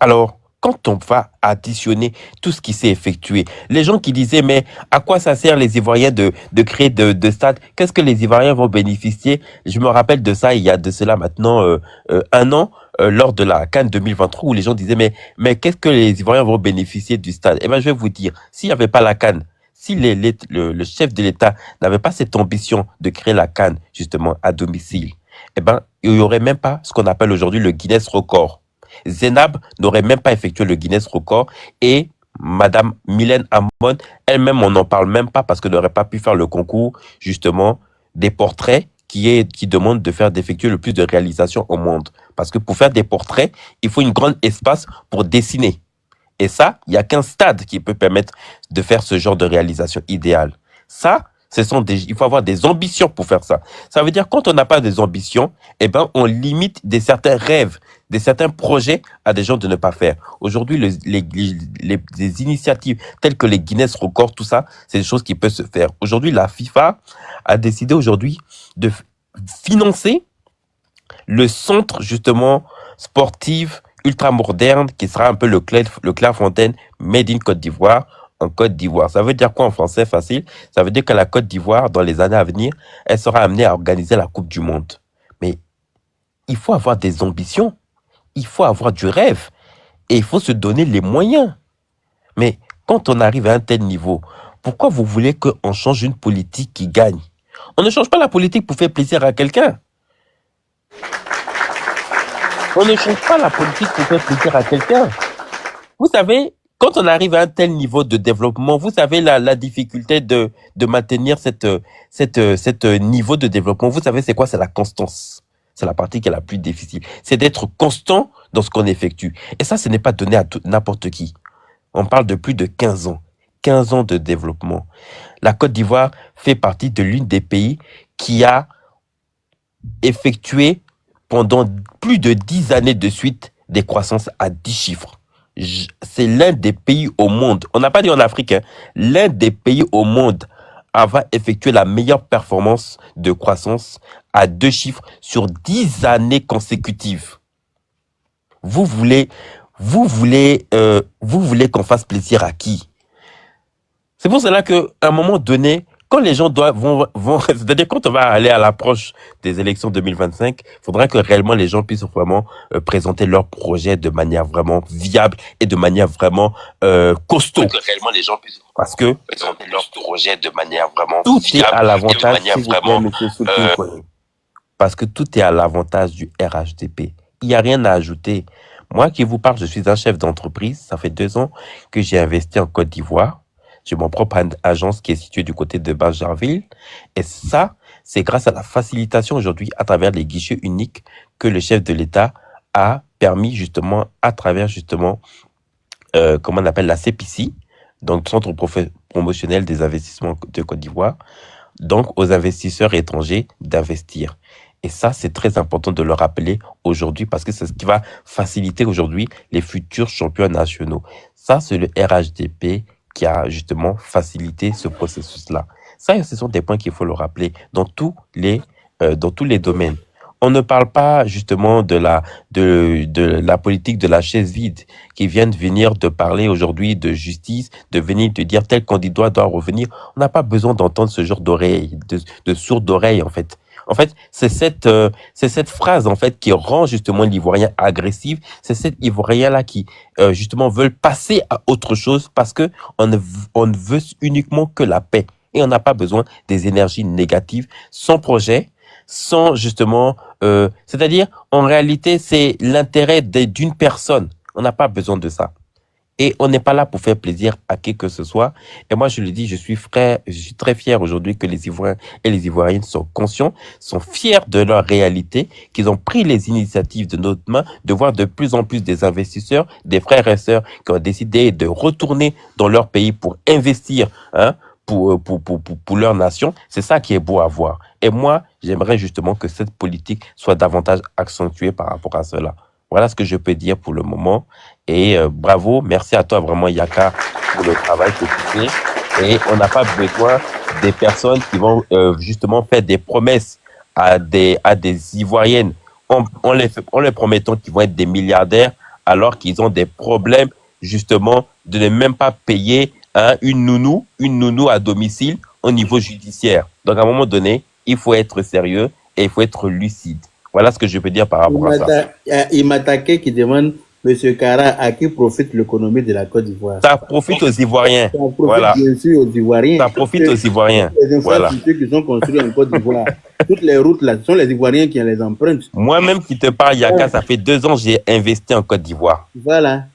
Alors, quand on va additionner tout ce qui s'est effectué, les gens qui disaient, mais à quoi ça sert les Ivoiriens de créer de stades? Qu'est-ce que les Ivoiriens vont bénéficier? Je me rappelle de ça, il y a de cela maintenant 1 an, lors de la CAN 2023, où les gens disaient, mais qu'est-ce que les Ivoiriens vont bénéficier du stade? Eh bien, je vais vous dire, s'il n'y avait pas la CAN, si le chef de l'État n'avait pas cette ambition de créer la CAN, justement, à domicile, eh ben, il n'y aurait même pas ce qu'on appelle aujourd'hui le Guinness Record. Zenab n'aurait même pas effectué le Guinness Record et Madame Mylène Hamon, elle-même, on n'en parle même pas parce qu'elle n'aurait pas pu faire le concours, justement, des portraits qui demande d'effectuer le plus de réalisations au monde. Parce que pour faire des portraits, il faut une grande espace pour dessiner. Et ça, il n'y a qu'un stade qui peut permettre de faire ce genre de réalisation idéale. Ça, il faut avoir des ambitions pour faire ça. Ça veut dire quand on n'a pas des ambitions, eh ben, on limite certains rêves, certains projets à des gens de ne pas faire. Aujourd'hui, les initiatives telles que les Guinness Records, tout ça, c'est des choses qui peuvent se faire. Aujourd'hui, la FIFA a décidé aujourd'hui de financer le centre, justement, sportif ultra-moderne qui sera un peu le Clairefontaine Made in Côte d'Ivoire, en Côte d'Ivoire. Ça veut dire quoi en français facile? Ça veut dire que la Côte d'Ivoire, dans les années à venir, elle sera amenée à organiser la Coupe du Monde. Mais il faut avoir des ambitions, il faut avoir du rêve et il faut se donner les moyens. Mais quand on arrive à un tel niveau, pourquoi vous voulez qu'on change une politique qui gagne? On ne change pas la politique pour faire plaisir à quelqu'un. On ne change pas la politique pour faire plaisir à quelqu'un. Vous savez, quand on arrive à un tel niveau de développement, vous savez la difficulté de maintenir cette niveau de développement. Vous savez, c'est quoi? C'est la constance. C'est la partie qui est la plus difficile. C'est d'être constant dans ce qu'on effectue. Et ça, ce n'est pas donné à n'importe qui. On parle de plus de 15 ans. 15 ans de développement. La Côte d'Ivoire fait partie de l'une des pays qui a effectué pendant plus de 10 années de suite des croissances à 10 chiffres. C'est l'un des pays au monde, on n'a pas dit en Afrique, hein, l'un des pays au monde à avoir effectué la meilleure performance de croissance à 2 chiffres sur 10 années consécutives. Vous voulez qu'on fasse plaisir à qui? C'est pour cela qu'à un moment donné, quand les gens vont c'est-à-dire quand on va aller à l'approche des élections 2025, il faudra que réellement les gens puissent vraiment présenter leurs projets de manière vraiment viable et de manière vraiment costaud. Que réellement les gens puissent parce que présenter leurs projets de manière vraiment tout viable est à l'avantage, parce que tout est à l'avantage du RHDP. Il n'y a rien à ajouter. Moi qui vous parle, je suis un chef d'entreprise. Ça fait 2 ans que j'ai investi en Côte d'Ivoire. J'ai mon propre agence qui est située du côté de Bajarville. Et ça, c'est grâce à la facilitation aujourd'hui à travers les guichets uniques que le chef de l'État a permis justement à travers justement, comment on appelle la CPC, donc Centre promotionnel des investissements de Côte d'Ivoire, donc aux investisseurs étrangers d'investir. Et ça, c'est très important de le rappeler aujourd'hui parce que c'est ce qui va faciliter aujourd'hui les futurs champions nationaux. Ça, c'est le RHDP qui a justement facilité ce processus-là. Ça, ce sont des points qu'il faut le rappeler dans tous les domaines. On ne parle pas justement de la politique de la chaise vide qui vient de venir de parler aujourd'hui de justice, de venir de dire tel candidat doit revenir. On n'a pas besoin d'entendre ce genre d'oreille, de sourde oreille en fait. En fait, c'est cette phrase en fait qui rend justement l'Ivoirien agressif. C'est cet Ivoirien-là qui justement veulent passer à autre chose parce que on ne veut uniquement que la paix et on n'a pas besoin des énergies négatives, sans projet, sans justement, c'est-à-dire en réalité c'est l'intérêt d'une personne. On n'a pas besoin de ça. Et on n'est pas là pour faire plaisir à qui que ce soit. Et moi, je le dis, je suis très fier aujourd'hui que les Ivoiriens et les Ivoiriennes sont conscients, sont fiers de leur réalité, qu'ils ont pris les initiatives de notre main, de voir de plus en plus des investisseurs, des frères et sœurs qui ont décidé de retourner dans leur pays pour investir, hein, pour leur nation. C'est ça qui est beau à voir. Et moi, j'aimerais justement que cette politique soit davantage accentuée par rapport à cela. Voilà ce que je peux dire pour le moment. Et bravo, merci à toi vraiment Yaka pour le travail que tu fais. Et on n'a pas besoin des personnes qui vont justement faire des promesses à des Ivoiriennes en les promettant qu'ils vont être des milliardaires alors qu'ils ont des problèmes justement de ne même pas payer une nounou à domicile au niveau judiciaire. Donc à un moment donné, il faut être sérieux et il faut être lucide. Voilà ce que je peux dire par rapport à ça. Il m'a attaqué qui demande, Monsieur Kara, à qui profite l'économie de la Côte d'Ivoire? Ça profite aux Ivoiriens. Ça profite voilà. Bien sûr aux Ivoiriens. Ça profite aux Ivoiriens. Les infrastructures qui sont construites en Côte d'Ivoire, toutes les routes là, ce sont les Ivoiriens qui les empruntent. Moi-même qui te parle, Yaka, ça fait 2 ans que j'ai investi en Côte d'Ivoire. Voilà.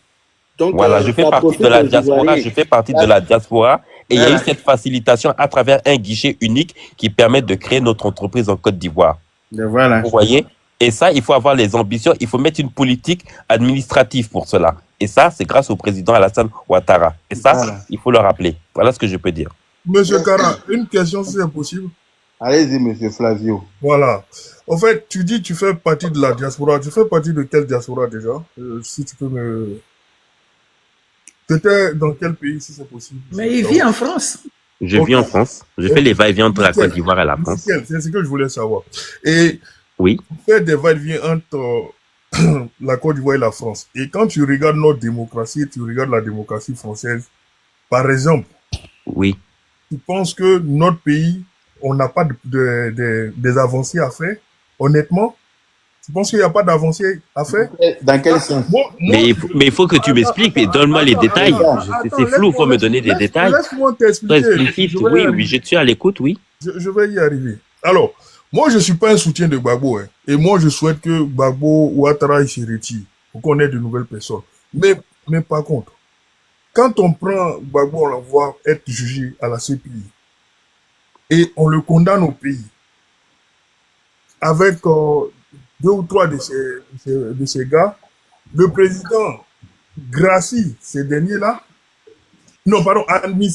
Donc, Voilà, je fais ça partie de profite la aux diaspora, Ivoiriens. je fais partie de la diaspora et il y a eu Voilà. cette facilitation à travers un guichet unique qui permet de créer notre entreprise en Côte d'Ivoire. Voilà. Vous voyez? Et ça, il faut avoir les ambitions, il faut mettre une politique administrative pour cela. Et ça, c'est grâce au président Alassane Ouattara. Et ça, Voilà. il faut le rappeler. Voilà ce que je peux dire. Monsieur Kara, une question si c'est possible. Allez-y, monsieur Flavio. Voilà. En fait, tu dis que tu fais partie de la diaspora. Tu fais partie de quelle diaspora déjà? Si tu peux me... Tu étais dans quel pays, si c'est possible? Mais il vit en France. Je vis en France. Je fais les va-et-vient entre la Côte d'Ivoire et la France. C'est ce que je voulais savoir. Et oui, tu fais des va-et-vient entre la Côte d'Ivoire et la France. Et quand tu regardes notre démocratie, tu regardes la démocratie française, par exemple, oui. Tu penses que notre pays, on n'a pas des avancées à faire, honnêtement? Tu penses qu'il n'y a pas d'avancées à faire? Dans quel sens? Mais il faut que tu m'expliques et donne-moi les détails. C'est flou, il faut me donner des détails. Laisse-moi t'expliquer. Oui, je suis à l'écoute, oui. Je vais y arriver. Alors, moi, je ne suis pas un soutien de Gbagbo. Hein, et moi, je souhaite que Gbagbo ou Ouattara se retire pour qu'on ait de nouvelles personnes. Mais par contre, quand on prend Gbagbo, on l'envoie être jugé à la CPI et on le condamne au pays avec 2 ou 3 de ces gars, le président gracie ces derniers-là. Non, pardon, admissible.